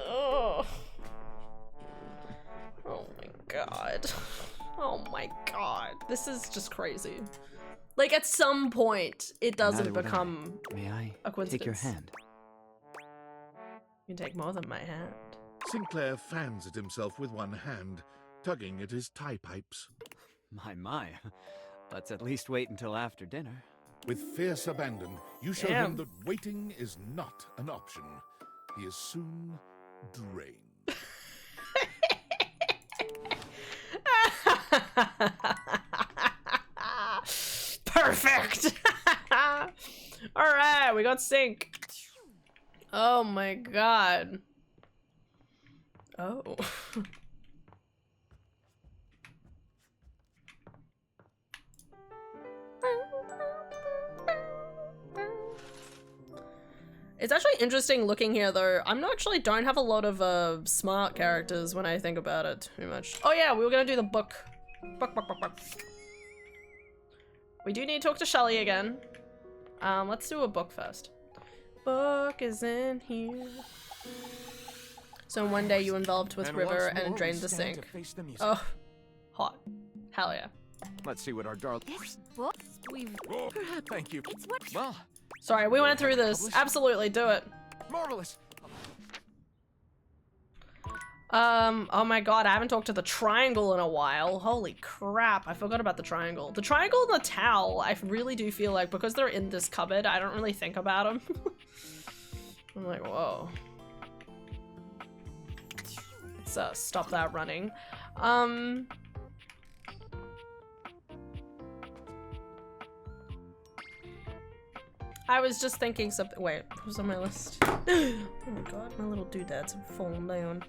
Oh. Oh my god. Oh my god. This is just crazy. Like at some point, it doesn't become a coincidence. Take your hand? You can take more than my hand. Sinclair fans at himself with one hand, tugging at his tie pipes. My. Let's at least wait until after dinner. With fierce abandon, you show him that waiting is not an option. He is soon drained. Perfect! Alright, we got sync. Oh my god. Oh. It's actually interesting looking here though. I'm not actually don't have a lot of smart characters when I think about it too much. Oh yeah, we were gonna do the book. Book. We do need to talk to Shelly again. Let's do a book first. Book is in here. So one day you enveloped with river and drained the sink. Oh, hot. Hell yeah. Let's see what our darling. This book we've. Thank you. It's what. Well. Sorry, we went through this. Absolutely, do it. Marvelous. Oh my god, I haven't talked to the triangle in a while. Holy crap, I forgot about the triangle. The triangle and the towel, I really do feel like, because they're in this cupboard, I don't really think about them. I'm like, whoa. Let's stop that running. I was just thinking something. Wait, who's on my list? Oh my god, my little doodads have fallen down.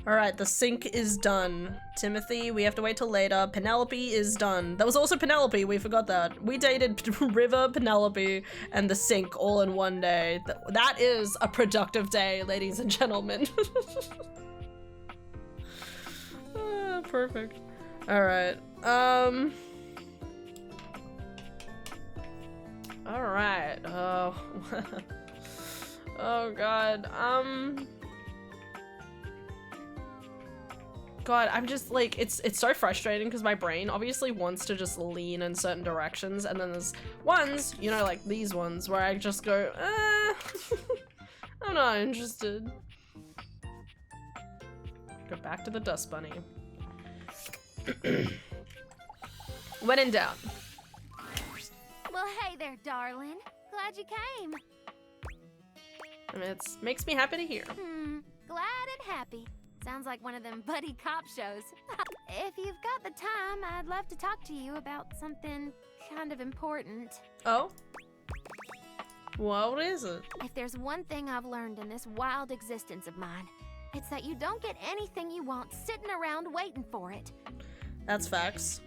Alright, the sink is done. Timothy, we have to wait till later. Penelope is done. That was also Penelope, we forgot that. We dated River, Penelope, and the sink all in one day. That is a productive day, ladies and gentlemen. Perfect. Alright, Alright, oh. Oh god, God, I'm just like, it's so frustrating because my brain obviously wants to just lean in certain directions, and then there's ones, you know, like these ones, where I just go, I'm not interested. Go back to the dust bunny. When in doubt. Well, hey there, darling. Glad you came. I mean, it makes me happy to hear. Glad and happy. Sounds like one of them buddy cop shows. If you've got the time, I'd love to talk to you about something kind of important. Oh? What is it? If there's one thing I've learned in this wild existence of mine, it's that you don't get anything you want sitting around waiting for it. That's facts.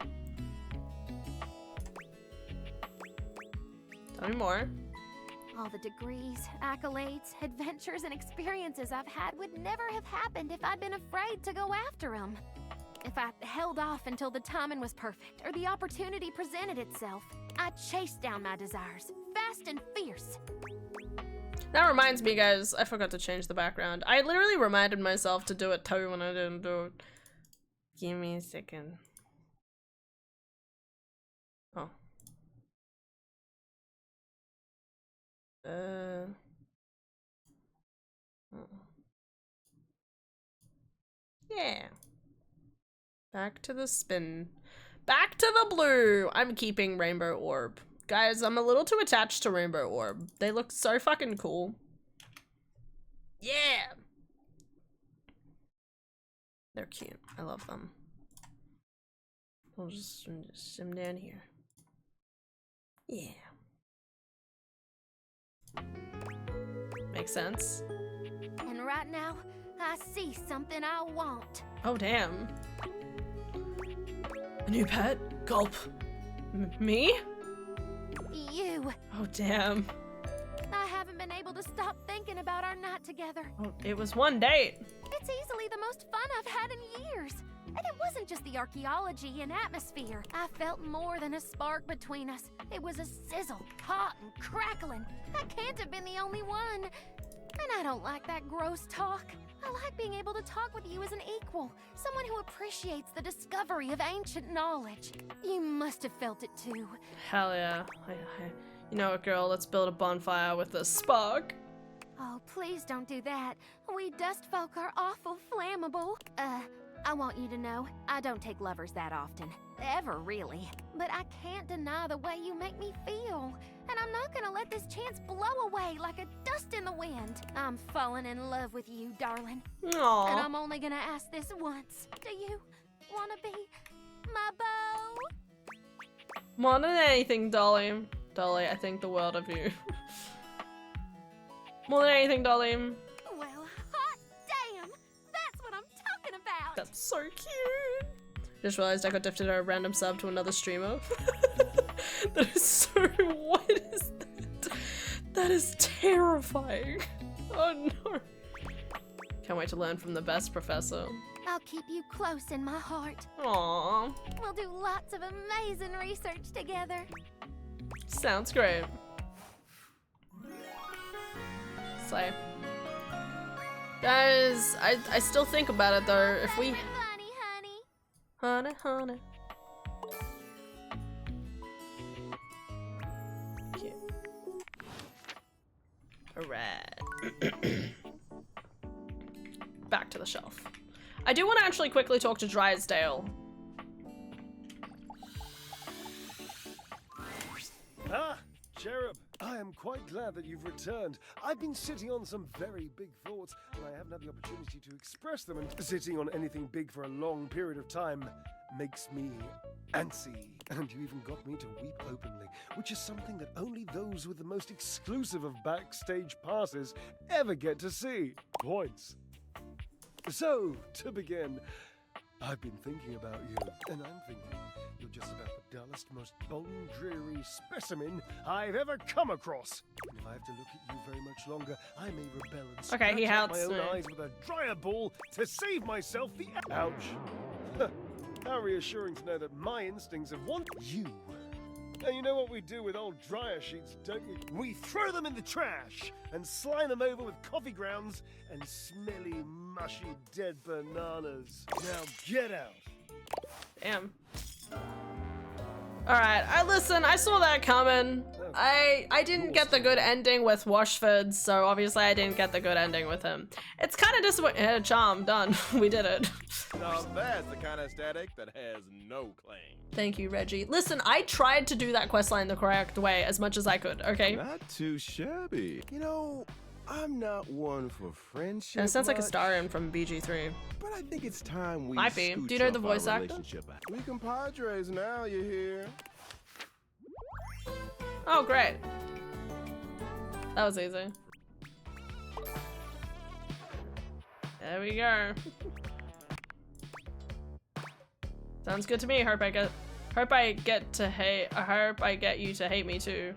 Tell me more. All the degrees, accolades, adventures, and experiences I've had would never have happened if I'd been afraid to go after them. If I held off until the timing was perfect or the opportunity presented itself, I'd chase down my desires, fast and fierce. That reminds me, guys, I forgot to change the background. I literally reminded myself to do it too when I didn't do it. Give me a second. Oh. Yeah. Back to the spin. Back to the blue! I'm keeping Rainbow Orb. Guys, I'm a little too attached to Rainbow Orb. They look so fucking cool. Yeah! They're cute. I love them. I'll just sim down here. Yeah. Makes sense. And right now, I see something I want. Oh, damn. A new pet? Gulp. Me? You. Oh, damn. I haven't been able to stop thinking about our night together. Oh, it was one date. It's easily the most fun I've had in years. And it wasn't just the archaeology and atmosphere. I felt more than a spark between us. It was a sizzle, hot and crackling. I can't have been the only one. And I don't like that gross talk. I like being able to talk with you as an equal, someone who appreciates the discovery of ancient knowledge. You must have felt it too. Hell yeah. You know what, girl? Let's build a bonfire with a spark. Oh, please don't do that. We dust folk are awful flammable. I want you to know, I don't take lovers that often. Ever, really. But I can't deny the way you make me feel. And I'm not gonna let this chance blow away like a dust in the wind. I'm falling in love with you, darling. Aww. And I'm only gonna ask this once. Do you wanna be my beau? More than anything, Dolly. Dolly, I think the world of you. More than anything, Dolly. Well, hot damn! That's what I'm talking about! That's so cute! Just realized I got gifted a random sub to another streamer. That is so... What is that? That is terrifying. Oh no. Can't wait to learn from the best professor. I'll keep you close in my heart. Aww. We'll do lots of amazing research together. Sounds great. Slay. Guys, I still think about it though. If we... Honey, honey. Cute. Alright. Back to the shelf. I do want to actually quickly talk to Drysdale. Ah, Cherub, I am quite glad that you've returned. I've been sitting on some very big thoughts, and I haven't had the opportunity to express them, and sitting on anything big for a long period of time makes me antsy. And you even got me to weep openly, which is something that only those with the most exclusive of backstage passes ever get to see. Points. So, to begin, I've been thinking about you, and I'm thinking you're just about the dullest, most bone-dreary specimen I've ever come across. And if I have to look at you very much longer, I may rebel and scratch out my own eyes with a dryer ball to save myself the ouch. How reassuring to know that my instincts have wanted you. And you know what we do with old dryer sheets, don't you? We throw them in the trash and slime them over with coffee grounds and smelly, mushy, dead bananas. Now get out. Damn. Alright, I saw that coming. I didn't get the good ending with Washford, so obviously I didn't get the good ending with him. It's kind of disappointing. Charm, done. We did it. Now that's the kind of static that has no claim. Thank you, Reggie. Listen, I tried to do that questline the correct way as much as I could, okay? Not too shabby. You know, I'm not one for friendship. And it sounds like a Starion from BG3. But I think it's time we might be. Do you know the voice actor? We compadres now, you hear? Oh, great. That was easy. There we go. Sounds good to me. Hope I get you to hate me too.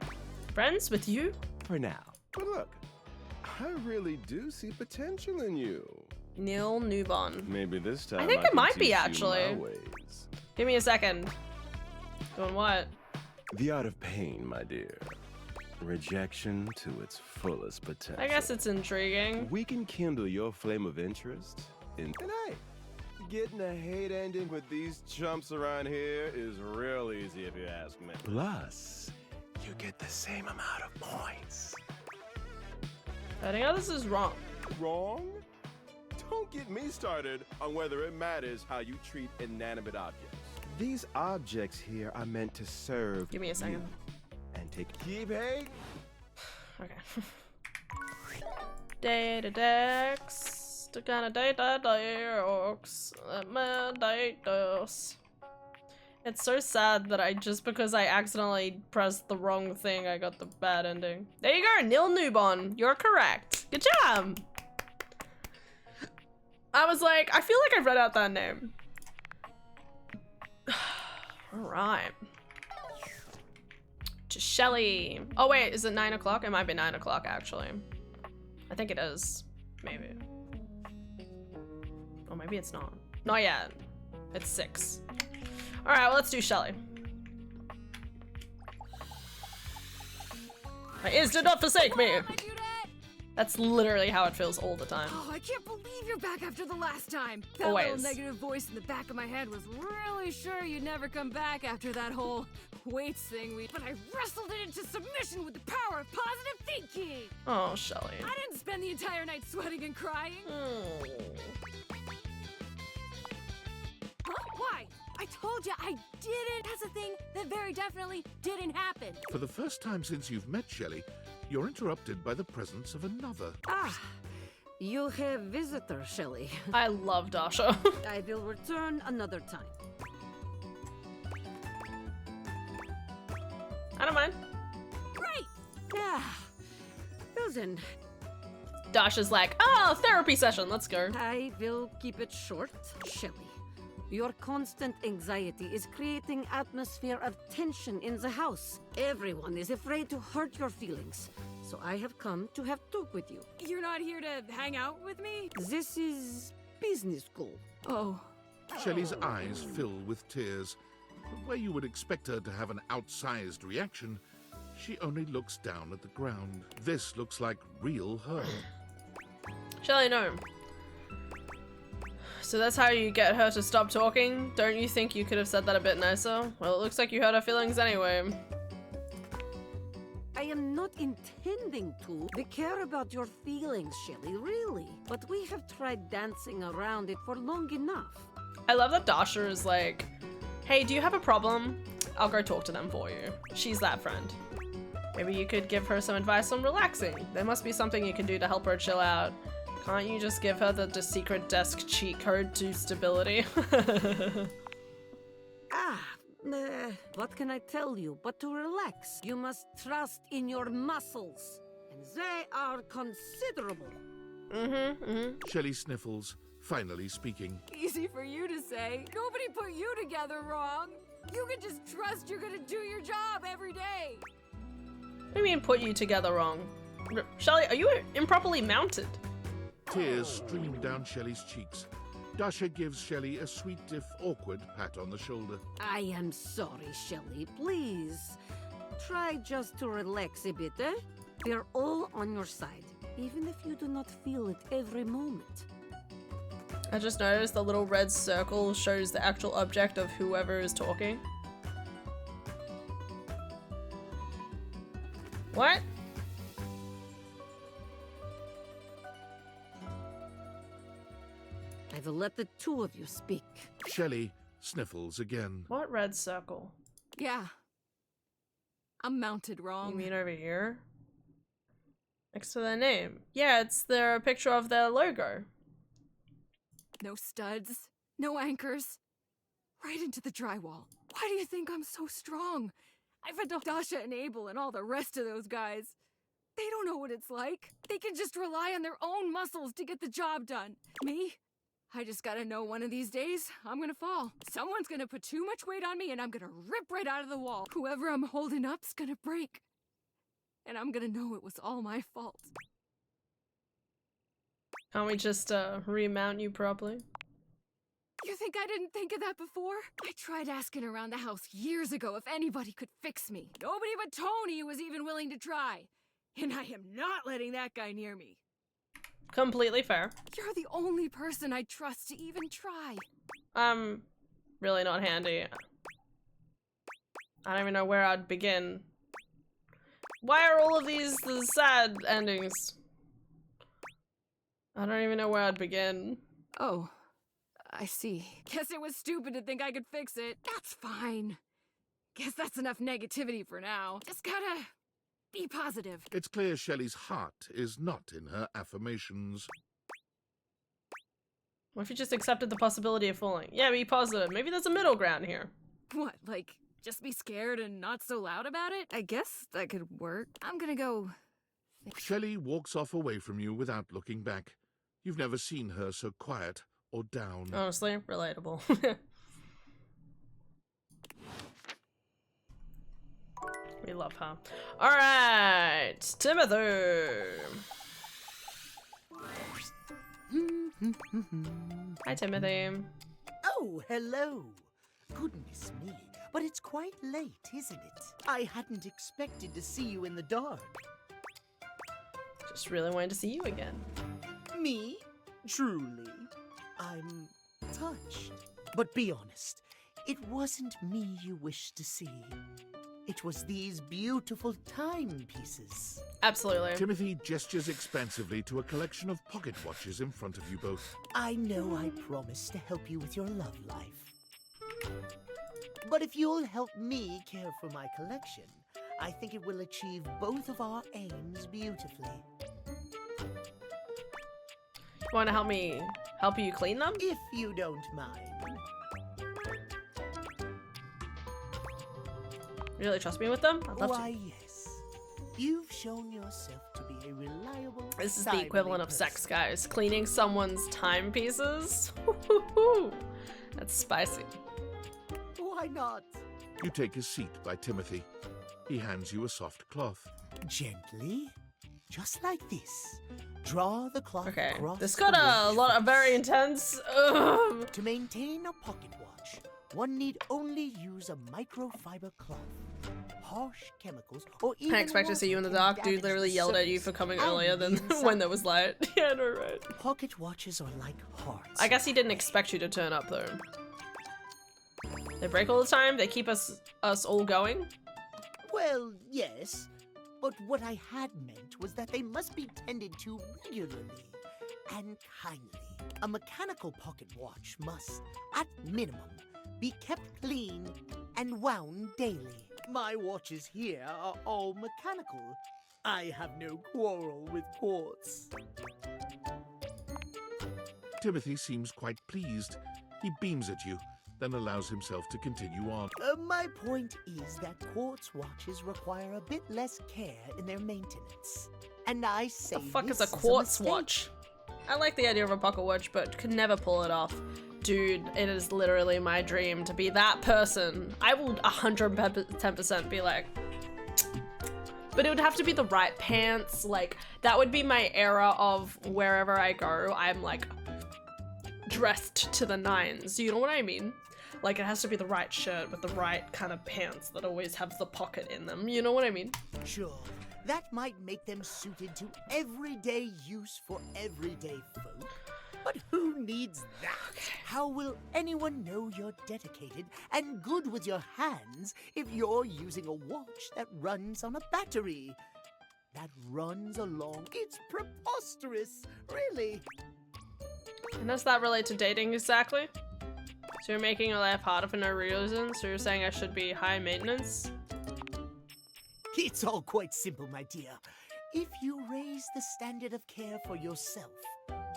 Friends with you? For now. But look, I really do see potential in you. Neil Newbon. Maybe this time I think it might can be, teach you actually. my ways. Give me a second. Doing what? The art of pain, my dear. Rejection to its fullest potential. I guess it's intriguing. We can kindle your flame of interest in... And hey, getting a hate ending with these chumps around here is real easy if you ask me. Plus, you get the same amount of points. I think this is wrong. Wrong? Don't get me started on whether it matters how you treat inanimate objects. These objects here are meant to serve. Give me a second. And take keep hey. Okay. Data decks. To kind of data decks. It's so sad that because I accidentally pressed the wrong thing, I got the bad ending. There you go, Neil Newbon. You're correct. Good job. I was like, I feel like I've read out that name. Alright. To Shelly. Oh wait, is it 9 o'clock? It might be 9 o'clock actually. I think it is. Maybe. Oh, maybe it's not. Not yet. It's 6. Alright, well, let's do Shelly. My ears did not forsake me. That's literally how it feels all the time. Oh, I can't believe you're back after the last time. That Always. little negative voice in the back of my head was really sure you'd never come back after that whole weights thing but I wrestled it into submission with the power of positive thinking. Oh, Shelly. I didn't spend the entire night sweating and crying. Huh? Why? I told you I didn't. That's a thing that very definitely didn't happen. For the first time since you've met Shelley, you're interrupted by the presence of another. Ah, you have visitor, Shelley. I love Dasha. I will return another time. I don't mind. Great. Yeah. Well then. Dasha's like, oh, therapy session, let's go. I will keep it short, Shelley. Your constant anxiety is creating atmosphere of tension in the house. Everyone is afraid to hurt your feelings. So I have come to have talk with you. You're not here to hang out with me? This is business school. Oh. Shelley's eyes fill with tears. But where you would expect her to have an outsized reaction, she only looks down at the ground. This looks like real hurt. Shelley, no. So that's how you get her to stop talking? Don't you think you could have said that a bit nicer? Well, it looks like you hurt her feelings anyway. I am not intending to. We care about your feelings, Shelley, really. But we have tried dancing around it for long enough. I love that Dasha is like, hey, do you have a problem? I'll go talk to them for you. She's that friend. Maybe you could give her some advice on relaxing. There must be something you can do to help her chill out. Can't you just give her the secret desk cheat code to stability? What can I tell you but to relax? You must trust in your muscles, and they are considerable. Shelley sniffles, finally speaking. Easy for you to say. Nobody put you together wrong. You can just trust you're gonna do your job every day. What do you mean put you together wrong? Shelley, are you improperly mounted? Tears stream down Shelley's cheeks. Dasha gives Shelley a sweet if awkward pat on the shoulder. I am sorry, Shelley. Please, try just to relax a bit, eh? We're all on your side, even if you do not feel it every moment. I just noticed the little red circle shows the actual object of whoever is talking. What? I will let the two of you speak. Shelley sniffles again. What red circle? Yeah. I'm mounted wrong. You mean over here? Next to their name. Yeah, it's their picture of their logo. No studs, no anchors. Right into the drywall. Why do you think I'm so strong? I've had Dasha and Abel and all the rest of those guys. They don't know what it's like. They can just rely on their own muscles to get the job done. Me? I just gotta know one of these days, I'm gonna fall. Someone's gonna put too much weight on me and I'm gonna rip right out of the wall. Whoever I'm holding up's gonna break. And I'm gonna know it was all my fault. Can't we just remount you properly? You think I didn't think of that before? I tried asking around the house years ago if anybody could fix me. Nobody but Tony was even willing to try. And I am not letting that guy near me. Completely fair. You're the only person I trust to even try. I'm really not handy. I don't even know where I'd begin. Why are all of these the sad endings? I don't even know where I'd begin. Oh, I see. Guess it was stupid to think I could fix it. That's fine. Guess that's enough negativity for now. Just gotta be positive. It's clear Shelley's heart is not in her affirmations. What if you just accepted the possibility of falling? Yeah, be positive. Maybe there's a middle ground here. What, like, just be scared and not so loud about it? I guess that could work. I'm gonna go... Shelley walks off away from you without looking back. You've never seen her so quiet or down. Honestly, relatable. We love her. Alright, Timothy! Hi, Timothy. Oh, hello. Goodness me, but it's quite late, isn't it? I hadn't expected to see you in the dark. Just really wanted to see you again. Me? Truly. I'm touched. But be honest, it wasn't me you wished to see. It was these beautiful timepieces. Absolutely. Timothy gestures expansively to a collection of pocket watches in front of you both. I know I promised to help you with your love life. But if you'll help me care for my collection, I think it will achieve both of our aims beautifully. You want to help you clean them? If you don't mind. You really trust me with them? I'd love Why, to. yes. You've shown yourself to be a reliable, This is the timely equivalent of person. sex, guys. Cleaning someone's timepieces? That's spicy. Why not? You take a seat by Timothy. He hands you a soft cloth. Gently, just like this. Draw the cloth across This the got a watch lot of face. very intense. Ugh. To maintain a pocket watch, one need only use a microfiber cloth. Harsh chemicals or even I expect to see you in the dark. Dude literally yelled at you for coming earlier than when there was light. Yeah, no, right. Pocket watches are like hearts. I guess he didn't expect you to turn up though. They break all the time. They keep us all going. Well, yes. But what I had meant was that they must be tended to regularly and kindly. A mechanical pocket watch must, at minimum, be kept clean and wound daily. My watches here are all mechanical. I have no quarrel with quartz. Timothy seems quite pleased. He beams at you, then allows himself to continue on. My point is that quartz watches require a bit less care in their maintenance. And I say The fuck is this a quartz mistake. watch? I like the idea of a pocket watch, but could never pull it off. Dude, it is literally my dream to be that person. I will 110% be like... But it would have to be the right pants. Like, that would be my era of wherever I go, I'm like dressed to the nines. You know what I mean? Like, it has to be the right shirt with the right kind of pants that always have the pocket in them. You know what I mean? Sure, that might make them suited to everyday use for everyday folk. But who needs that? How will anyone know you're dedicated and good with your hands if you're using a watch that runs on a battery? That runs along. It's preposterous, really. And does that relate to dating exactly? So you're making your life harder for no reason? So you're saying I should be high maintenance? It's all quite simple, my dear. If you raise the standard of care for yourself,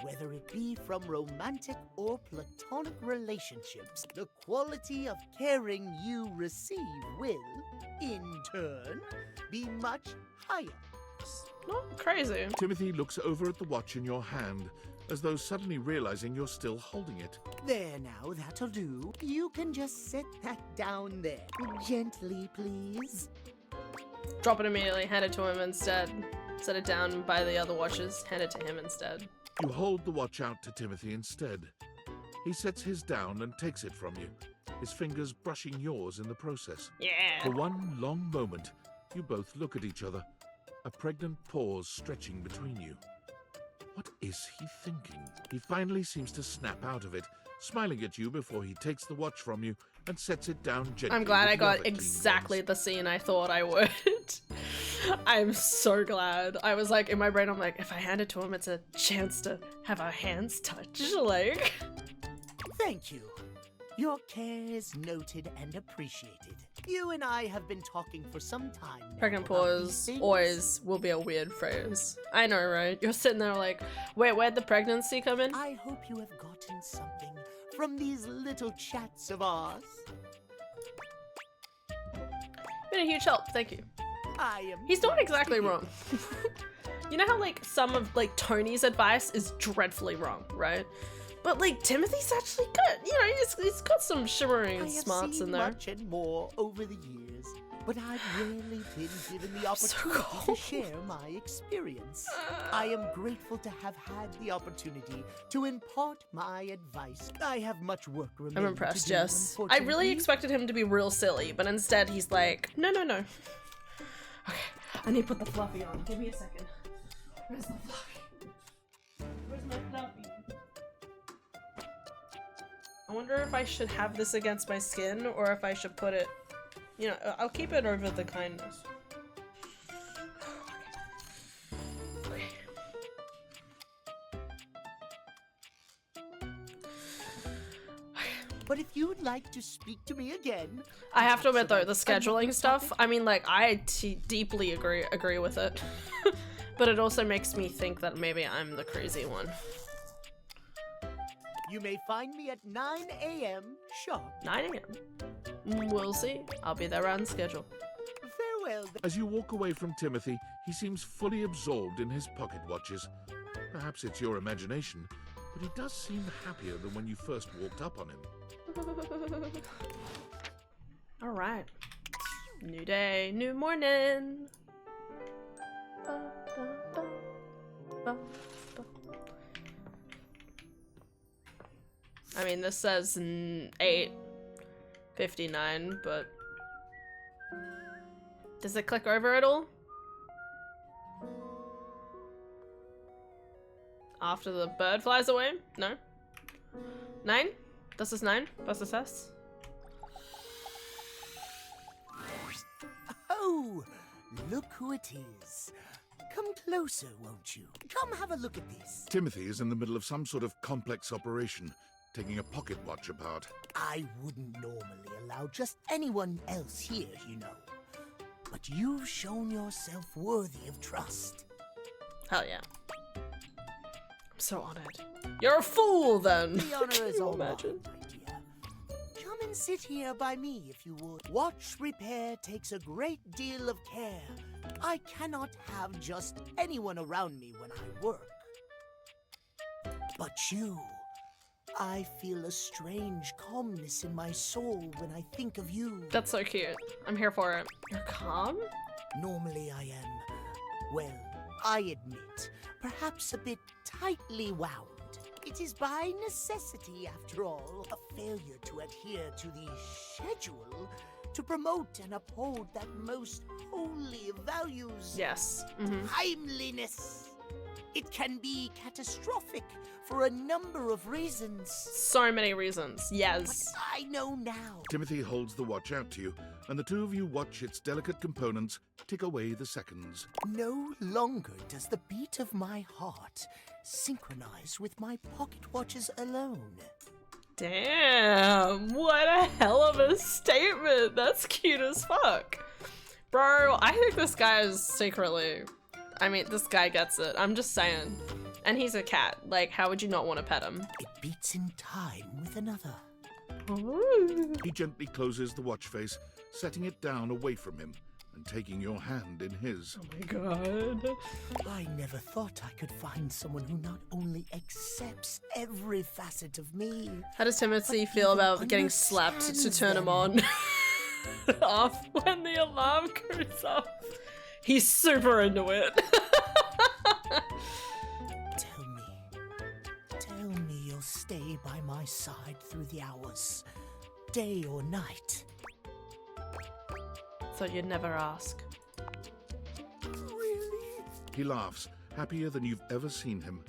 whether it be from romantic or platonic relationships, the quality of caring you receive will, in turn, be much higher. Not crazy. Timothy looks over at the watch in your hand, as though suddenly realizing you're still holding it. There now, that'll do. You can just set that down there. Gently, please. Drop it immediately, hand it to him instead. Set it down by the other watches, hand it to him instead. You hold the watch out to Timothy instead. He sets his down and takes it from you, his fingers brushing yours in the process. Yeah. For one long moment, you both look at each other, a pregnant pause stretching between you. What is he thinking? He finally seems to snap out of it, smiling at you before he takes the watch from you and sets it down gently. I'm glad with I the got other clean exactly ones. the scene I thought I would. I'm so glad. I was like, in my brain, I'm like, if I hand it to him, it's a chance to have our hands touch. Like, Thank you. Your care is noted and appreciated. You and I have been talking for some time now pregnant about these pause things. always will be a weird phrase. I know, right? You're sitting there like, wait, where'd the pregnancy come in? I hope you have gotten something from these little chats of ours. Been a huge help, thank you. I am. He's not exactly wrong. You know how like some of like Tony's advice is dreadfully wrong, right? But like Timothy's actually good. You know, he's got some shimmering I have smarts seen in there. much and more over the years, but I've rarely been given the opportunity to share my experience. I am grateful to have had the opportunity to impart my advice. I have much work remaining. I'm impressed, to do, Jess. I really unfortunately. expected him to be real silly, but instead he's like, no. Okay, I need to put the fluffy on. Give me a second. Where's the fluffy? Where's my fluffy? I wonder if I should have this against my skin or if I should put it, you know, I'll keep it over the kindness. Okay. But if you would like to speak to me again, I have to admit though, the scheduling stuff, I mean like I deeply agree with it. But it also makes me think that maybe I'm the crazy one. you may find me at 9 a.m. sharp. 9 a.m. We'll see. I'll be there on schedule. Farewell. As you walk away from Timothy, he seems fully absorbed in his pocket watches. Perhaps it's your imagination, but he does seem happier than when you first walked up on him. All right. New day, new morning. Ba, ba, ba, ba, ba. I mean, this says 8:59, but does it click over at all? After the bird flies away? No. 9? Das ist 9? Was ist das? Oh, look who it is. Come closer, won't you? Come have a look at this. Timothy is in the middle of some sort of complex operation, taking a pocket watch apart. I wouldn't normally allow just anyone else here, you know. But you've shown yourself worthy of trust. Hell yeah. I'm so honored. You're a fool, then. The honor Can is you all mine, imagine? my dear. Come and sit here by me, if you would. Watch repair takes a great deal of care. I cannot have just anyone around me when I work. But you, I feel a strange calmness in my soul when I think of you. That's so cute. I'm here for it. You're calm? Normally I am, well, I admit, perhaps a bit tightly wound. It is by necessity, after all, a failure to adhere to the schedule to promote and uphold that most holy of values. Yes. Timeliness. It can be catastrophic for a number of reasons. So many reasons. Yes. But I know now. Timothy holds the watch out to you, and the two of you watch its delicate components tick away the seconds. No longer does the beat of my heart synchronize with my pocket watches alone. Damn. What a hell of a statement. That's cute as fuck. Bro, I think this guy is secretly... I mean, this guy gets it. I'm just saying. And he's a cat. Like, how would you not want to pet him? It beats in time with another. Ooh. He gently closes the watch face, setting it down away from him and taking your hand in his. Oh my god. I never thought I could find someone who not only accepts every facet of me. How does Timothy feel about getting slapped to turn him on? Off when the alarm goes off. He's super into it. Tell me, stay by my side through the hours, day or night. Thought you'd never ask. Really? He laughs, happier than you've ever seen him.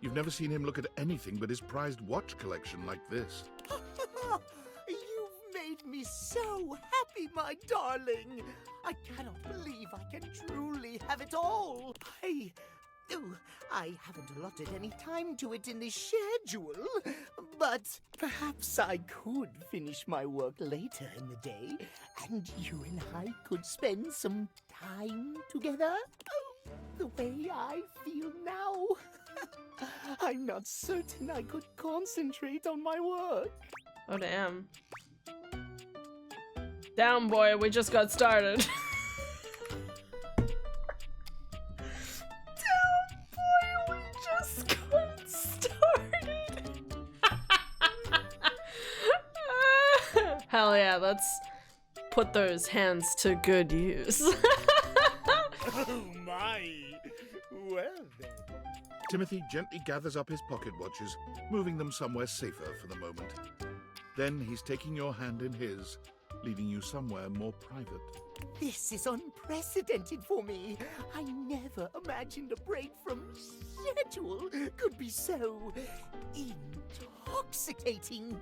You've never seen him look at anything but his prized watch collection like this. You've made me so happy, my darling. I cannot believe I can truly have it all. I haven't allotted any time to it in the schedule, but perhaps I could finish my work later in the day, and you and I could spend some time together. Oh, the way I feel now. I'm not certain I could concentrate on my work. Oh, damn. Down, boy, we just got started. Hell yeah, let's put those hands to good use. Oh my! Well then. Timothy gently gathers up his pocket watches, moving them somewhere safer for the moment. Then he's taking your hand in his, leading you somewhere more private. This is unprecedented for me. I never imagined a break from schedule could be so intoxicating.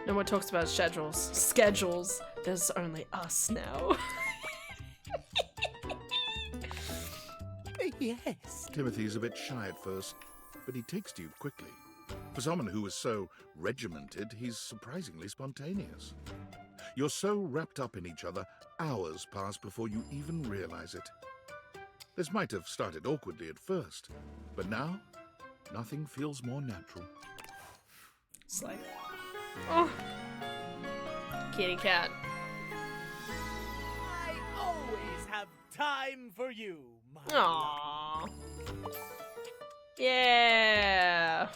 No one talks about schedules. Schedules. There's only us now. Yes. Timothy's a bit shy at first, but he takes to you quickly. For someone who is so regimented, he's surprisingly spontaneous. You're so wrapped up in each other, hours pass before you even realize it. This might have started awkwardly at first, but now, nothing feels more natural. Slay. Oh. Kitty cat. I always have time for you, my Aww. Yeah.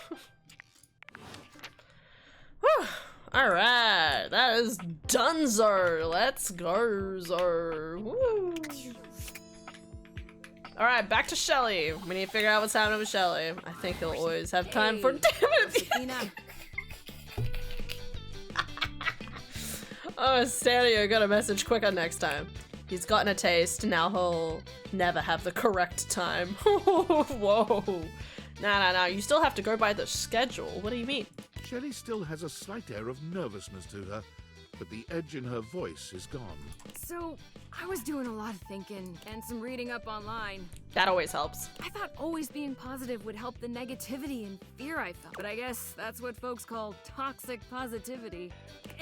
Alright, that is donezo. Let's go. Woo. Alright, back to Shelly. We need to figure out what's happening with Shelly. I think he'll always have time for Timothy. Oh, Stanley got a message quicker next time. He's gotten a taste, now he'll never have the correct time. Whoa. Nah, you still have to go by the schedule. What do you mean? Shelley still has a slight air of nervousness to her, but the edge in her voice is gone. So, I was doing a lot of thinking and some reading up online. That always helps. I thought always being positive would help the negativity and fear I felt. But I guess that's what folks call toxic positivity.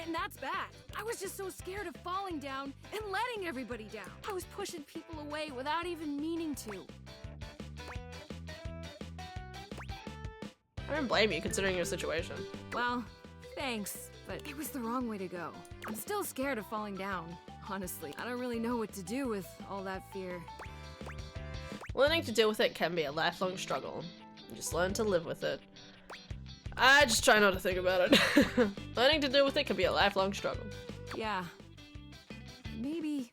And that's bad. I was just so scared of falling down and letting everybody down. I was pushing people away without even meaning to. I don't blame you considering your situation. Well, thanks, but it was the wrong way to go. I'm still scared of falling down, honestly. I don't really know what to do with all that fear. Learning to deal with it can be a lifelong struggle. You just learn to live with it. I just try not to think about it. Learning to deal with it can be a lifelong struggle. Yeah. Maybe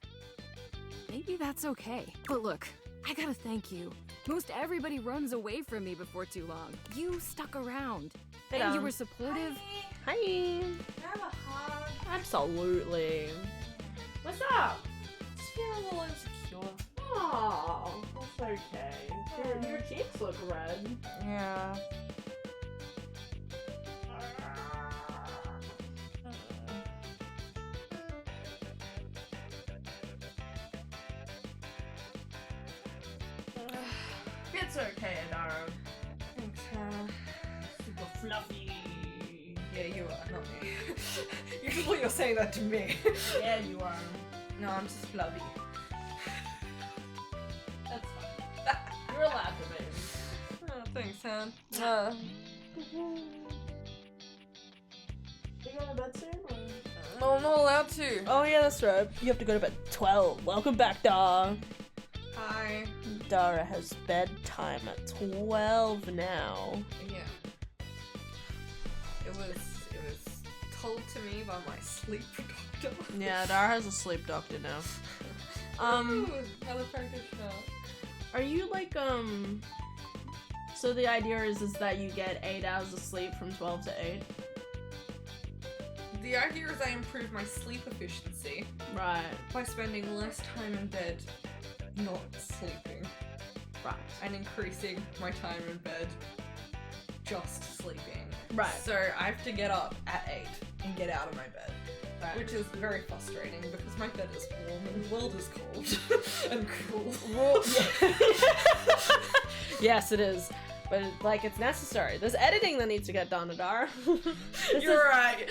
that's okay. But look, I gotta thank you. Most everybody runs away from me before too long. You stuck around. And you were supportive. Hi. Have a hug. Absolutely. What's up? Just feeling a little insecure. Oh, that's okay. Your cheeks look red. Yeah. It's okay, Adara. Thanks, super fluffy. Yeah, you are, not me. Usually you're saying that to me. Yeah, you are. No, I'm just fluffy. That's fine. You're allowed to be. Oh, thanks, Han. You going to bed soon? Or? No, I'm not allowed to. Oh yeah, that's right. You have to go to bed at 12. Welcome back, Dara. Hi. Dara has bedtime at 12 now. Yeah. It was told to me by my sleep doctor. Yeah, Dara has a sleep doctor now. Ooh, another Frankish show. Are you like So the idea is that you get 8 hours of sleep from 12 to 8? The idea is I improve my sleep efficiency. Right. By spending less time in bed not sleeping. Right. And increasing my time in bed just sleeping. Right. So I have to get up at 8 and get out of my bed. Right. Which is very frustrating because my bed is warm and the world is cold and cool. Yes, it is. But, like, it's necessary. There's editing that needs to get done, Adara. You're right.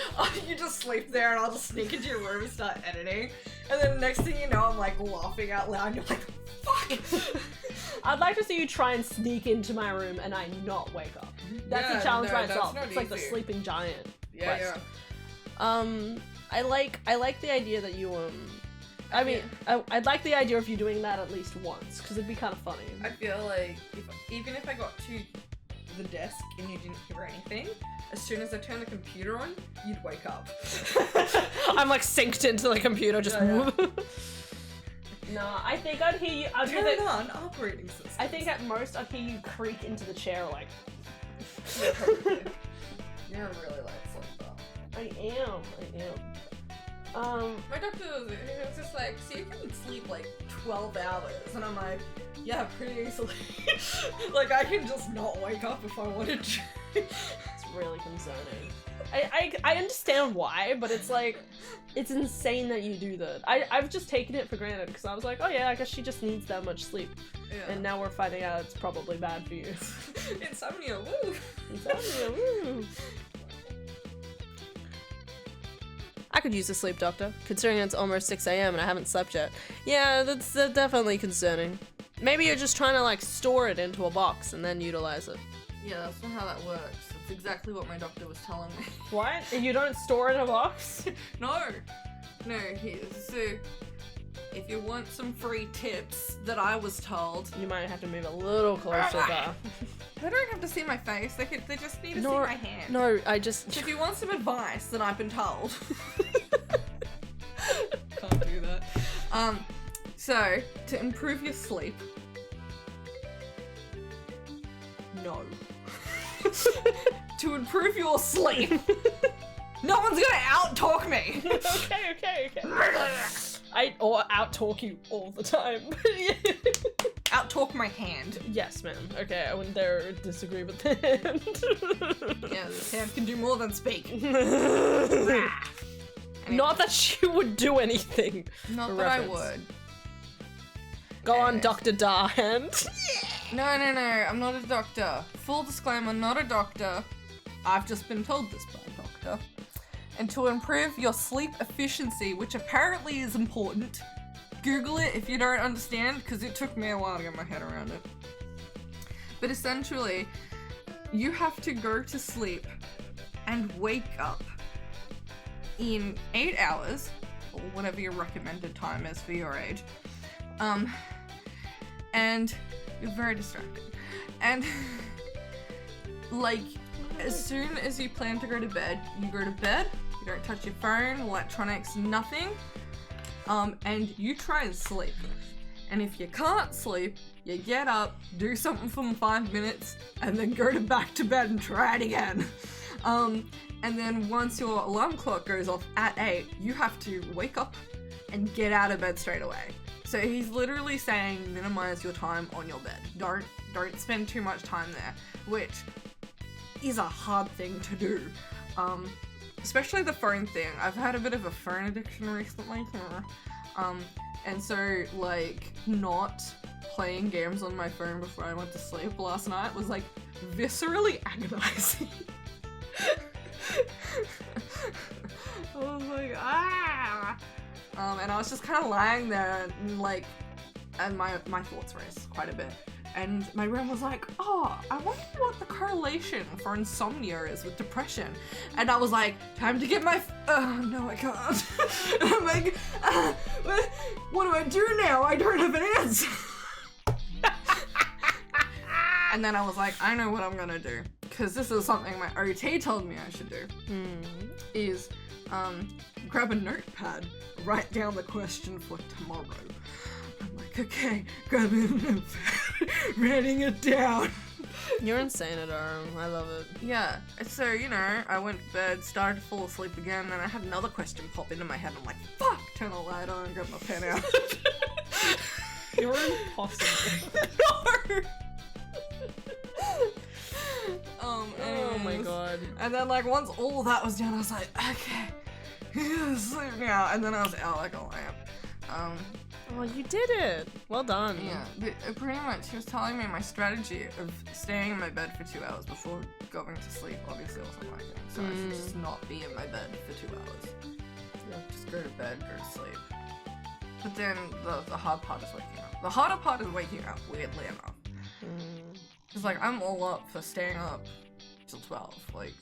You just sleep there and I'll just sneak into your room and start editing. And then next thing you know, I'm like laughing out loud and you're like, fuck! I'd like to see you try and sneak into my room and I not wake up. That's a challenge by itself. It's like the sleeping giant quest. I like the idea that you I mean, I'd like the idea of you doing that at least once, because it'd be kind of funny. I feel like even if I got to the desk and you didn't hear anything, as soon as I turned the computer on, you'd wake up. I'm like synced into the computer, just move. No, I think I'd hear you. Turn it on, operating system. I think at most I'd hear you creak into the chair, like. Yeah, probably. You're a really light sleeper. I am. My doctor was just like, so you can sleep like 12 hours, and I'm like, yeah, pretty easily. Like, I can just not wake up if I wanted to. It's really concerning. I understand why, but it's like, it's insane that you do that. I've just taken it for granted, because I was like, oh yeah, I guess she just needs that much sleep. Yeah. And now we're finding out it's probably bad for you. Insomnia, woo! Insomnia, woo! I could use a sleep doctor, considering it's almost 6 a.m. and I haven't slept yet. Yeah, that's definitely concerning. Maybe you're just trying to like store it into a box and then utilize it. Yeah, that's not how that works. That's exactly what my doctor was telling me. What? You don't store it in a box? No, so if you want some free tips that I was told, you might have to move a little closer there. They don't have to see my face, they just need to see my hand. No, I just... So if you want some advice that I've been told... Can't do that. So, to improve your sleep... No. To improve your sleep... No one's gonna out-talk me! Okay. Or out-talk you all the time. Out-talk my hand. Yes, ma'am. Okay, I wouldn't dare disagree with the hand. Yeah, this hand can do more than speak. Not that she would do anything. Not that I would. Go on, Dr. Darhand. No, I'm not a doctor. Full disclaimer, not a doctor. I've just been told this by a doctor. And to improve your sleep efficiency, which apparently is important, Google it if you don't understand, because it took me a while to get my head around it. But essentially, you have to go to sleep and wake up in 8 hours, or whatever your recommended time is for your age. And you're very distracted. And like, as soon as you plan to go to bed, you go to bed, you don't touch your phone, electronics, nothing, and you try and sleep. And if you can't sleep, you get up, do something for 5 minutes, and then go back to bed and try it again. And then once your alarm clock goes off at 8, you have to wake up and get out of bed straight away. So he's literally saying minimize your time on your bed. Don't spend too much time there, which is a hard thing to do. Especially the phone thing. I've had a bit of a phone addiction recently. And so, like, not playing games on my phone before I went to sleep last night was, like, viscerally agonizing. I was like, ah! And I was just kind of lying there and, like, and my thoughts raced quite a bit. And my brain was like, oh, I wonder what the correlation for insomnia is with depression. And I was like, time to get my, no, I can't. And I'm like, what do I do now? I don't have an answer. And then I was like, I know what I'm gonna do. Because this is something my OT told me I should do. Is, grab a notepad, write down the question for tomorrow. I'm like, okay, grabbing a notepad, writing it down. You're insane, Adara. I love it. Yeah, so, you know, I went to bed, started to fall asleep again, and I had another question pop into my head. I'm like, fuck! Turn the light on, grab my pen out. You're impossible. No! Oh my god. And then, like, once all that was done, I was like, okay, sleep now. And then I was out like a lamp. Oh, you did it. Well done. Yeah, pretty much. He was telling me my strategy of staying in my bed for 2 hours before going to sleep. Obviously, wasn't working. So I should just not be in my bed for 2 hours. Yeah, just go to bed, go to sleep. But then the hard part is waking up. The harder part is waking up, weirdly enough. It's like, I'm all up for staying up till 12. Like,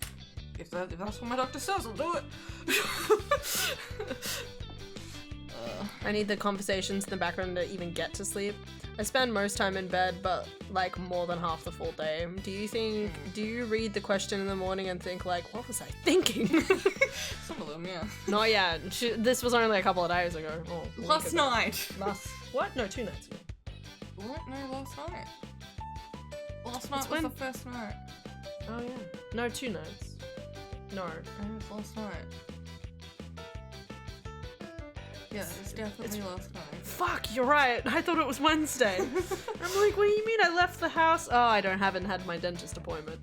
if that's what my doctor says, I'll do it. I need the conversations in the background to even get to sleep. I spend most time in bed, but like more than half the full day. Do you read the question in the morning and think like, what was I thinking? Some of them, yeah. Not yet. This was only a couple of days ago. Last night. What? No, 2 nights ago. What? No, last night. Last night was the first night. Oh yeah. No, 2 nights. No. I think it was last night. Yeah, it's definitely last night. Fuck, you're right. I thought it was Wednesday. I'm like, what do you mean I left the house? Oh, I haven't had my dentist appointment.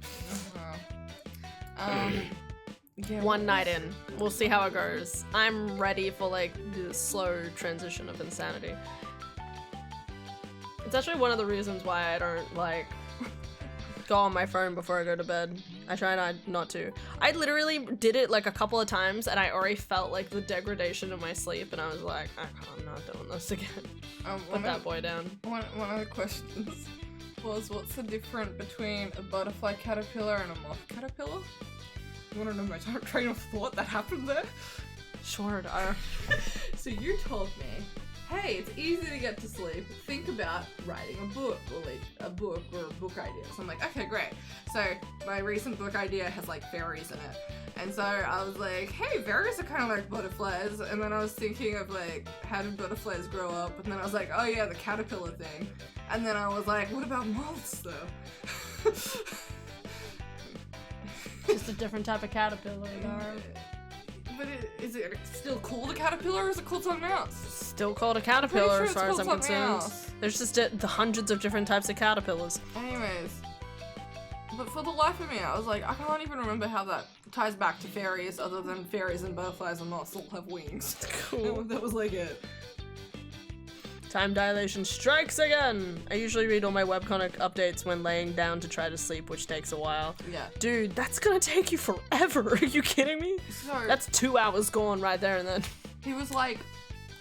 Yeah, One night in. We'll see how it goes. I'm ready for like the slow transition of insanity. It's actually one of the reasons why I don't like go on my phone before I go to bed. I try not to. I literally did it like a couple of times and I already felt like the degradation of my sleep and I was like, I'm not doing this again. Put that boy down. One of the questions was, what's the difference between a butterfly caterpillar and a moth caterpillar? You want to know my train of thought that happened there? Sure, So you told me, hey, it's easy to get to sleep. Think about writing a book or like a book idea. So I'm like, okay, great. So my recent book idea has like fairies in it. And so I was like, hey, fairies are kind of like butterflies. And then I was thinking of like, how did butterflies grow up? And then I was like, oh yeah, the caterpillar thing. And then I was like, what about moths though? Just a different type of caterpillar. But is it still called a caterpillar or is it called something else? Still called a caterpillar as far as I'm something concerned. else. There's just the hundreds of different types of caterpillars. Anyways. But for the life of me, I was like, I can't even remember how that ties back to fairies other than fairies and butterflies and moths all have wings. Cool. That was like it. Time dilation strikes again! I usually read all my webcomic updates when laying down to try to sleep, which takes a while. Yeah. Dude, that's gonna take you forever. Are you kidding me? So, that's 2 hours gone right there and then. He was like,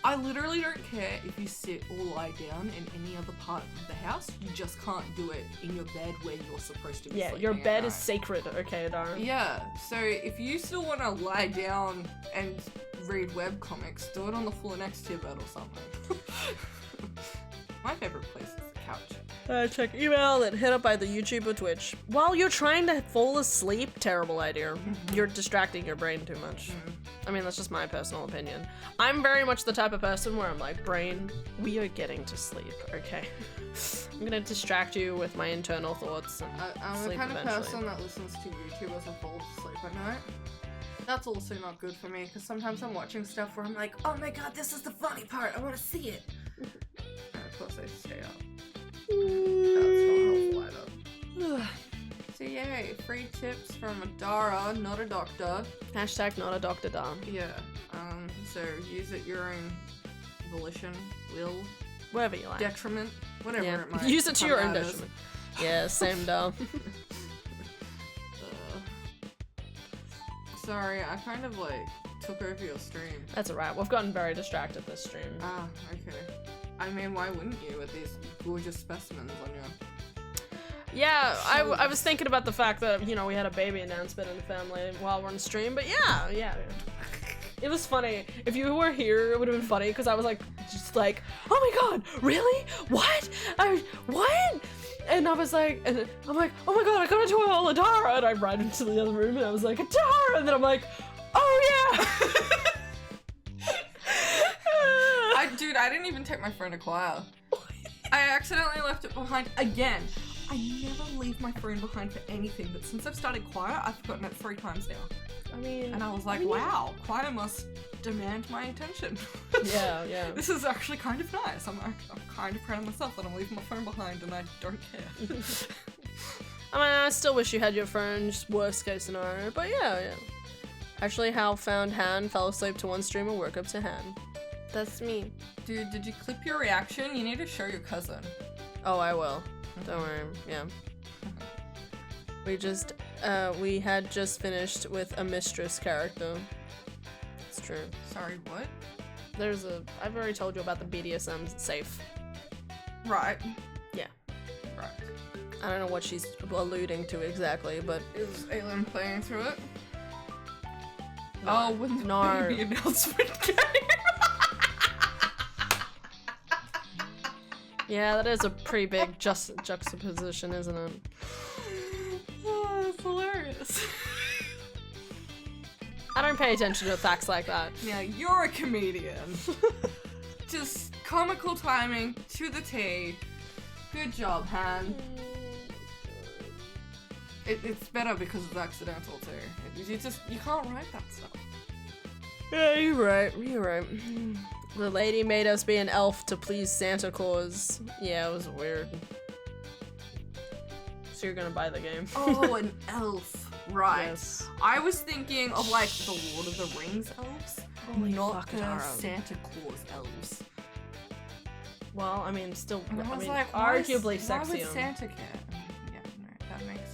I literally don't care if you sit or lie down in any other part of the house. You just can't do it in your bed where you're supposed to be sleeping. Your bed at is night. sacred, okay, Adara? Yeah, so if you still want to lie down and read webcomics, do it on the floor next to your bed or something. My favorite place is the couch. Check email, then hit up either YouTube or Twitch. While you're trying to fall asleep, terrible idea. You're distracting your brain too much. I mean, that's just my personal opinion. I'm very much the type of person where I'm like, brain, we are getting to sleep, okay? I'm gonna distract you with my internal thoughts and I'm the sleep kind of eventually. person that listens to YouTube as I fall asleep at night. That's also not good for me, because sometimes I'm watching stuff where I'm like, oh my god, this is the funny part, I want to see it. And of course I stay up. That's not helpful either. So yay, free tips from Adara, not a doctor. Hashtag not a doctor, Dom. Yeah, so use it your own volition, will, whatever you like. Detriment, whatever it might use it to come your own out as. detriment. Yeah, same Dom. Sorry, I kind of like took over your stream. That's alright, we've gotten very distracted this stream. Ah, okay. I mean, why wouldn't you with these gorgeous specimens on your... Yeah, I was thinking about the fact that, you know, we had a baby announcement in the family while we're on stream, but yeah. It was funny. If you were here, it would have been funny, because I was like, just like, oh my god, really? What? What? And I was like, and I'm like, oh my god, I got into Adara, and I ran into the other room, and I was like, Adara, and then I'm like, oh yeah! Dude, I didn't even take my phone to choir. I accidentally left it behind again. I never leave my phone behind for anything, but since I've started Choir, I've forgotten it 3 times now. I mean... And I was like, wow, Choir must demand my attention. Yeah, yeah. This is actually kind of nice. I'm kind of proud of myself that I'm leaving my phone behind and I don't care. I mean, I still wish you had your phone, just worst case scenario, but yeah. Actually, Hal found Han, fell asleep to one stream and woke up to Han. That's me. Dude, did you clip your reaction? You need to show your cousin. Oh, I will. Don't worry, yeah. We had just finished with a mistress character. It's true. Sorry, what? I've already told you about the BDSM safe. Right. Yeah. Right. I don't know what she's alluding to exactly, but... Is Aelin playing through it? No. Oh, when the baby announcement came! Yeah, that is a pretty big juxtaposition, isn't it? Oh, that's hilarious. I don't pay attention to facts like that. Yeah, you're a comedian. Just comical timing to the T. Good job, Han. It's better because it's accidental too. You can't write that stuff. Yeah, you're right. The lady made us be an elf to please Santa Claus. Yeah, it was weird. So you're gonna buy the game. Oh, an elf. Right. Yes. I was thinking of like the Lord of the Rings elves, not the Darn. Santa Claus elves. Well, I mean, still, And I was mean, like, arguably why sexy. would Santa care? Yeah, no, that makes.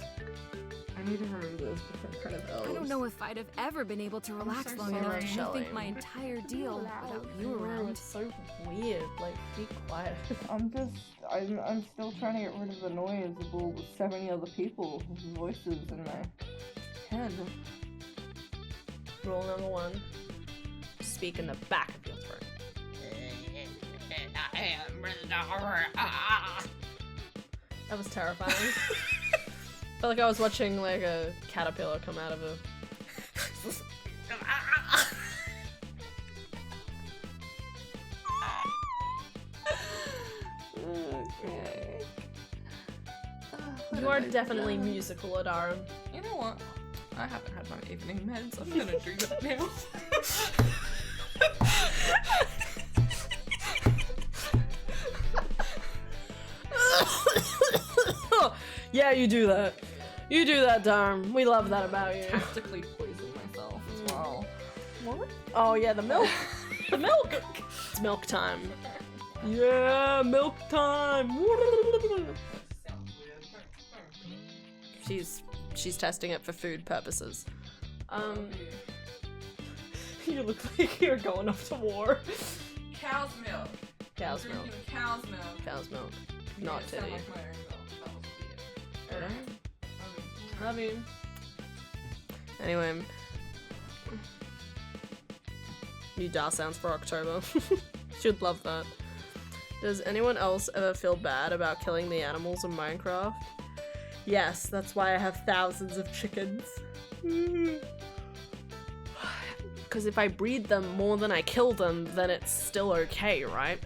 I need to remember those different kind of elves. I don't know if I'd have ever been able to relax so long enough to sorry. rethink my entire deal without you around. It's so weird. Like, be quiet. I'm still trying to get rid of the noise of all the 70 other people's voices in my head. Rule number 1. Speak in the back of your throat. That was terrifying. Felt like I was watching like a caterpillar come out of a... You are definitely musical, Adara. You know what? I haven't had my evening meds. I'm gonna do that now. Yeah, you do that. You do that, Darm. We love that about you. Tactically poison myself as well. What? Oh yeah, the milk. The milk. It's milk time. Yeah, milk time. She's testing it for food purposes. You look like you're going off to war. Cow's milk. Cow's milk. Cow's milk. Cow's milk. Not titty. Like my own milk. That was weird. Love you. Anyway. New DAW sounds for October. Should love that. Does anyone else ever feel bad about killing the animals in Minecraft? Yes, that's why I have thousands of chickens. Because if I breed them more than I kill them, then it's still okay, right?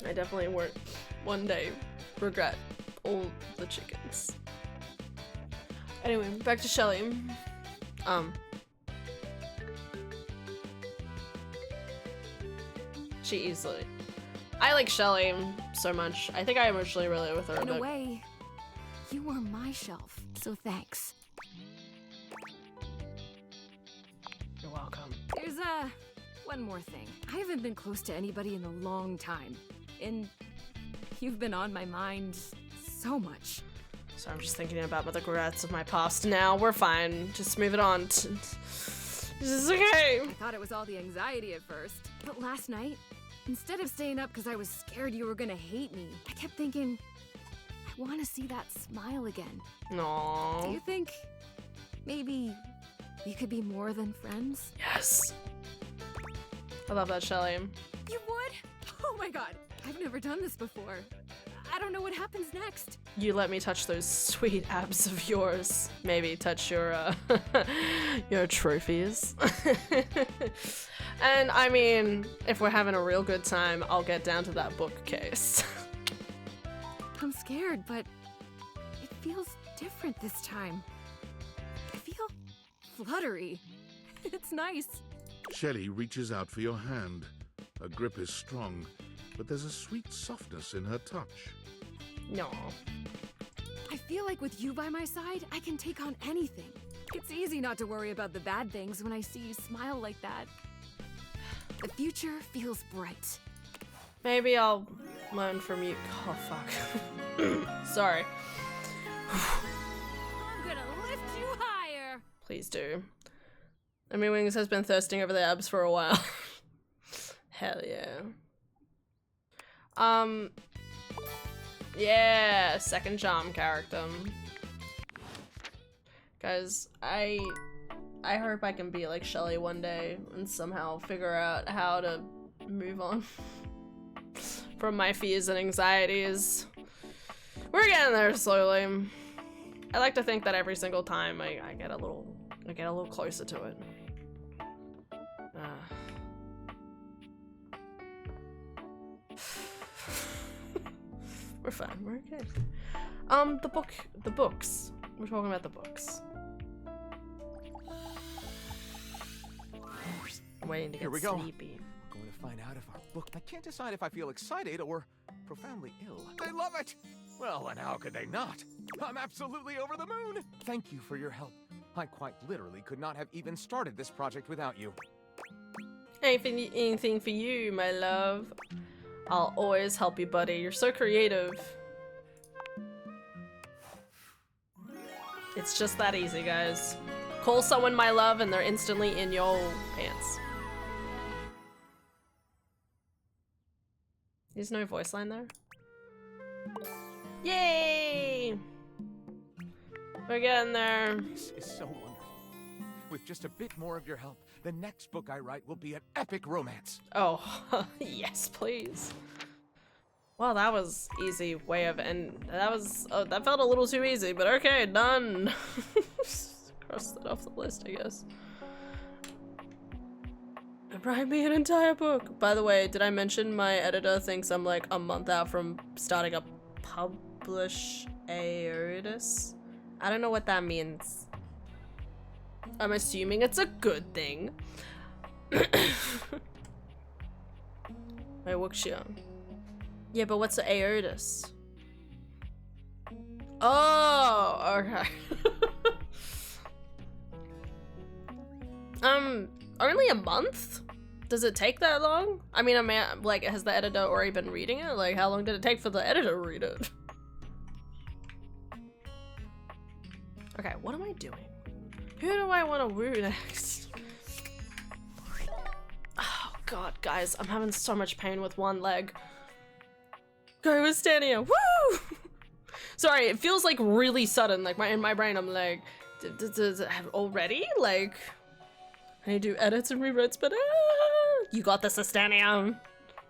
I definitely won't one day regret all the chickens. Anyway, back to Shelly. She easily. I like Shelly so much. I think I emotionally relate with her. In a way, you were my shelf, so thanks. You're welcome. There's one more thing. I haven't been close to anybody in a long time, and you've been on my mind so much. So I'm just thinking about the regrets of my past now. We're fine. Just move it on. This is okay. I thought it was all the anxiety at first, but last night, instead of staying up because I was scared you were gonna hate me, I kept thinking, I want to see that smile again. No. Do you think maybe we could be more than friends? Yes. I love that, Shelly. You would? Oh my god, I've never done this before. I don't know what happens next. You let me touch those sweet abs of yours. Maybe touch your your trophies. And I mean, if we're having a real good time, I'll get down to that bookcase. I'm scared, but feels different this time. I feel fluttery. It's nice. Shelley reaches out for your hand. Her grip is strong, but there's a sweet softness in her touch. No. I feel like with you by my side, I can take on anything. It's easy not to worry about the bad things when I see you smile like that. The future feels bright. Maybe I'll learn from you. Oh, fuck. Sorry. I'm gonna lift you higher. Please do. Amy Wings has been thirsting over the abs for a while. Hell yeah. Yeah, second charm character. Guys, I hope I can be like Shelley one day and somehow figure out how to move on from my fears and anxieties. We're getting there slowly. I like to think that every single time I get a little closer to it. We're fine, we're okay. The books. We're talking about the books. I'm waiting to get Here we go. sleepy. We're going to find out if our book. I can't decide if I feel excited or profoundly ill. They love it! Well, and how could they not? I'm absolutely over the moon! Thank you for your help. I quite literally could not have even started this project without you. Anything for you, my love. I'll always help you, buddy. You're so creative. It's just that easy, guys. Call someone my love and they're instantly in your pants. There's no voice line there. Yay! We're getting there. This is so wonderful. With just a bit more of your help, the next book I write will be an epic romance. Oh, yes, please. Well, that was easy way of that felt a little too easy, but okay, done. Cross that off the list, I guess. Write me an entire book. By the way, did I mention my editor thinks I'm like a month out from starting a publish AEST? I don't know what that means. I'm assuming it's a good thing. Wait, Wuxia. Yeah, but what's the AEST? Oh, okay. Only a month? Does it take that long? I mean, like, has the editor already been reading it? Like, how long did it take for the editor to read it? Okay, what am I doing? Who do I want to woo next? Oh god, guys, I'm having so much pain with one leg. Go with Stania, woo! Sorry, it feels like really sudden. Like in my brain, I'm like, already? Like, I do edits and rewrites, but you got this, Stania.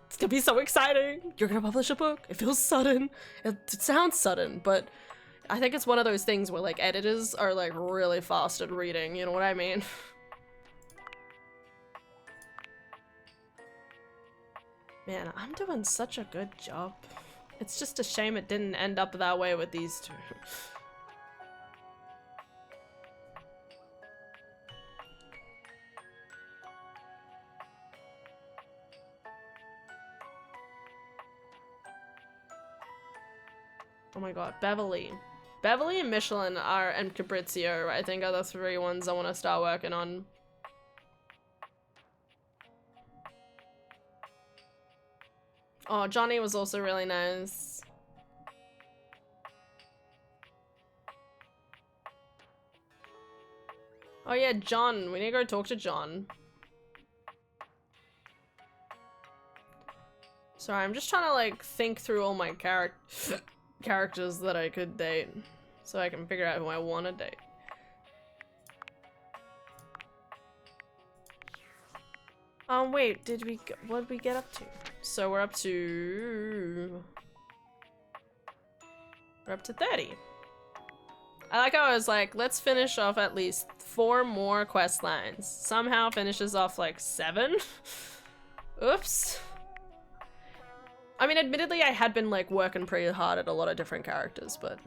It's gonna be so exciting. You're gonna publish a book. It feels sudden. It sounds sudden, but I think it's one of those things where like editors are like really fast at reading, you know what I mean? Man, I'm doing such a good job. It's just a shame it didn't end up that way with these two. Oh my god, Beverly. Beverly and Michelin and Cabrizio, I think, are the three ones I want to start working on. Oh, Johnny was also really nice. Oh yeah, John. We need to go talk to John. Sorry, I'm just trying to like think through all my characters that I could date, so I can figure out who I want to date. Wait, what did we get up to? So we're up to 30. I like how I was like, let's finish off at least 4 more quest lines. Somehow finishes off like 7. Oops. I mean, admittedly, I had been like working pretty hard at a lot of different characters, but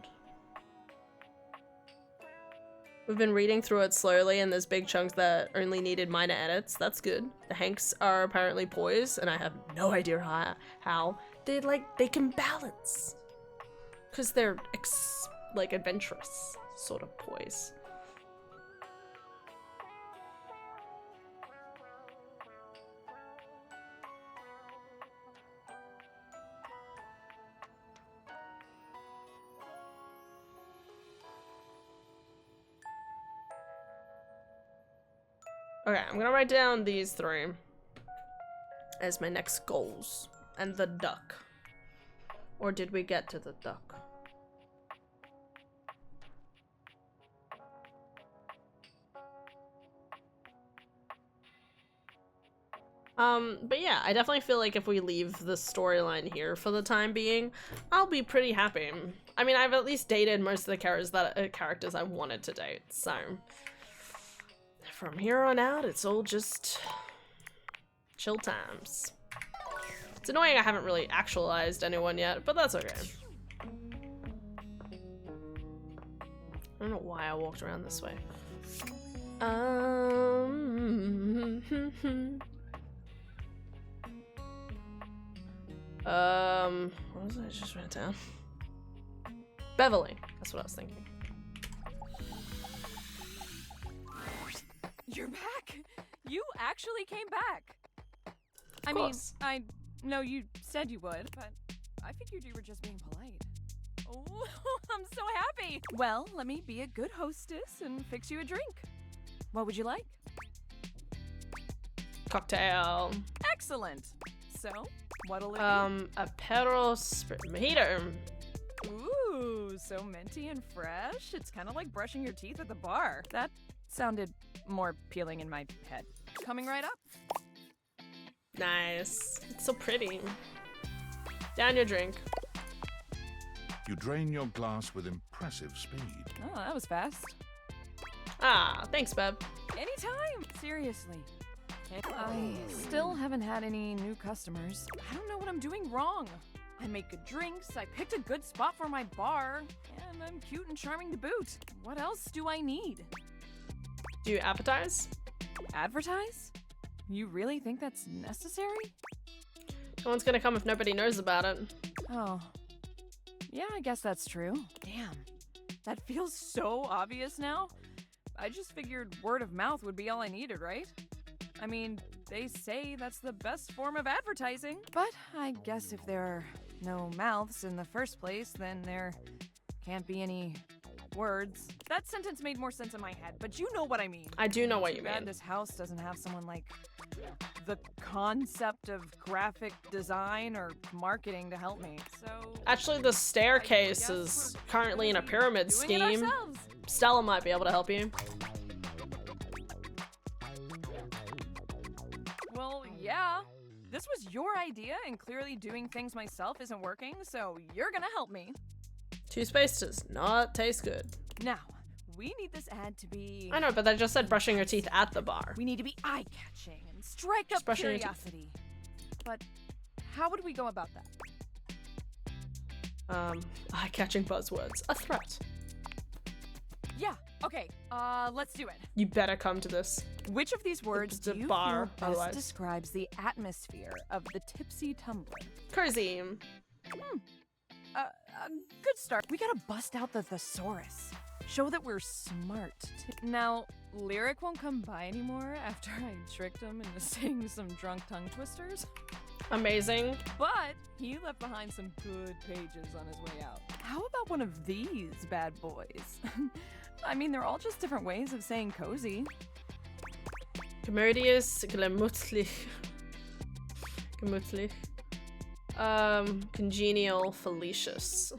We've been reading through it slowly, and there's big chunks that only needed minor edits. That's good. The Hanks are apparently poised, and I have no idea how. They can balance. Because they're, adventurous sort of poise. Okay, I'm gonna write down these 3 as my next goals. And the duck. Or did we get to the duck? But yeah, I definitely feel like if we leave the storyline here for the time being, I'll be pretty happy. I mean, I've at least dated most of the characters I wanted to date, so from here on out, it's all just chill times. It's annoying I haven't really actualized anyone yet, but that's okay. I don't know why I walked around this way. What was I just wrote down? Beverly. That's what I was thinking. You're back! You actually came back! I mean, I know you said you would, but I figured you were just being polite. Oh, I'm so happy! Well, let me be a good hostess and fix you a drink. What would you like? Cocktail. Excellent! So, what'll it be? Aperol mojito. Ooh, so minty and fresh. It's kind of like brushing your teeth at the bar. That sounded more appealing in my head. Coming right up. Nice. It's so pretty. Down your drink. You drain your glass with impressive speed. Oh, that was fast. Ah, thanks, Beb. Anytime. Seriously. I still haven't had any new customers. I don't know what I'm doing wrong. I make good drinks, I picked a good spot for my bar, and I'm cute and charming to boot. What else do I need? Do you advertise? Advertise? You really think that's necessary? No one's gonna come if nobody knows about it. Oh. Yeah, I guess that's true. Damn. That feels so obvious now. I just figured word of mouth would be all I needed, right? I mean, they say that's the best form of advertising. But I guess if there are no mouths in the first place, then there can't be any words. That sentence made more sense in my head, but you know what I mean. I do know what you Too bad mean. This house doesn't have someone like the concept of graphic design or marketing to help me. So actually, the staircase is currently in a pyramid scheme. Stella might be able to help you. Well, yeah. This was your idea, and clearly doing things myself isn't working, so you're gonna help me. Toothpaste does not taste good. Now, we need this ad to be... I know, but they just said brushing your teeth at the bar. We need to be eye-catching and strike Just up brushing your teeth. curiosity. But how would we go about that? Eye-catching buzzwords. A threat. Yeah, okay, let's do it. You better come to this. Which of these words The do you bar, feel best otherwise. describes the atmosphere of the Tipsy Tumbler? Cozy. Good start. We gotta bust out the thesaurus. Show that we're smart. Now, Lyric won't come by anymore after I tricked him into saying some drunk tongue twisters. Amazing. But he left behind some good pages on his way out. How about one of these bad boys? I mean, they're all just different ways of saying cozy. Commodious, gemütlich. Gemütlich. Congenial, fallacious.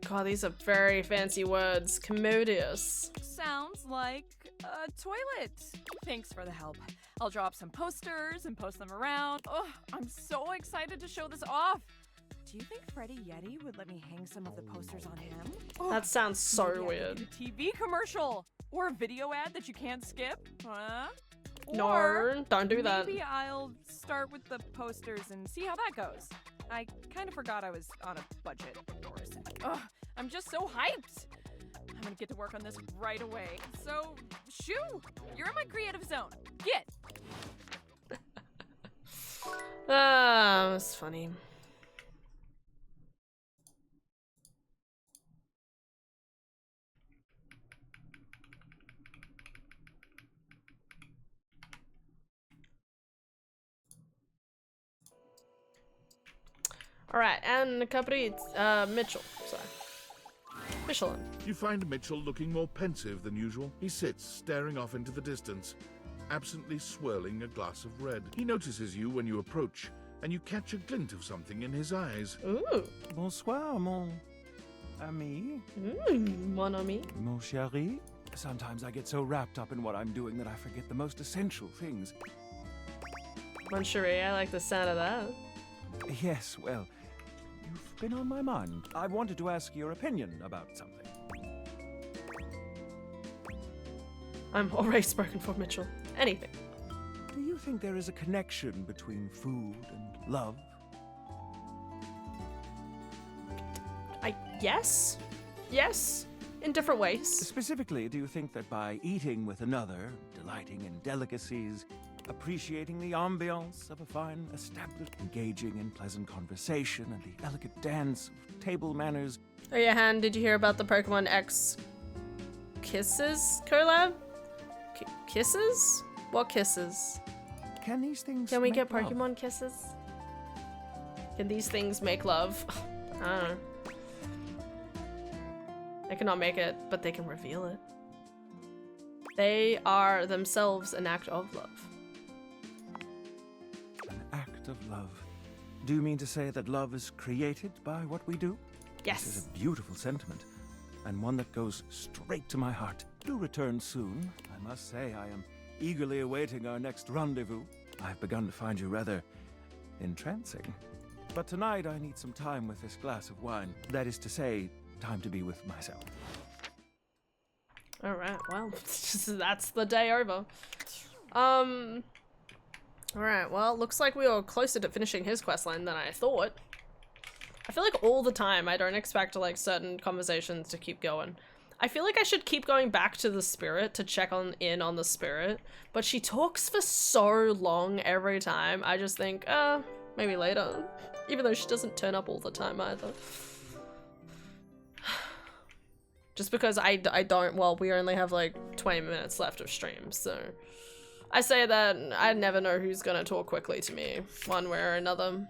God, these are very fancy words. Commodious. Sounds like a toilet. Thanks for the help. I'll draw up some posters and post them around. Oh, I'm so excited to show this off. Do you think Freddy Yeti would let me hang some of the posters on him? Oh, That sounds so maybe I could weird. do a TV commercial or a video ad that you can't skip. Huh? No, Or don't do that. Maybe I'll start with the posters and see how that goes. I kind of forgot I was on a budget for a sec. Ugh, I'm just so hyped. I'm gonna get to work on this right away. So, shoo! You're in my creative zone. Get! Ah, it was funny. Alright, and the company, Mitchell, sorry. Michelin. You find Mitchell looking more pensive than usual. He sits, staring off into the distance, absently swirling a glass of red. He notices you when you approach, and you catch a glint of something in his eyes. Ooh. Bonsoir, mon ami. Mon ami. Mon chéri. Sometimes I get so wrapped up in what I'm doing that I forget the most essential things. Mon chéri, I like the sound of that. Yes, well, you've been on my mind. I wanted to ask your opinion about something. I'm already spoken for, Mitchell. Anything. Do you think there is a connection between food and love? Yes. Yes. In different ways. Specifically, do you think that by eating with another, delighting in delicacies, appreciating the ambiance of a fine establishment, engaging in pleasant conversation and the elegant dance of table manners... Oh yeah, Han, did you hear about the Pokemon X Kisses collab? Kisses? What kisses? Can these things Can we make get love? Pokemon kisses? Can these things make love? I don't know. They cannot make it, but they can reveal it. They are themselves an act of love. An act of love. Do you mean to say that love is created by what we do? Yes. This is a beautiful sentiment, and one that goes straight to my heart. Do return soon. I must say I am eagerly awaiting our next rendezvous. I've begun to find you rather entrancing. But tonight I need some time with this glass of wine. That is to say, time to be with myself. Alright, well, that's the day over. Alright, well, looks like we were closer to finishing his questline than I thought. I feel like all the time I don't expect like certain conversations to keep going. I feel like I should keep going back to the spirit to check in on the spirit, but she talks for so long every time. I just think, maybe later. Even though she doesn't turn up all the time either. Just because I don't, well, we only have like 20 minutes left of stream, so. I say that I never know who's gonna talk quickly to me, one way or another.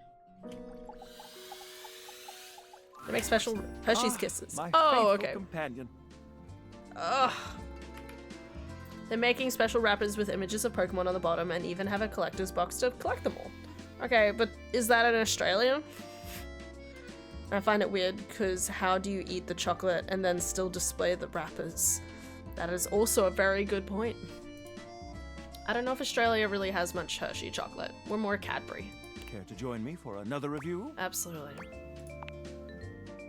They make special Hershey's Kisses. Oh, okay. Companion. Ugh. They're making special wrappers with images of Pokemon on the bottom and even have a collector's box to collect them all. Okay, but is that in Australia? I find it weird because how do you eat the chocolate and then still display the wrappers? That is also a very good point. I don't know if Australia really has much Hershey chocolate. We're more Cadbury. Care to join me for another review? Absolutely.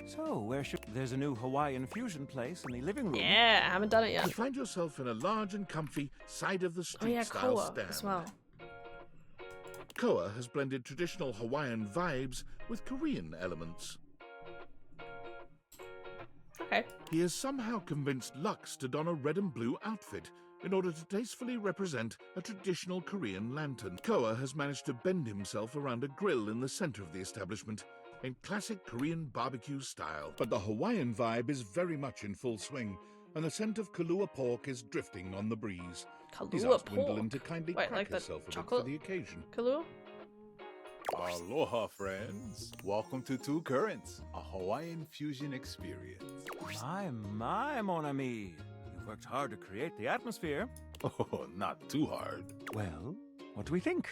So, where should... There's a new Hawaiian fusion place in the living room. Yeah, I haven't done it yet. You find yourself in a large and comfy side of the street Oh yeah, style Koa stand. as well. Koa has blended traditional Hawaiian vibes with Korean elements. Okay. He has somehow convinced Lux to don a red and blue outfit in order to tastefully represent a traditional Korean lantern. Koa has managed to bend himself around a grill in the center of the establishment in classic Korean barbecue style. But the Hawaiian vibe is very much in full swing, and the scent of Kahlua pork is drifting on the breeze. He's Kahlua asked Gwendolyn to pork? kindly Wait, crack like the herself a bit chocolate for the occasion. Kahlua? Aloha, friends. Welcome to Two Currents, a Hawaiian fusion experience. My, mon ami. You've worked hard to create the atmosphere. Oh, not too hard. Well, what do we think?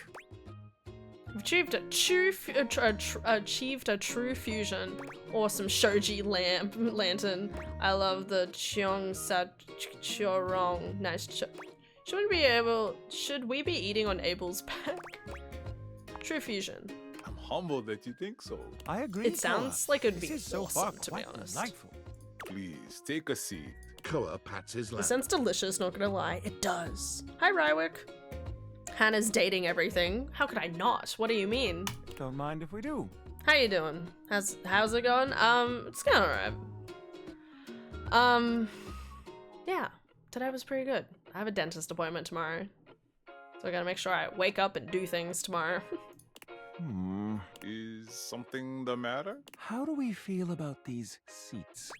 Achieved a true fusion. Awesome shoji lantern. I love the Cheong Sat Chorong. Nice. Should we be eating on Abel's back? True fusion. I'm humbled that you think so. I agree. It sounds like it'd be This is so awesome, far to be quite honest. delightful. Please, take a seat. Koa pats his It lap. sounds delicious, not gonna lie. It does. Hi, Rywick. Hannah's dating everything. How could I not? What do you mean? Don't mind if we do. How you doing? How's it going? It's going alright. Yeah, today was pretty good. I have a dentist appointment tomorrow. So I gotta make sure I wake up and do things tomorrow. Is something the matter? How do we feel about these seats?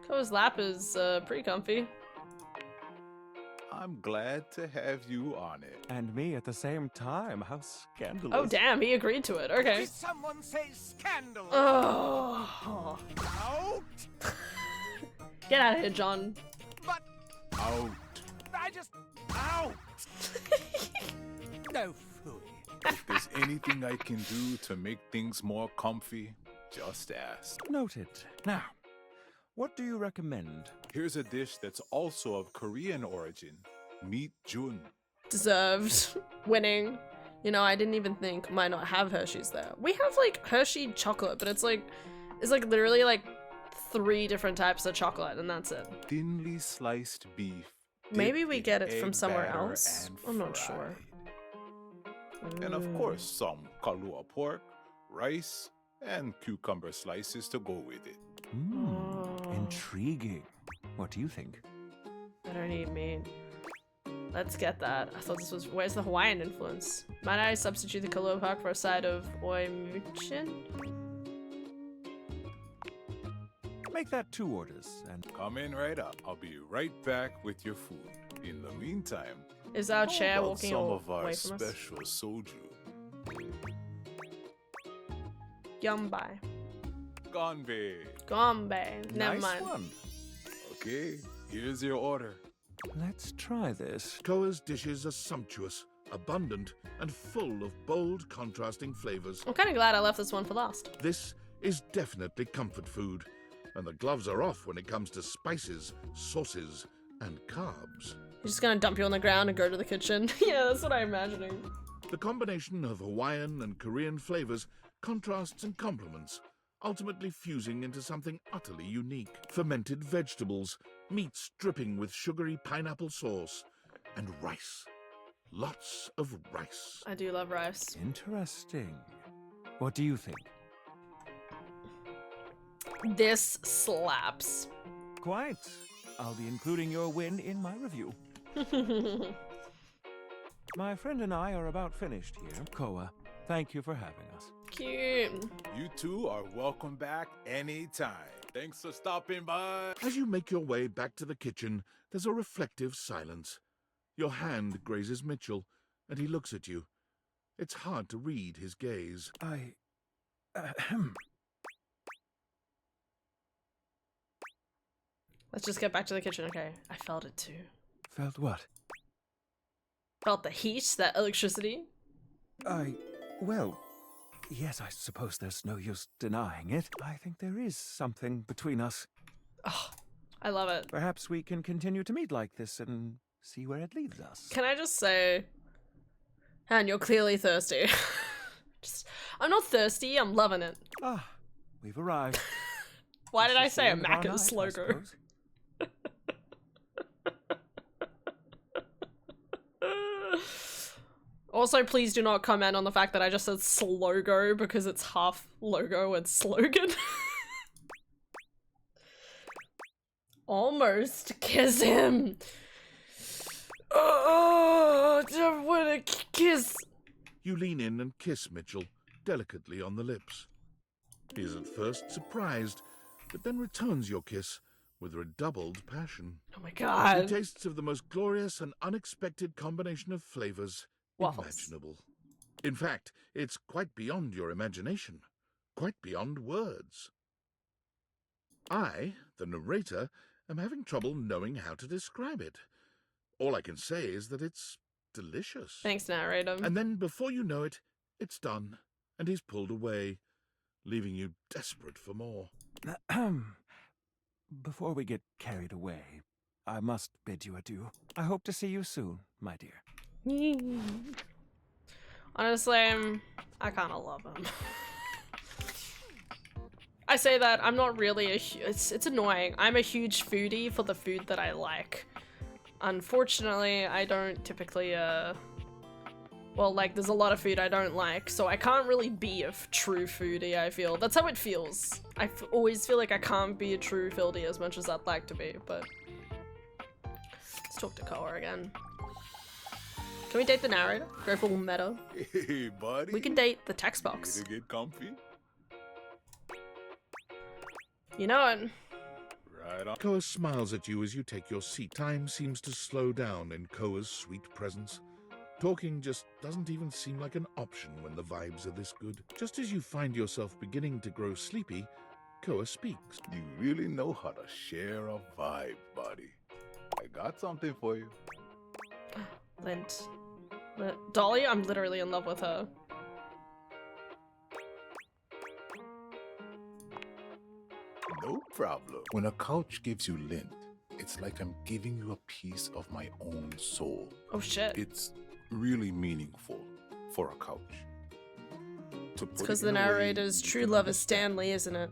Koa's lap is pretty comfy. I'm glad to have you on it. And me at the same time. How scandalous. Oh damn, he agreed to it. Okay. Did someone say scandalous? Oh. Out! Get out of here, John. But out. I just out. No fooey. If there's anything I can do to make things more comfy, just ask. Noted. Now, what do you recommend? Here's a dish that's also of Korean origin. Meet Jun. Deserved. Winning. You know, I didn't even think might not have Hershey's there. We have like Hershey chocolate, but it's like literally like 3 different types of chocolate and that's it. Thinly sliced beef. Maybe we dipped get in it from egg somewhere batter else. and I'm not fried. sure. And of course, some kalua pork, rice, and cucumber slices to go with it. Intriguing. What do you think? I don't eat meat. Let's get that. I thought this was... Where's the Hawaiian influence? Might I substitute the kalua pork for a side of oi muchin? Make that 2 orders and... Coming right up. I'll be right back with your food. In the meantime... Is our how chair about walking some away of our from us? special soju? Yumbai. Ganbei. Gombe. Never Nice mind. one. Okay, here's your order. Let's try this. Koa's dishes are sumptuous, abundant, and full of bold, contrasting flavors. I'm kind of glad I left this one for last. This is definitely comfort food, and the gloves are off when it comes to spices, sauces, and carbs. He's just gonna dump you on the ground and go to the kitchen. Yeah, that's what I'm imagining. The combination of Hawaiian and Korean flavors contrasts and complements, ultimately fusing into something utterly unique. Fermented vegetables, meats dripping with sugary pineapple sauce, and rice. Lots of rice. I do love rice. Interesting. What do you think? This slaps. Quite. I'll be including your win in my review. My friend and I are about finished here. Koa, thank you for having us. Cute. You two are welcome back anytime. Thanks for stopping by. As you make your way back to the kitchen, there's a reflective silence. Your hand grazes Mitchell, and he looks at you. It's hard to read his gaze. Let's just get back to the kitchen, okay? I felt it too. Felt what? Felt the heat, that electricity. Well, yes, I suppose there's no use denying it. I think there is something between us. Oh, I love it. Perhaps we can continue to meet like this and see where it leads us. Can I just say, Han, you're clearly thirsty. I'm not thirsty, I'm loving it. Ah, we've arrived. Why did I This is say the a end of our Macca's night, I logo? suppose. Also, please do not comment on the fact that I just said slogo because it's half logo and slogan. Almost kiss him. Oh, I don't want to kiss. You lean in and kiss Mitchell, delicately on the lips. He is at first surprised, but then returns your kiss with redoubled passion. Oh my god. He tastes of the most glorious and unexpected combination of flavors imaginable. In fact, it's quite beyond your imagination, quite beyond words. I, the narrator, am having trouble knowing how to describe it. All I can say is that it's delicious. Thanks, narrator. And then, before you know it, it's done, and he's pulled away, leaving you desperate for more. Before we get carried away, I must bid you adieu. I hope to see you soon, my dear. Honestly, I kind of love him. I say that, I'm not really it's annoying. I'm a huge foodie for the food that I like. Unfortunately, I don't typically, well, like, there's a lot of food I don't like, so I can't really be a true foodie, I feel. That's how it feels. I always feel like I can't be a true foodie as much as I'd like to be, but... Let's talk to Koa again. Can we date the narrator? Go full meta. Hey, buddy. We can date the text box. Ready to get comfy? You know it. Right on. Koa smiles at you as you take your seat. Time seems to slow down in Koa's sweet presence. Talking just doesn't even seem like an option when the vibes are this good. Just as you find yourself beginning to grow sleepy, Koa speaks. You really know how to share a vibe, buddy. I got something for you. Lint. Dolly, I'm literally in love with her. No problem. When a couch gives you lint, it's like I'm giving you a piece of my own soul. Oh shit. It's really meaningful for a couch. It's because the narrator's true love is Stanley, isn't it?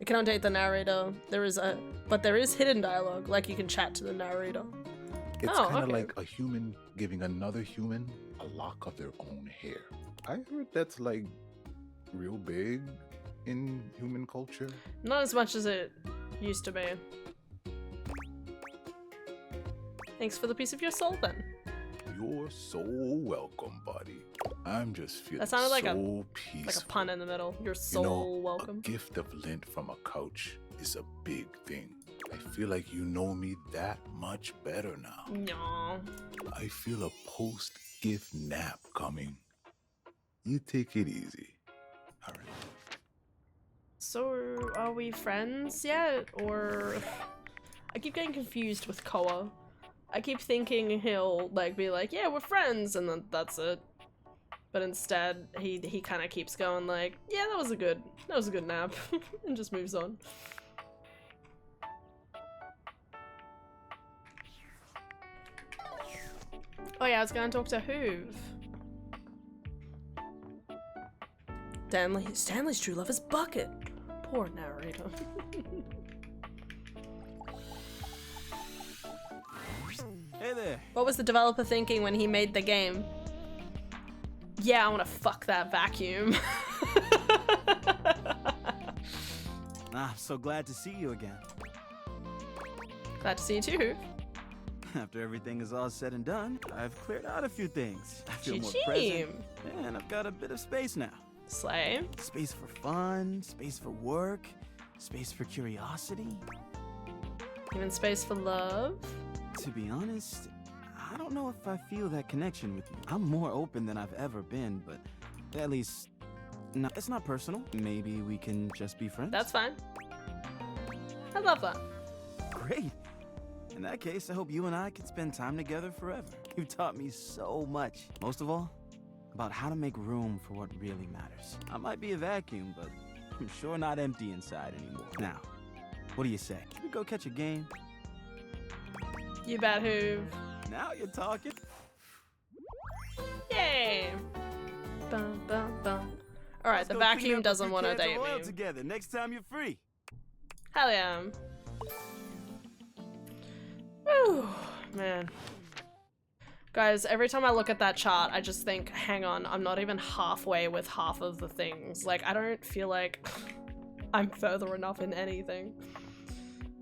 I cannot date the narrator. But there is hidden dialogue, like you can chat to the narrator. It's kind of like a human giving another human a lock of their own hair. I heard that's like real big in human culture. Not as much as it used to be. Thanks for the piece of your soul, then. You're so welcome, buddy. I'm just feeling That sounded like peaceful. like a pun in the middle. You're so welcome. A gift of lint from a couch is a big thing. I feel like you know me that much better now. No. I feel a post-gift nap coming. You take it easy. All right. So, are we friends yet? Or... I keep getting confused with Koa. I keep thinking he'll, like, be like, yeah, we're friends, and then that's it. But instead, he kind of keeps going like, yeah, that was a good nap, and just moves on. Oh yeah, I was gonna talk to Hoove. Stanley's true love is Bucket. Poor narrator. Hey there. What was the developer thinking when he made the game? Yeah, I wanna fuck that vacuum. I'm so glad to see you again. Glad to see you too, Hoove. After everything is all said and done, I've cleared out a few things. I feel more Chee-chee. present, and I've got a bit of space now. Slay. Space for fun, space for work, space for curiosity. Even space for love? To be honest, I don't know if I feel that connection with you. I'm more open than I've ever been, but at least, no, it's not personal. Maybe we can just be friends. That's fine. I love that. Great. In that case, I hope you and I can spend time together forever. You've taught me so much. Most of all, about how to make room for what really matters. I might be a vacuum, but I'm sure not empty inside anymore. Now, what do you say? Should we go catch a game? You bet, Hoove. Now you're talking. Yay! Bum, bum, bum. Alright, Let's the go clean vacuum up a doesn't few want to cans of date oil me. together next time you're free. Hell yeah. Whew, man. Guys, every time I look at that chart, I just think, hang on, I'm not even halfway with half of the things. Like, I don't feel like I'm further enough in anything.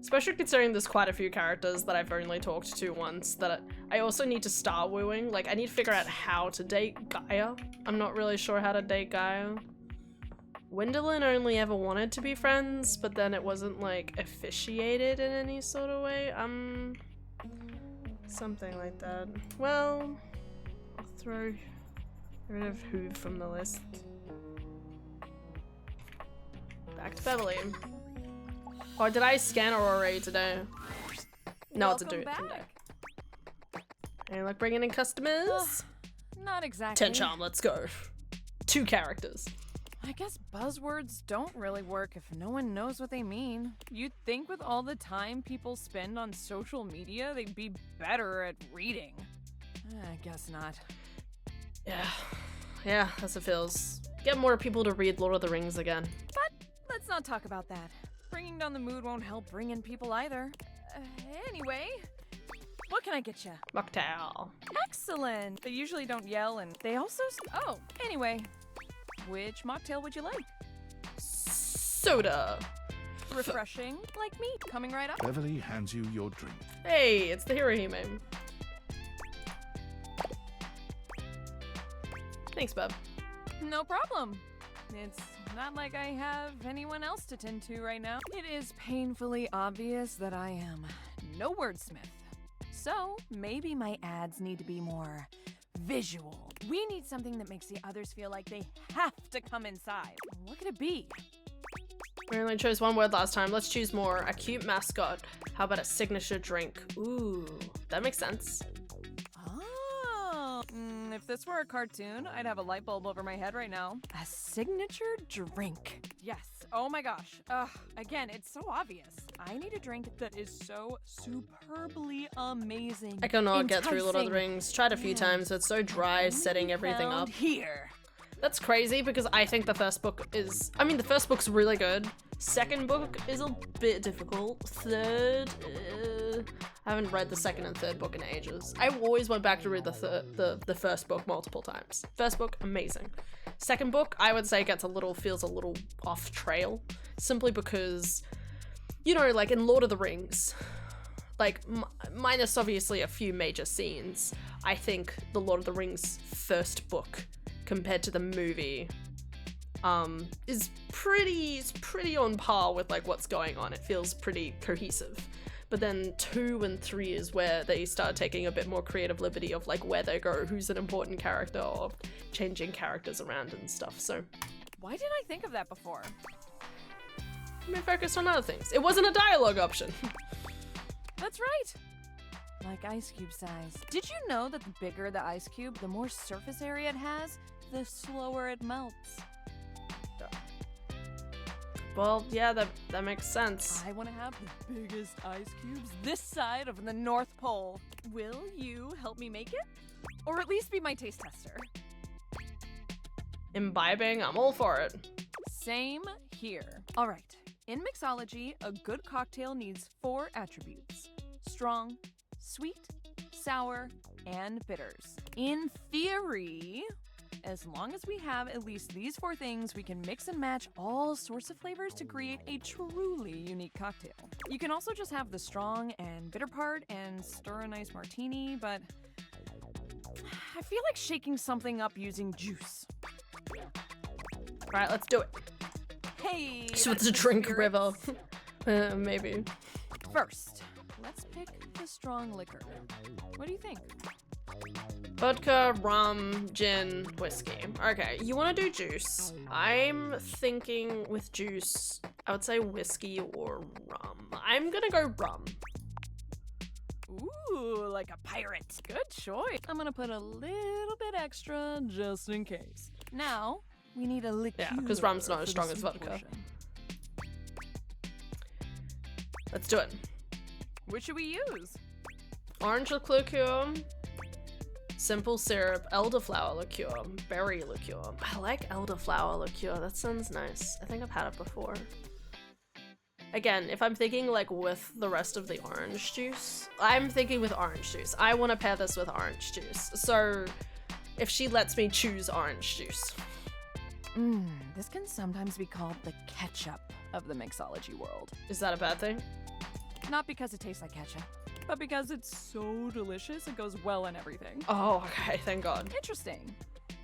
Especially considering there's quite a few characters that I've only talked to once that I also need to start wooing. Like, I need to figure out how to date Gaia. I'm not really sure how to date Gaia. Wendelin only ever wanted to be friends, but then it wasn't, like, officiated in any sort of way. Something like that. Well, I'll throw rid of Hoove from the list. Back to Beverly. Or did I scan her already today? No, it's a dude. And like bringing in customers? Not exactly. 10 charm, let's go. 2 characters. I guess buzzwords don't really work if no one knows what they mean. You'd think with all the time people spend on social media, they'd be better at reading. I guess not. Yeah, that's what it feels. Get more people to read Lord of the Rings again. But let's not talk about that. Bringing down the mood won't help bring in people either. Anyway, What can I get you? Mocktail. Excellent. They usually don't yell, and they also. Oh, anyway, which mocktail would you like? Soda. Refreshing, like me. Coming right up. Beverly hands you your drink. Hey, it's the Hirohime. Thanks, bub. No problem. It's not like I have anyone else to tend to right now. It is painfully obvious that I am no wordsmith. So maybe my ads need to be more visual. We need something that makes the others feel like they have to come inside. What could it be? We only chose one word last time. Let's choose more. A cute mascot. How about a signature drink? Ooh, that makes sense. Oh, if this were a cartoon, I'd have a light bulb over my head right now. A signature drink. Yes. Oh my gosh. Again, it's so obvious. I need a drink that is so superbly amazing. I cannot get through Lord of the Rings. Tried a few times, but it's so dry setting everything up. Here. That's crazy because I think the first book is... I mean, the first book's really good. Second book is a bit difficult. Third... I haven't read the second and third book in ages. I always went back to read the first book multiple times. First book, amazing. Second book, I would say feels a little off trail. Simply because, you know, like in Lord of the Rings, like minus obviously a few major scenes, I think the Lord of the Rings first book compared to the movie is pretty on par with like what's going on. It feels pretty cohesive. But then 2 and 3 is where they start taking a bit more creative liberty of like where they go, who's an important character, or changing characters around and stuff. So why didn't I think of that before? We focused on other things. It wasn't a dialogue option. That's right. Like ice cube size. Did you know that the bigger the ice cube, the more surface area it has, the slower it melts? Well, yeah, that makes sense. I want to have the biggest ice cubes this side of the North Pole. Will you help me make it? Or at least be my taste tester? Imbibing, I'm all for it. Same here. All right. In mixology, a good cocktail needs 4 attributes: strong, sweet, sour, and bitters. In theory, as long as we have at least these 4 things, we can mix and match all sorts of flavors to create a truly unique cocktail. You can also just have the strong and bitter part and stir a nice martini, but I feel like shaking something up using juice. All right, let's do it. Hey! So it's a drink river. Maybe. First, let's pick the strong liquor. What do you think? Vodka, rum, gin, whiskey. Okay, you want to do juice. I'm thinking with juice, I would say whiskey or rum. I'm gonna go rum. Ooh, like a pirate. Good choice. I'm gonna put a little bit extra just in case. Now, we need a liqueur. Yeah, because rum's not as strong as vodka. Portion. Let's do it. Which should we use? Orange liqueur, simple syrup, elderflower liqueur, berry liqueur. I like elderflower liqueur. That sounds nice. I think I've had it before. Again, if I'm thinking like with the rest of the orange juice, I'm thinking with orange juice. I want to pair this with orange juice. So if she lets me choose orange juice. This can sometimes be called the ketchup of the mixology world. Is that a bad thing? Not because it tastes like ketchup, but because it's so delicious it goes well in everything. Oh, okay, thank God. Interesting.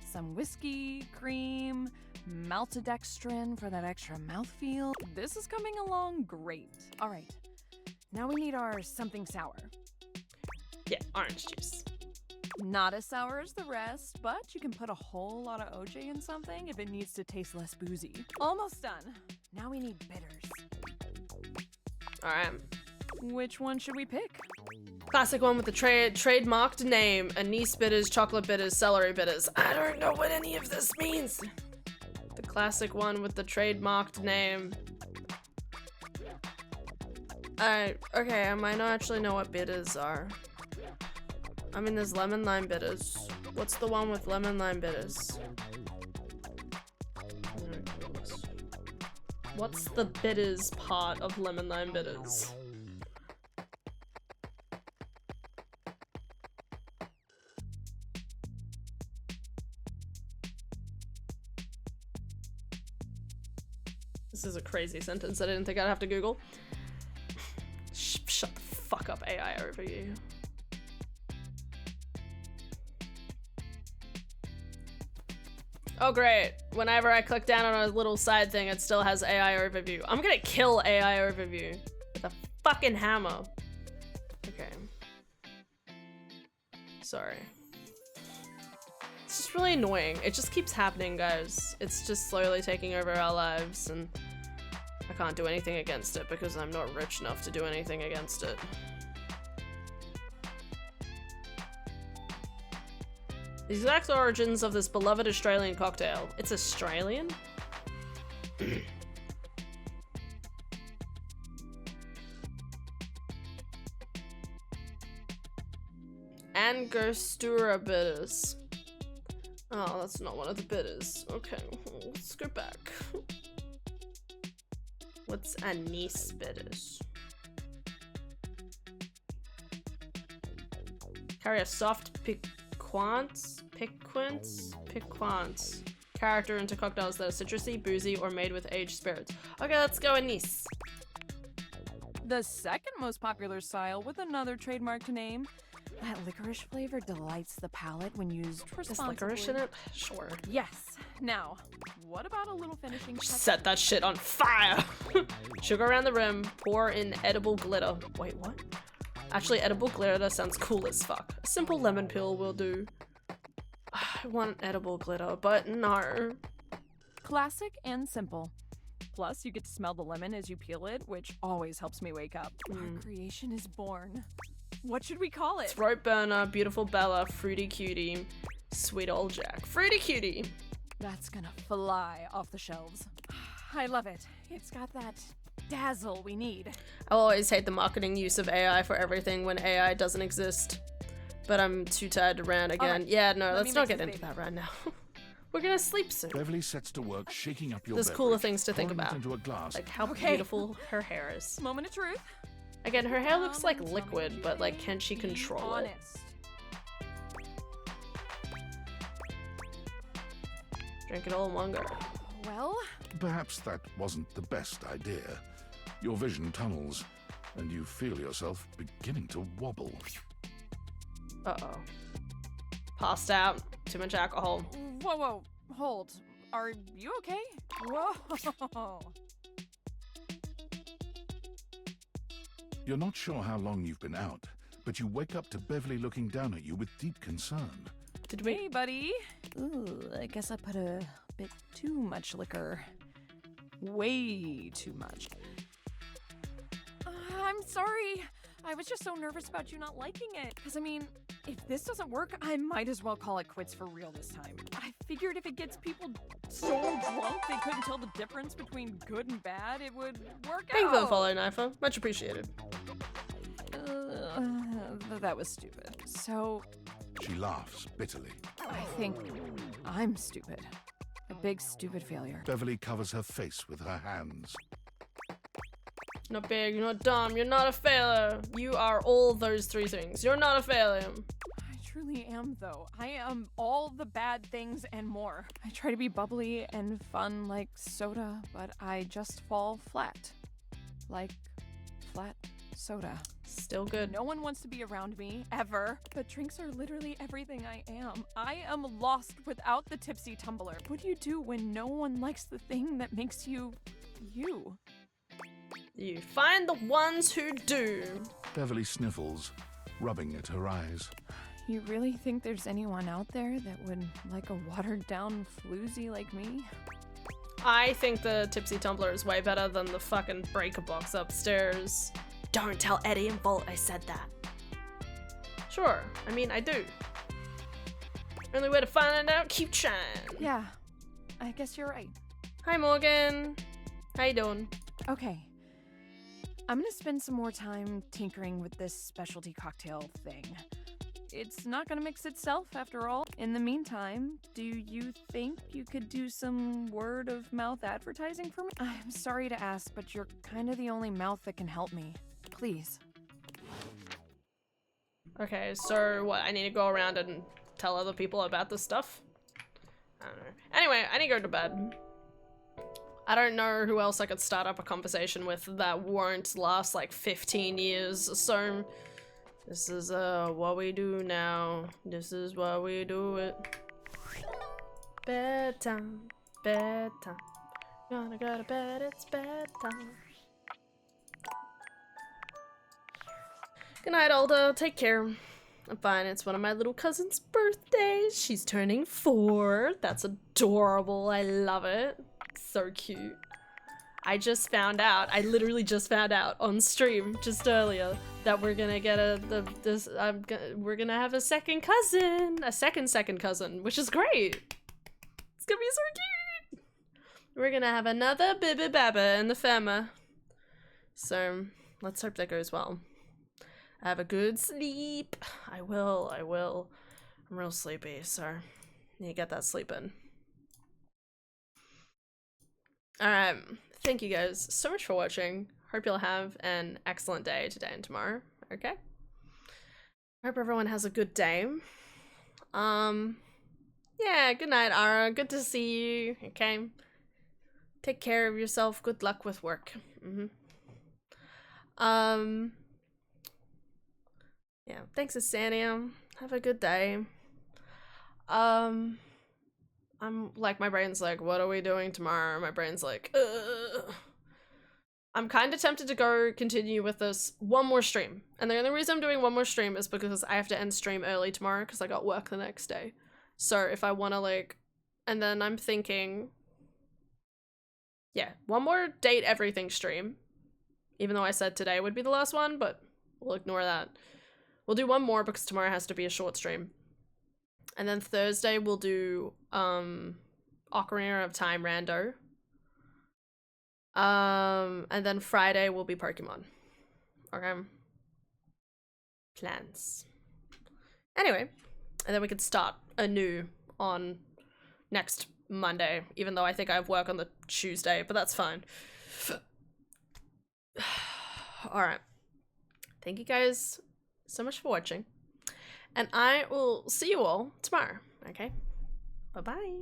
Some whiskey, cream, maltodextrin for that extra mouthfeel. This is coming along great. All right, now we need our something sour. Yeah, orange juice. Not as sour as the rest, but you can put a whole lot of OJ in something if it needs to taste less boozy. Almost done. Now we need bitters. All right. Which one should we pick? Classic one with the trademarked name: anise bitters, chocolate bitters, celery bitters. I don't know what any of this means. The classic one with the trademarked name. Okay, I might not actually know what bitters are. I mean, there's lemon lime bitters. What's the one with lemon lime bitters? What's the bitters part of lemon lime bitters? This is a crazy sentence I didn't think I'd have to Google. Shut the fuck up, AI overview. Oh great, whenever I click down on a little side thing, it still has AI overview. I'm gonna kill AI overview with a fucking hammer. Okay. Sorry. It's just really annoying. It just keeps happening, guys. It's just slowly taking over our lives, and I can't do anything against it because I'm not rich enough to do anything against it. The exact origins of this beloved Australian cocktail. It's Australian? Angostura bitters. Oh, that's not one of the bitters. Okay, let's go back. What's anise bitters? Carry a soft piquance character into cocktails that are citrusy, boozy, or made with aged spirits. Okay, let's go anise. The second most popular style, with another trademark to name. That licorice flavor delights the palate when used responsibly. Is licorice in it? Sure. Yes. Now, what about a little finishing touch? Set that shit on fire! Sugar around the rim, pour in edible glitter. Wait, what? Actually, edible glitter sounds cool as fuck. A simple lemon peel will do. I want edible glitter, but no. Classic and simple. Plus, you get to smell the lemon as you peel it, which always helps me wake up. Our creation is born. What should we call it? Throat burner, beautiful Bella, fruity cutie, sweet old Jack. Fruity cutie! That's gonna fly off the shelves. I love it. It's got that dazzle we need. I'll always hate the marketing use of AI for everything when AI doesn't exist. But I'm too tired to rant again. Right. Yeah, no, let's not get into that right now. We're gonna sleep soon. Beverly sets to work shaking up your There's cooler things to think about. Into a glass. Like how beautiful her hair is. Moment of truth. Again, her hair looks like liquid, but like, can she control it? Drink it all in one go. Well? Perhaps that wasn't the best idea. Your vision tunnels, and you feel yourself beginning to wobble. Uh-oh. Passed out. Too much alcohol. Whoa, hold. Are you okay? Whoa. You're not sure how long you've been out, but you wake up to Beverly looking down at you with deep concern. Did we? Hey, buddy. Ooh, I guess I put a bit too much liquor. Way too much. I'm sorry. I was just so nervous about you not liking it. Because, I mean, if this doesn't work, I might as well call it quits for real this time. I figured if it gets people so drunk they couldn't tell the difference between good and bad, it would work out. Thank you for the follow, Nifa. Much appreciated. That was stupid. So... She laughs bitterly. I think I'm stupid. A big stupid failure. Beverly covers her face with her hands. Not big, you're not dumb, you're not a failure. You are all those three things. You're not a failure. I truly am, though. I am all the bad things and more. I try to be bubbly and fun like soda, but I just fall flat. Like flat soda. Still good. No one wants to be around me, ever. But drinks are literally everything I am. I am lost without the tipsy tumbler. What do you do when no one likes the thing that makes you, you? You find the ones who do. Beverly sniffles, rubbing at her eyes. You really think there's anyone out there that would like a watered-down floozy like me? I think the tipsy tumbler is way better than the fucking breaker box upstairs. Don't tell Eddie and Bolt I said that. Sure, I mean, I do. Only way to find out, keep trying. Yeah, I guess you're right. Hi, Morgan. How you doing? Okay. I'm gonna spend some more time tinkering with this specialty cocktail thing. It's not gonna mix itself, after all. In the meantime, do you think you could do some word-of-mouth advertising for me? I'm sorry to ask, but you're kind of the only mouth that can help me. Please. Okay, so what? I need to go around and tell other people about this stuff? I don't know. Anyway, I need to go to bed. I don't know who else I could start up a conversation with that won't last like 15 years. So this is what we do now. This is what we do it. Bedtime, bedtime. Gonna go to bed, it's bedtime. Good night, Alda. Take care. I'm fine. It's one of my little cousin's birthdays. She's turning 4. That's adorable. I love it. So cute. I just found out. I literally just found out on stream just earlier that we're gonna get we're gonna have a second cousin, second cousin, which is great. It's gonna be so cute. We're gonna have another Bibba Baba in the family. So let's hope that goes well. Have a good sleep. I will. I'm real sleepy, so need to get that sleep in. Alright, thank you guys so much for watching. Hope you'll have an excellent day today and tomorrow, okay? Hope everyone has a good day. Yeah, good night, Ara. Good to see you, okay? Take care of yourself. Good luck with work. Yeah, thanks, Asania. Have a good day. I'm like, my brain's like, what are we doing tomorrow? My brain's like, ugh. I'm kind of tempted to go continue with this one more stream. And the only reason I'm doing one more stream is because I have to end stream early tomorrow because I got work the next day. So if I want to like, and then I'm thinking, yeah, one more date everything stream. Even though I said today would be the last one, but we'll ignore that. We'll do one more because tomorrow has to be a short stream. And then Thursday we'll do Ocarina of Time rando. And then Friday will be Pokemon. Okay. Plans. Anyway, and then we could start anew on next Monday, even though I think I have work on the Tuesday, but that's fine. Alright. Thank you guys so much for watching. And I will see you all tomorrow, okay? Bye-bye.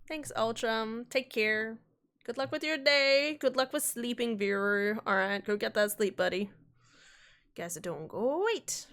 Thanks, Ultra. Take care. Good luck with your day. Good luck with sleeping, viewer. Alright, go get that sleep, buddy. You guys are doing great.